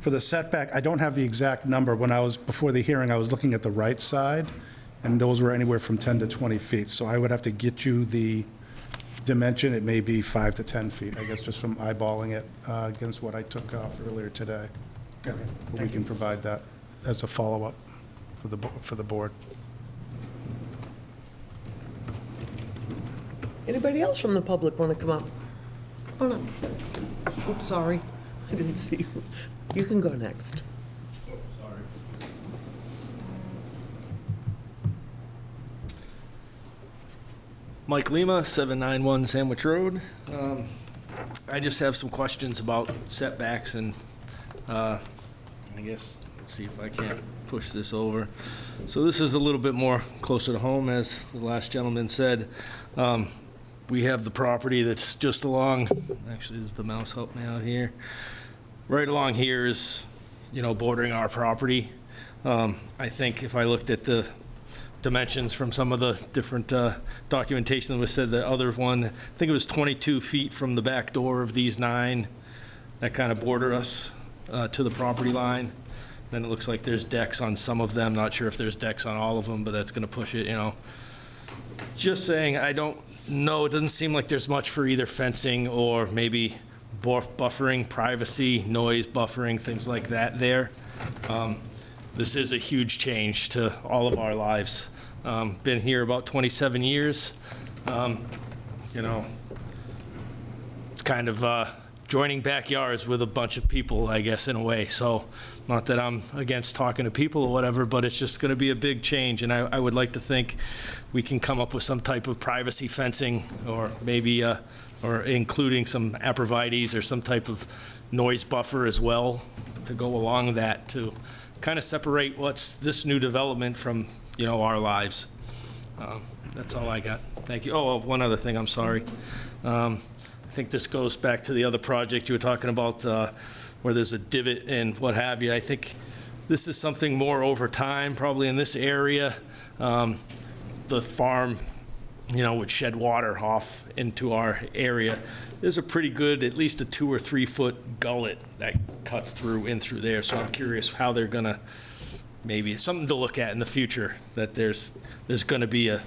For the setback, I don't have the exact number. When I was, before the hearing, I was looking at the right side, and those were anywhere from 10 to 20 feet. So I would have to get you the dimension. It may be 5 to 10 feet, I guess, just from eyeballing it against what I took off earlier today. But we can provide that as a follow-up for the board. Anybody else from the public want to come up? Oh, no. Oops, sorry. I didn't see you. You can go next. Mike Lima, 791 Sandwich Road. I just have some questions about setbacks and, I guess, let's see if I can't push this over. So this is a little bit more closer to home, as the last gentleman said. We have the property that's just along, actually, does the mouse help me out here? Right along here is, bordering our property. I think if I looked at the dimensions from some of the different documentation that was said, the other one, I think it was 22 feet from the back door of these 9 that kind of border us to the property line. Then it looks like there's decks on some of them. Not sure if there's decks on all of them, but that's going to push it, Just saying, I don't know. It doesn't seem like there's much for either fencing or maybe buffering, privacy, noise buffering, things like that there. This is a huge change to all of our lives. Been here about 27 years. It's kind of joining backyards with a bunch of people, I guess, in a way. So not that I'm against talking to people or whatever, but it's just going to be a big change. And I would like to think we can come up with some type of privacy fencing, or maybe or including some aprovites or some type of noise buffer as well to go along that, to kind of separate what's this new development from, our lives. That's all I got. Thank you. Oh, one other thing, I'm sorry. I think this goes back to the other project you were talking about, where there's a divot and what have you. I think this is something more over time, probably in this area. The farm, would shed water off into our area. There's a pretty good, at least a 2 or 3 foot gullet that cuts through in through there. So I'm curious how they're gonna, maybe something to look at in the future, that there's gonna be a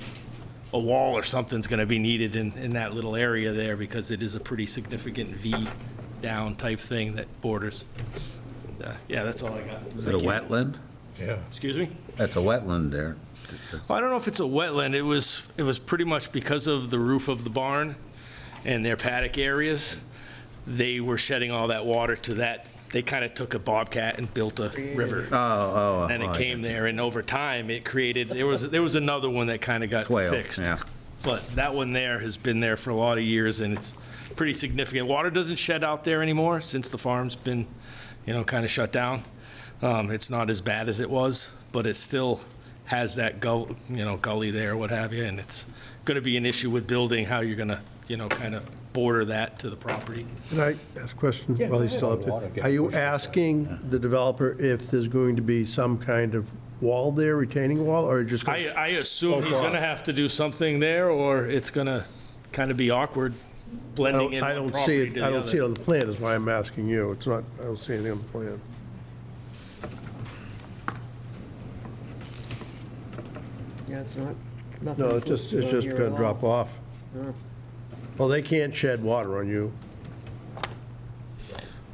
wall or something's gonna be needed in that little area there, because it is a pretty significant V down type thing that borders. Yeah, that's all I got. Is it a wetland? Yeah. Excuse me? That's a wetland there. Well, I don't know if it's a wetland. It was pretty much because of the roof of the barn and their paddock areas. They were shedding all that water to that. They kind of took a bobcat and built a river. And then it came there, and over time it created. There was another one that kind of got fixed. Yeah. But that one there has been there for a lot of years, and it's pretty significant. Water doesn't shed out there anymore since the farm's been, kind of shut down. It's not as bad as it was, but it still has that gully there, what have you, and it's going to be an issue with building, how you're going to, kind of border that to the property. Can I ask a question Yeah, while go he's still up there? Are you asking the developer if there's going to be some kind of wall there, retaining wall, or just? I assume he's going to have to do something there, or it's going to kind of be awkward blending in one property to the other. I don't see it on the plan, is why I'm asking you. It's not, I don't see anything on the plan. Yeah, it's not, nothing. No, it's just going to drop off. Yeah. Well, they can't shed water on you.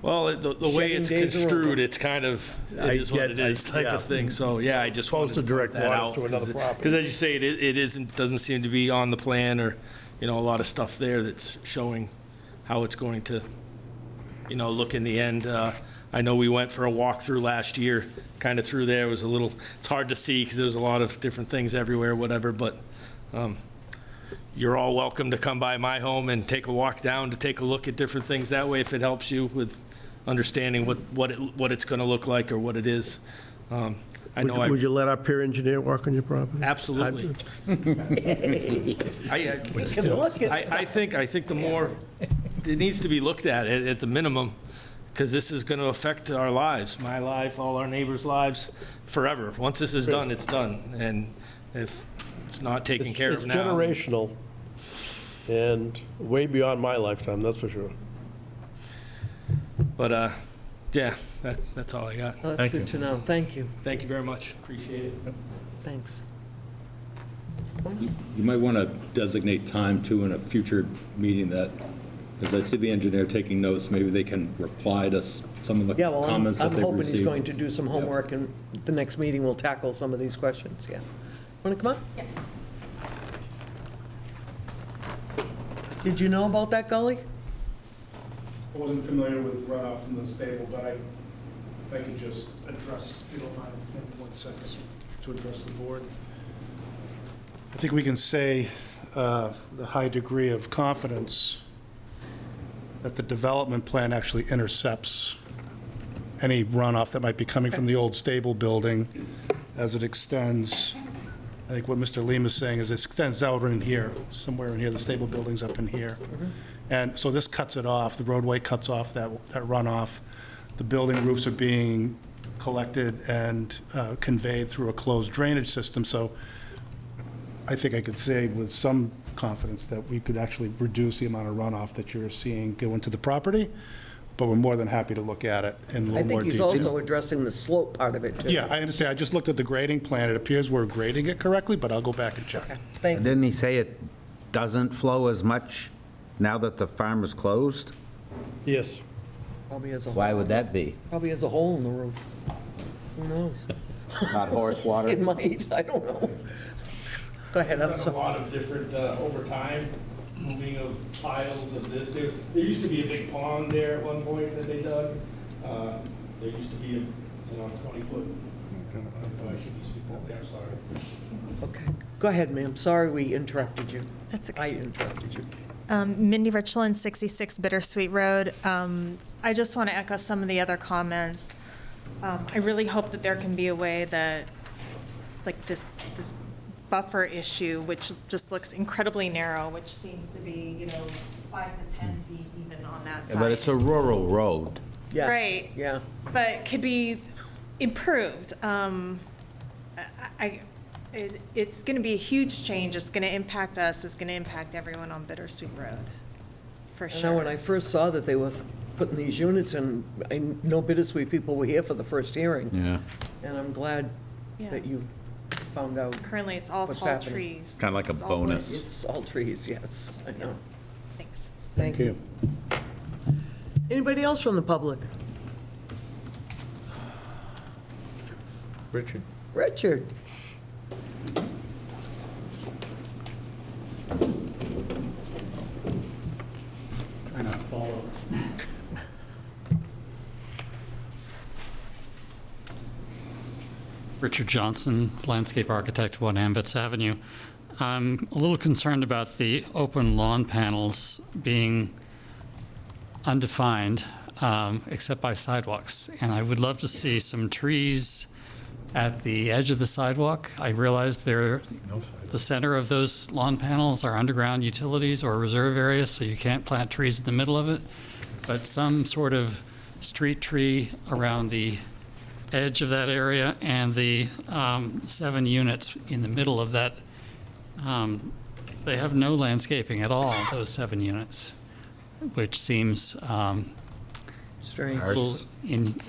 Well, the way Shedding it's days are construed, over. it's kind of, it is what it is type of thing. So, yeah, I just wanted to direct point that water out. to another property. Because as you say, it doesn't seem to be on the plan, or, a lot of stuff there that's showing how it's going to, look in the end. I know we went for a walkthrough last year, kind of through there. It was it's hard to see because there's a lot of different things everywhere, whatever, but you're all welcome to come by my home and take a walk down to take a look at different things that way, if it helps you with understanding what it's going to look like or what it is. Would you let our peer engineer walk on your property? Absolutely. I think the more, it needs to be looked at the minimum, because this is going to affect our lives, my life, all our neighbors' lives, forever. Once this is done, it's done. And if it's not taken care of now. It's generational and way beyond my lifetime, that's for sure. But, yeah, that's all I got. Well, that's good to know. Thank you. Thank you very much. Appreciate it. Thanks. You might want to designate time, too, in a future meeting that, as I see the engineer taking notes, maybe they can reply to some of the Yeah, well, comments that I'm they've hoping received. he's going to do some homework, and the next meeting we'll tackle some of these questions, yeah. Want to come up? Yeah. Did you know about that gully? I wasn't familiar with runoff from the stable, but if I could just address, if you don't mind, maybe 1 second, to address the board. I think we can say the high degree of confidence that the development plan actually intercepts any runoff that might be coming from the old stable building as it extends. I think what Mr. Lim is saying is it extends out in here, somewhere in here, the stable building's up in here. And so this cuts it off, the roadway cuts off that runoff. The building roofs are being collected and conveyed through a closed drainage system. So I think I could say with some confidence that we could actually reduce the amount of runoff that you're seeing go into the property, but we're more than happy to look at it in a little more I think detail. he's also addressing the slope part of it, too. Yeah, I understand. I just looked at the grading plan. It appears we're grading it correctly, but I'll go back and check. Thank you. Didn't he say it doesn't flow as much now that the farm is closed? Yes. Probably has a hole. Why would that be? Probably has a hole in the roof. Who knows? Not horse water? It might, I don't know. Go ahead, I'm Done a sorry. lot of different, over time, moving of piles of this. There used to be a big pond there at one point that they dug. There used to be a 20-foot. I shouldn't speak that way, I'm sorry. Okay, go ahead, ma'am. Sorry we interrupted you. That's okay. I interrupted you. Mindy Richland, 66 Bittersweet Road. I just want to echo some of the other comments. I really hope that there can be a way that, like this buffer issue, which just looks incredibly narrow, which seems to be, 5 to 10 feet even on that side. But it's a rural road. Yeah. Right. Yeah. But could be improved. It's going to be a huge change. It's going to impact us. It's going to impact everyone on Bittersweet Road, for I know sure. when I first saw that they were putting these units in, I know Bittersweet people were here for the first hearing. Yeah. And I'm glad Yeah. that you found out. Currently, it's all what's tall happening. trees. Kind of like a It's all bonus. woods. It's all trees, yes, I know. Thanks. Thank you. Anybody else from the public? Richard? Richard? Trying to follow. Richard Johnson, landscape architect, 1 Amvitz Avenue. I'm a little concerned about the open lawn panels being undefined, except by sidewalks. And I would love to see some trees at the edge of the sidewalk. I realize the center of those lawn panels are underground utilities or reserve areas, so you can't plant trees in the middle of it. But some sort of street tree around the edge of that area, and the 7 units in the middle of that, they have no landscaping at all, those 7 units, which seems Strange.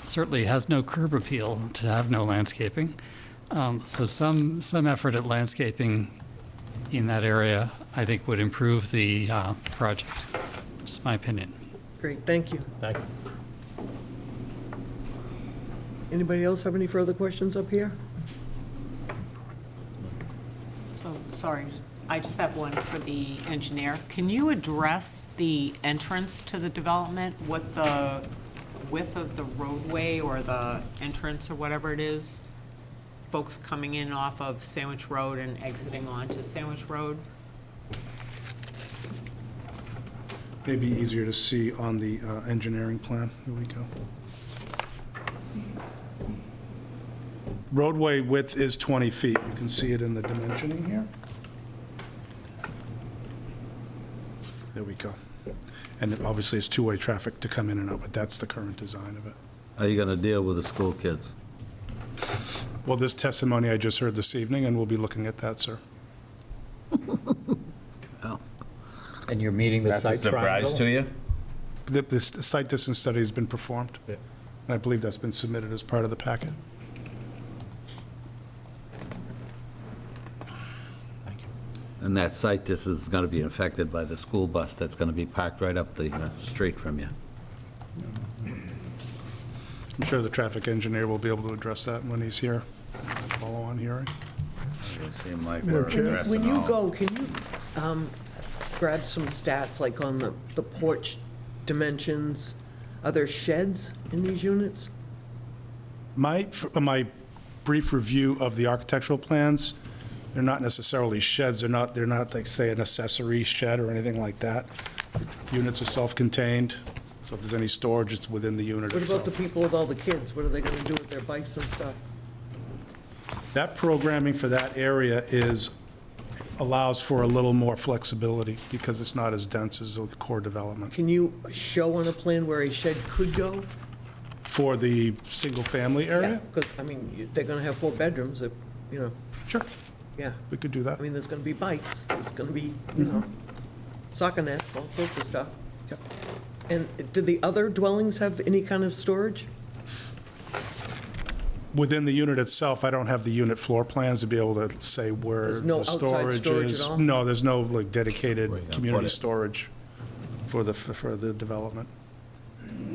certainly has no curb appeal to have no landscaping. So some effort at landscaping in that area, I think, would improve the project. Just my opinion. Great, thank you. Thank you. Anybody else have any further questions up here? So, sorry, I just have one for the engineer. Can you address the entrance to the development, what the width of the roadway or the entrance or whatever it is? Folks coming in off of Sandwich Road and exiting onto Sandwich Road? Maybe easier to see on the engineering plan. Here we go. Roadway width is 20 feet. You can see it in the dimensioning here. There we go. And obviously, it's two-way traffic to come in and out, but that's the current design of it. How are you going to deal with the school kids? Well, this testimony I just heard this evening, and we'll be looking at that, sir. And you're meeting the That's a site triangle? surprise to you? The site distance study has been performed, Yeah. and I believe that's been submitted as part of the packet. And that site, this is going to be affected by the school bus that's going to be parked right up the street from you. I'm sure the traffic engineer will be able to address that when he's here, follow-on hearing. Doesn't seem like we're When addressing you all. go, can you grab some stats, like on the porch dimensions? Are there sheds in these units? My brief review of the architectural plans, they're not necessarily sheds, they're not like, say, an accessory shed or anything like that. Units are self-contained, so if there's any storage, it's within the unit What about itself. the people with all the kids? What are they going to do with their bikes and stuff? That programming for that area allows for a little more flexibility because it's not as dense as the core development. Can you show on a plan where a shed could go? For the single-family area? Because, I mean, they're going to have 4 bedrooms, you know. Sure. Yeah. We could do that. I mean, there's going to be bikes, there's going to be, you know, soccer nets, all sorts of stuff. Yep. And do the other dwellings have any kind of storage? Within the unit itself, I don't have the unit floor plans to be able to say where There's no the outside storage storage is. at all? No, there's no like dedicated Where you gonna community put it? storage for the development.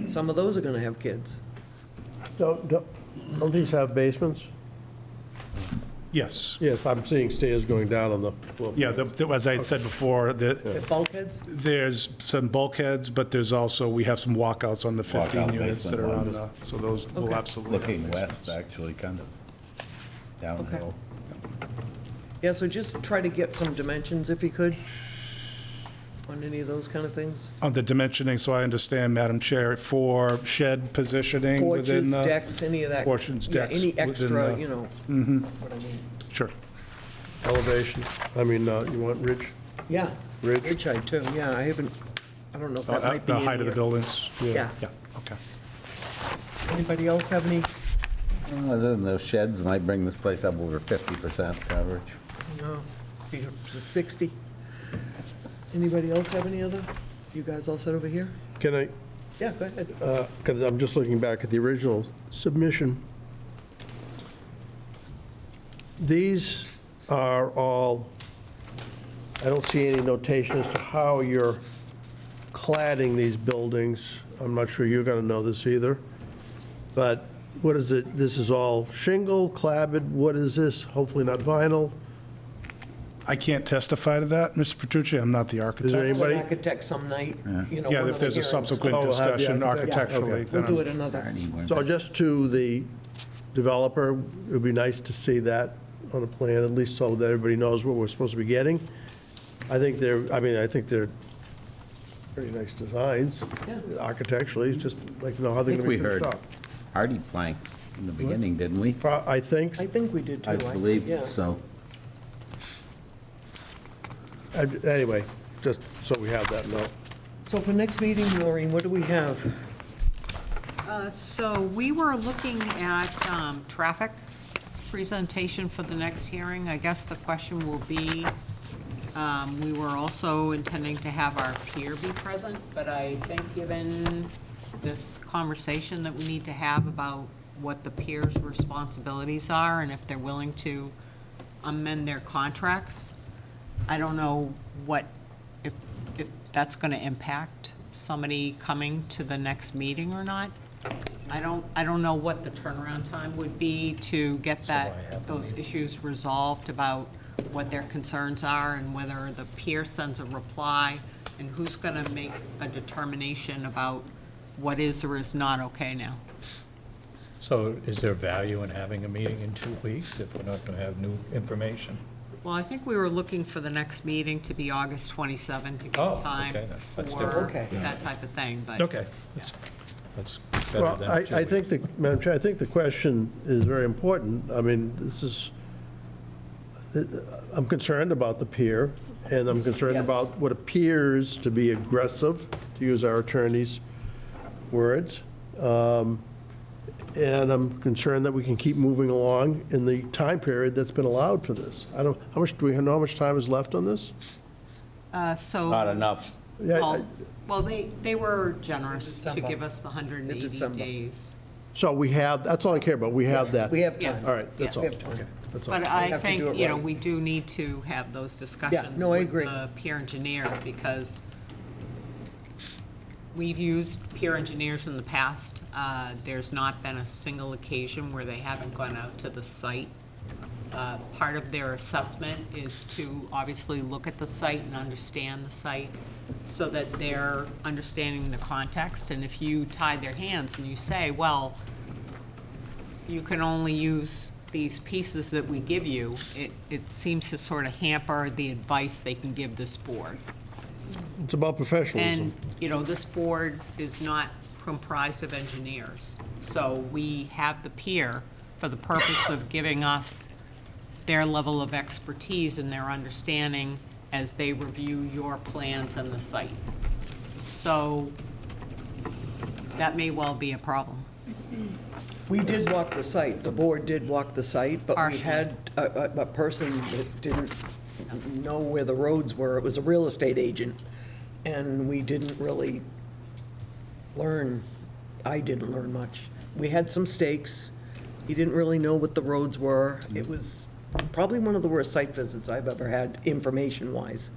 Some of those are going to have kids. Don't these have basements? Yes. Yes, I'm seeing stairs going down on the floor. Yeah, as I had said before, Have bulkheads? there's some bulkheads, but there's also, we have some walkouts on the 15 Walkout units that are basement on so those will Okay. absolutely have Looking basements. west, actually, kind of downhill. Yeah, so just try to get some dimensions if you could on any of those kind of things. On the dimensioning, so I understand, Madam Chair, for shed positioning Porches, within the... decks, any of that. Porches, Yeah, decks any within extra, the- you know, what I mean. Sure. Elevation, I mean, you want ridge? Yeah. Ridge? Ridge height, too, yeah, I don't know if that might be The in height of the here. buildings? Yeah. Yeah, okay. Anybody else have any, Other than those sheds, might bring this place up over 50% coverage. no, be up to 60? Anybody else have any other? You guys all set over here? Can I, Yeah, go ahead. because I'm just looking back at the original submission. These are all, I don't see any notation as to how you're cladding these buildings. I'm not sure you're going to know this either. But what is it? This is all shingle, clabbered, what is this? Hopefully not vinyl. I can't testify to that, Mr. Petrucci, I'm not the architect. there An anybody? architect some night, you know. Yeah, one if of the there's a hearings. subsequent Oh, we'll have the discussion architect. Yeah, architecturally, okay. then We'll do I'm- it another. So just to the developer, it would be nice to see that on a plan, at least so that everybody knows what we're supposed to be getting. I think they're pretty nice designs architecturally, it's just like to know how I they're think going we to be finished heard up. hardy planks in the beginning, didn't we? I think, I think we did too. I believe yeah. so. anyway, just so we have that note. So for next meeting, Noreen, what do we have? So we were looking at traffic presentation for the next hearing. I guess the question will be, we were also intending to have our peer be present, but I think given this conversation that we need to have about what the peer's responsibilities are and if they're willing to amend their contracts, I don't know if that's going to impact somebody coming to the next meeting or not. I don't know what the turnaround time would be to get those issues resolved about what their concerns are and whether the peer sends a reply and who's going to make a determination about what is or is not okay now. So is there value in having a meeting in 2 weeks if we're not going to have new information? Well, I think we were looking for the next meeting to be August 27 to Oh, give time okay, that's for different. that type of thing, but. Okay, that's better Well, than 2 I weeks. think Madam Chair, I think the question is very important. I mean, this is, I'm concerned about the pier, and I'm concerned Yes. about what appears to be aggressive, to use our attorney's words. And I'm concerned that we can keep moving along in the time period that's been allowed for this. Do we know how much time is left on this? So. Not enough. Yeah, Well, they were generous to December. give us the 180 December. days. So we have, that's all I care about, we have that. We have time. Yes. All right, that's all. Yes. Okay, that's all. But We I have to do think, it right. we do need to have those discussions no, I with agree. the peer engineer, because we've used peer engineers in the past. There's not been a single occasion where they haven't gone out to the site. Part of their assessment is to obviously look at the site and understand the site, so that they're understanding the context. And if you tie their hands and you say, well, you can only use these pieces that we give you, it seems to sort of hamper the advice they can give this board. It's about professionalism. And, this board is not comprised of engineers. So we have the peer for the purpose of giving us their level of expertise and their understanding as they review your plans and the site. So that may well be a problem. We did walk the site, the board did walk the site, but we Partially. had a person that didn't know where the roads were. It was a real estate agent, and we didn't really learn, I didn't learn much. We had some stakes, he didn't really know what the roads were. It was probably one of the worst site visits I've ever had, information-wise.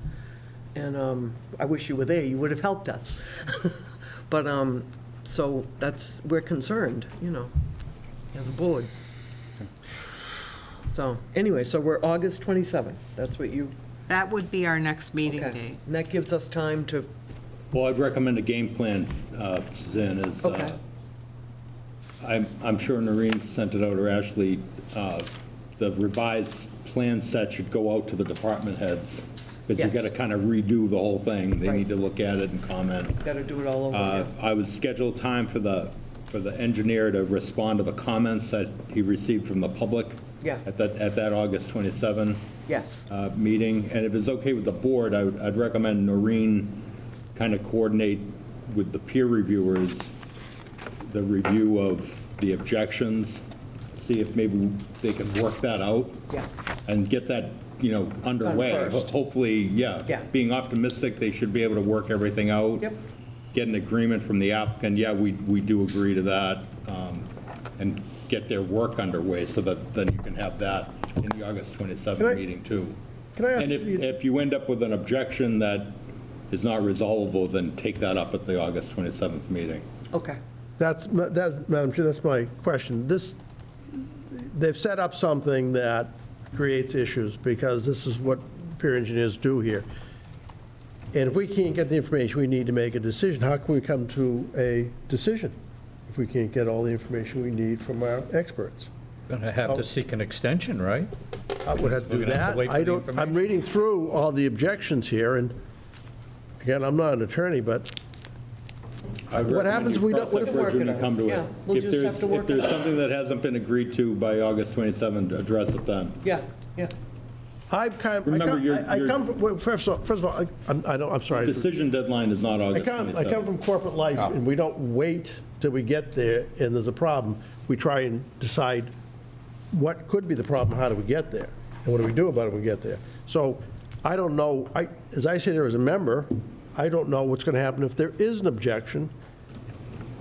And I wish you were there, you would have helped us. But, so we're concerned, as a board. So, anyway, so we're August 27th, that's what you, That would be our next meeting okay. date. And that gives us time to, Well, I'd recommend a game plan, Suzanne, is, Okay. I'm sure Noreen sent it out, or Ashley, the revised plan set should go out to the department heads, because you Yes. got to kind of redo the whole thing. They Right. need to look at it and comment. gotta do it all over again. I would schedule time for the engineer to respond to the comments that he received from the public Yeah. at that August 27 Yes, meeting. And if it's okay with the board, I'd recommend Noreen kind of coordinate with the peer reviewers the review of the objections, see if maybe they can work that out yeah, and get that, underway. Done first. Hopefully, Yeah. being optimistic, they should be able to work everything out. Yep. Get an agreement from the applicant, we do agree to that, and get their work underway so that then you can have that in the August 27th meeting too. Can I ask And you- if you end up with an objection that is not resolvable, then take that up at the August 27th meeting. okay. Madam Chair, that's my question. They've set up something that creates issues, because this is what peer engineers do here. And if we can't get the information, we need to make a decision. How can we come to a decision if we can't get all the information we need from our experts? Going to have to seek an extension, right? I would have to do We're gonna have that. to wait for I the don't, I'm information. reading through all the objections here, and again, I'm not an attorney, but what happens if we don't, what if Bridge when you come to it. Yeah, we'll If just have there's, to work if there's it out. something that hasn't been agreed to by August 27, address it then. Yeah, yeah. Remember, I come, well, first of all, I'm sorry. Decision deadline is not I August come 27. from corporate life, and we don't wait till we get there and there's a problem. We try and decide what could be the problem, how do we get there? And what do we do about it when we get there? So I don't know, as I sit here as a member, I don't know what's going to happen if there is an objection,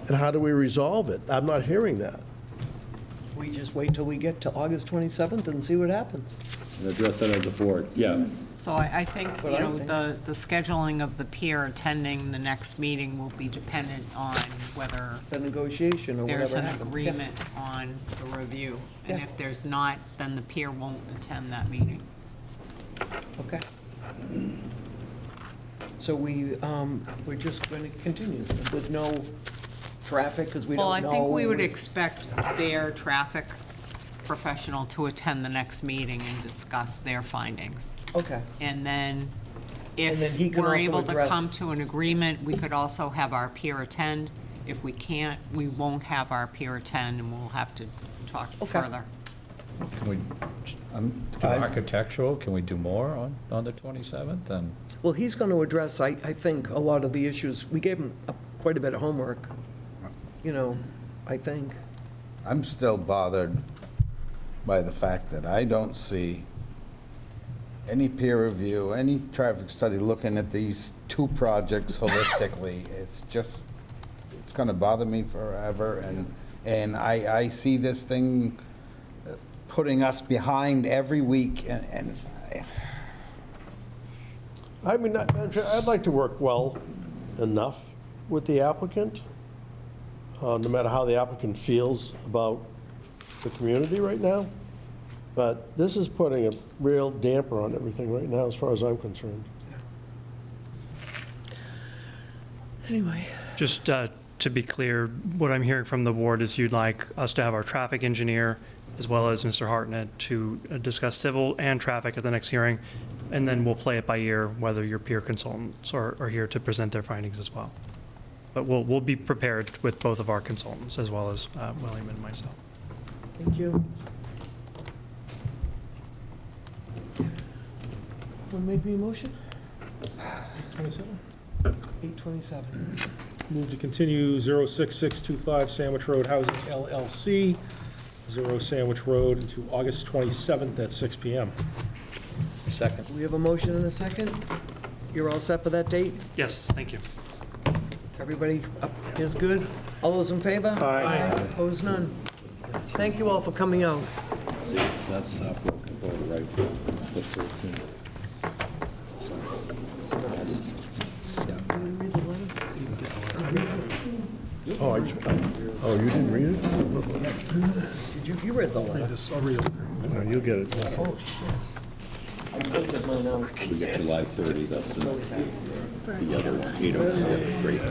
and how do we resolve it? I'm not hearing that. We just wait till we get to August 27th and see what happens. And address it as a board, yes. So I think, What I think. the scheduling of the peer attending the next meeting will be dependent on whether The negotiation or there's whatever an happens. agreement on the review. And Yeah. if there's not, then the peer won't attend that meeting. Okay. So we're just going to continue with no traffic, because we don't know. Well, I think we would expect their traffic professional to attend the next meeting and discuss their findings. Okay, And then And then he if can we're also able to address- come to an agreement, we could also have our peer attend. If we can't, we won't have our peer attend, and we'll have to talk Okay. further. Can we, do architectural, can we do more on the 27th? And Well, he's going to address, I think, a lot of the issues. We gave him quite a bit of homework, I think. I'm still bothered by the fact that I don't see any peer review, any traffic study looking at these two projects holistically. It's going to bother me forever, and I see this thing putting us behind every week, and I mean, I'd like to work well enough with the applicant, no matter how the applicant feels about the community right now. But this is putting a real damper on everything right now, as far as I'm concerned. Anyway. Just to be clear, what I'm hearing from the board is you'd like us to have our traffic engineer, as well as Mr. Hartnett, to discuss civil and traffic at the next hearing, and then we'll play it by ear whether your peer consultants are here to present their findings as well. But we'll be prepared with both of our consultants, as well as William and myself. Thank you. Want to make me a motion? 27? 827. Move to continue 06625 Sandwich Road Housing LLC, 0 Sandwich Road, into August 27th at 6 PM. second. We have a motion and a second. You're all set for that date? Yes, thank you. Everybody up is good? All those in favor? Aye. Opposed, none. Thank you all for coming out. See, that's broken forward, right, the 13th. Oh, you didn't read it? Did you read the letter? I'll read it. No, you'll get it. Oh, shit. I printed mine out. We got July 30, that's the other one. You don't have it, great.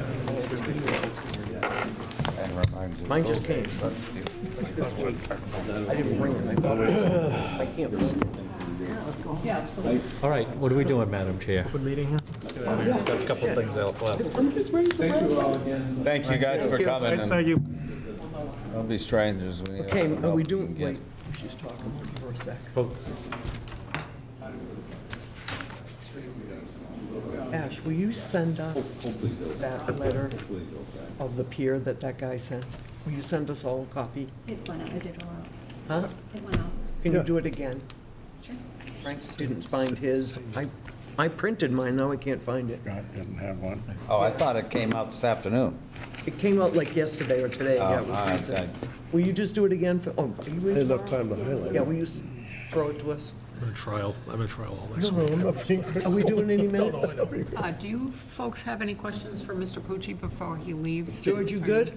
Mine just came. I didn't bring it. I thought I can't bring it. All right, what are we doing, Madam Chair? Open meeting here? We've got a couple of things left. thank you guys for coming. and Thank you. Don't be strangers. Okay, are we doing, wait, she's talking for a sec. Ash, will you send us that letter of the peer that guy sent? Will you send us all a copy? It went out, I did roll out. Huh? It went out. Can you do it again? Sure. Frank didn't find his. I printed mine, now I can't find it. Scott didn't have one. Oh, I thought it came out this afternoon. It came out like yesterday or today. Yeah, it was all right, recent. Will you just do it again for, are you in Enough tomorrow? time to highlight Yeah, it. will you throw it to us? I'm in trial all next No, week. I'm not being Are we doing any No, minutes? I know. Do you folks have any questions for Mr. Pucci before he leaves? George, you good?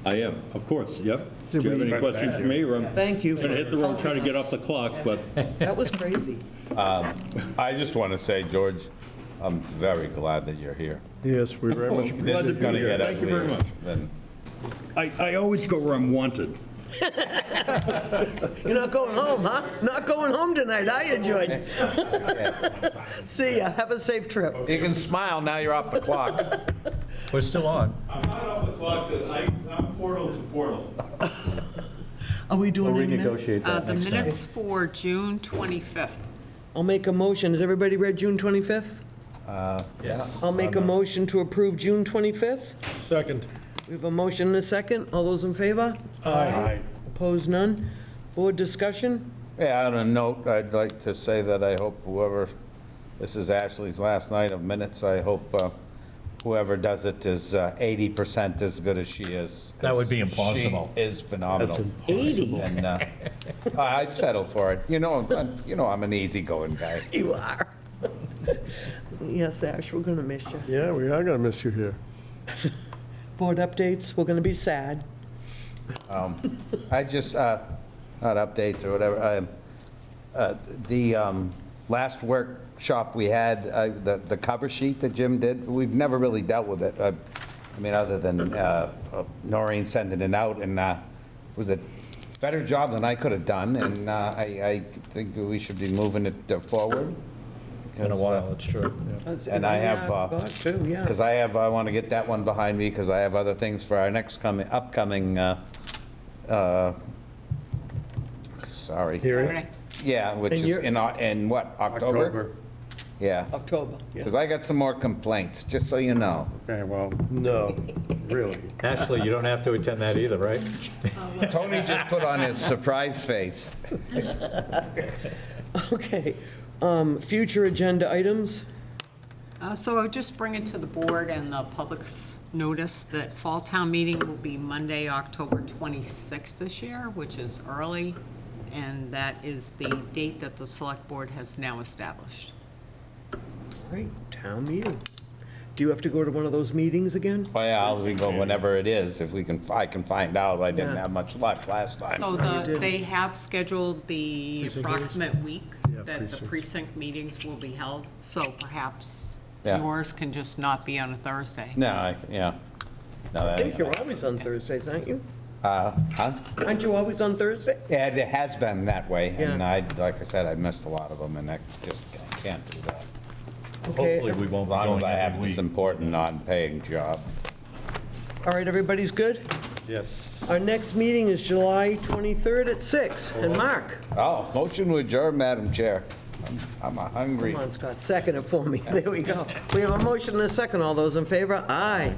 I am, of course, yep. Do you have any questions for me, or I'm Thank you. going to hit the road trying to get off the clock, but That was crazy. I just want to say, George, I'm very glad that you're here. Yes, we very much. Glad This to is be going to here. get Thank you very ugly. much. Then I always go where I'm wanted. You're not going home, huh? Not going home tonight, are you, George? See ya. Have a safe trip. you can smile, now you're off the clock. We're still on. I'm not off the clock, I'm portal to portal. Are we doing We'll any minutes? renegotiate that The next time. minutes for June 25th. I'll make a motion. Has everybody read June 25th? Yes. I'll make a motion to approve June 25th. Second. We have a motion and a second. All those in favor? Aye. Opposed, none. Board discussion? Yeah, on a note, I'd like to say that I hope whoever, this is Ashley's last night of minutes, I hope whoever does it is 80% as good as she is. 'cause That would be impossible. She is phenomenal. 80? And I'd settle for it. I'm an easygoing guy. You are. Yes, Ash, we're going to miss you. Yeah, we are going to miss you here. Board updates, we're going to be sad. I just, not updates or whatever, the last workshop we had, the cover sheet that Jim did, we've never really dealt with it. I mean, other than Noreen sending it out, and it was a better job than I could have done, and I think we should be moving it forward. In a while, it's true. And I have, yeah. because I want to get that one behind me, because I have other things for our next upcoming sorry. Hearing? Saturday. Yeah, which And is you're- in what, October? Yeah, October, yeah. because I got some more complaints, just so you know. Okay, well, No, really. Ashley, you don't have to attend that either, right? Tony just put on his surprise face. Okay, future agenda items? So I would just bring it to the board and the public's notice that fall town meeting will be Monday, October 26th this year, which is early, and that is the date that the select board has now established. Right, town meeting. Do you have to go to one of those meetings again? Well, yeah, I'll go whenever it is, if I can find out. I didn't Yeah. have much luck last time. So did. they have scheduled the Precinct approximate week Yeah, that the precinct. precinct meetings will be held, so perhaps Yeah. yours can just not be on a Thursday. No, yeah. No, I that think ain't- you're always on Thursdays, aren't you? Huh? Aren't you always on Thursday? Yeah, it has been that way, and Yeah. like I said, I missed a lot of them, and I just can't do that. Okay. Hopefully, we won't As be long as going I have every this week. important non-paying job. All right, everybody's good? Yes. Our next meeting is July 23rd at 6. And Mark? Oh, motion to adjourn, Madam Chair. I'm hungry. Come on, Scott, second it for me. There we go. We have a motion and a second. All those in favor? Aye.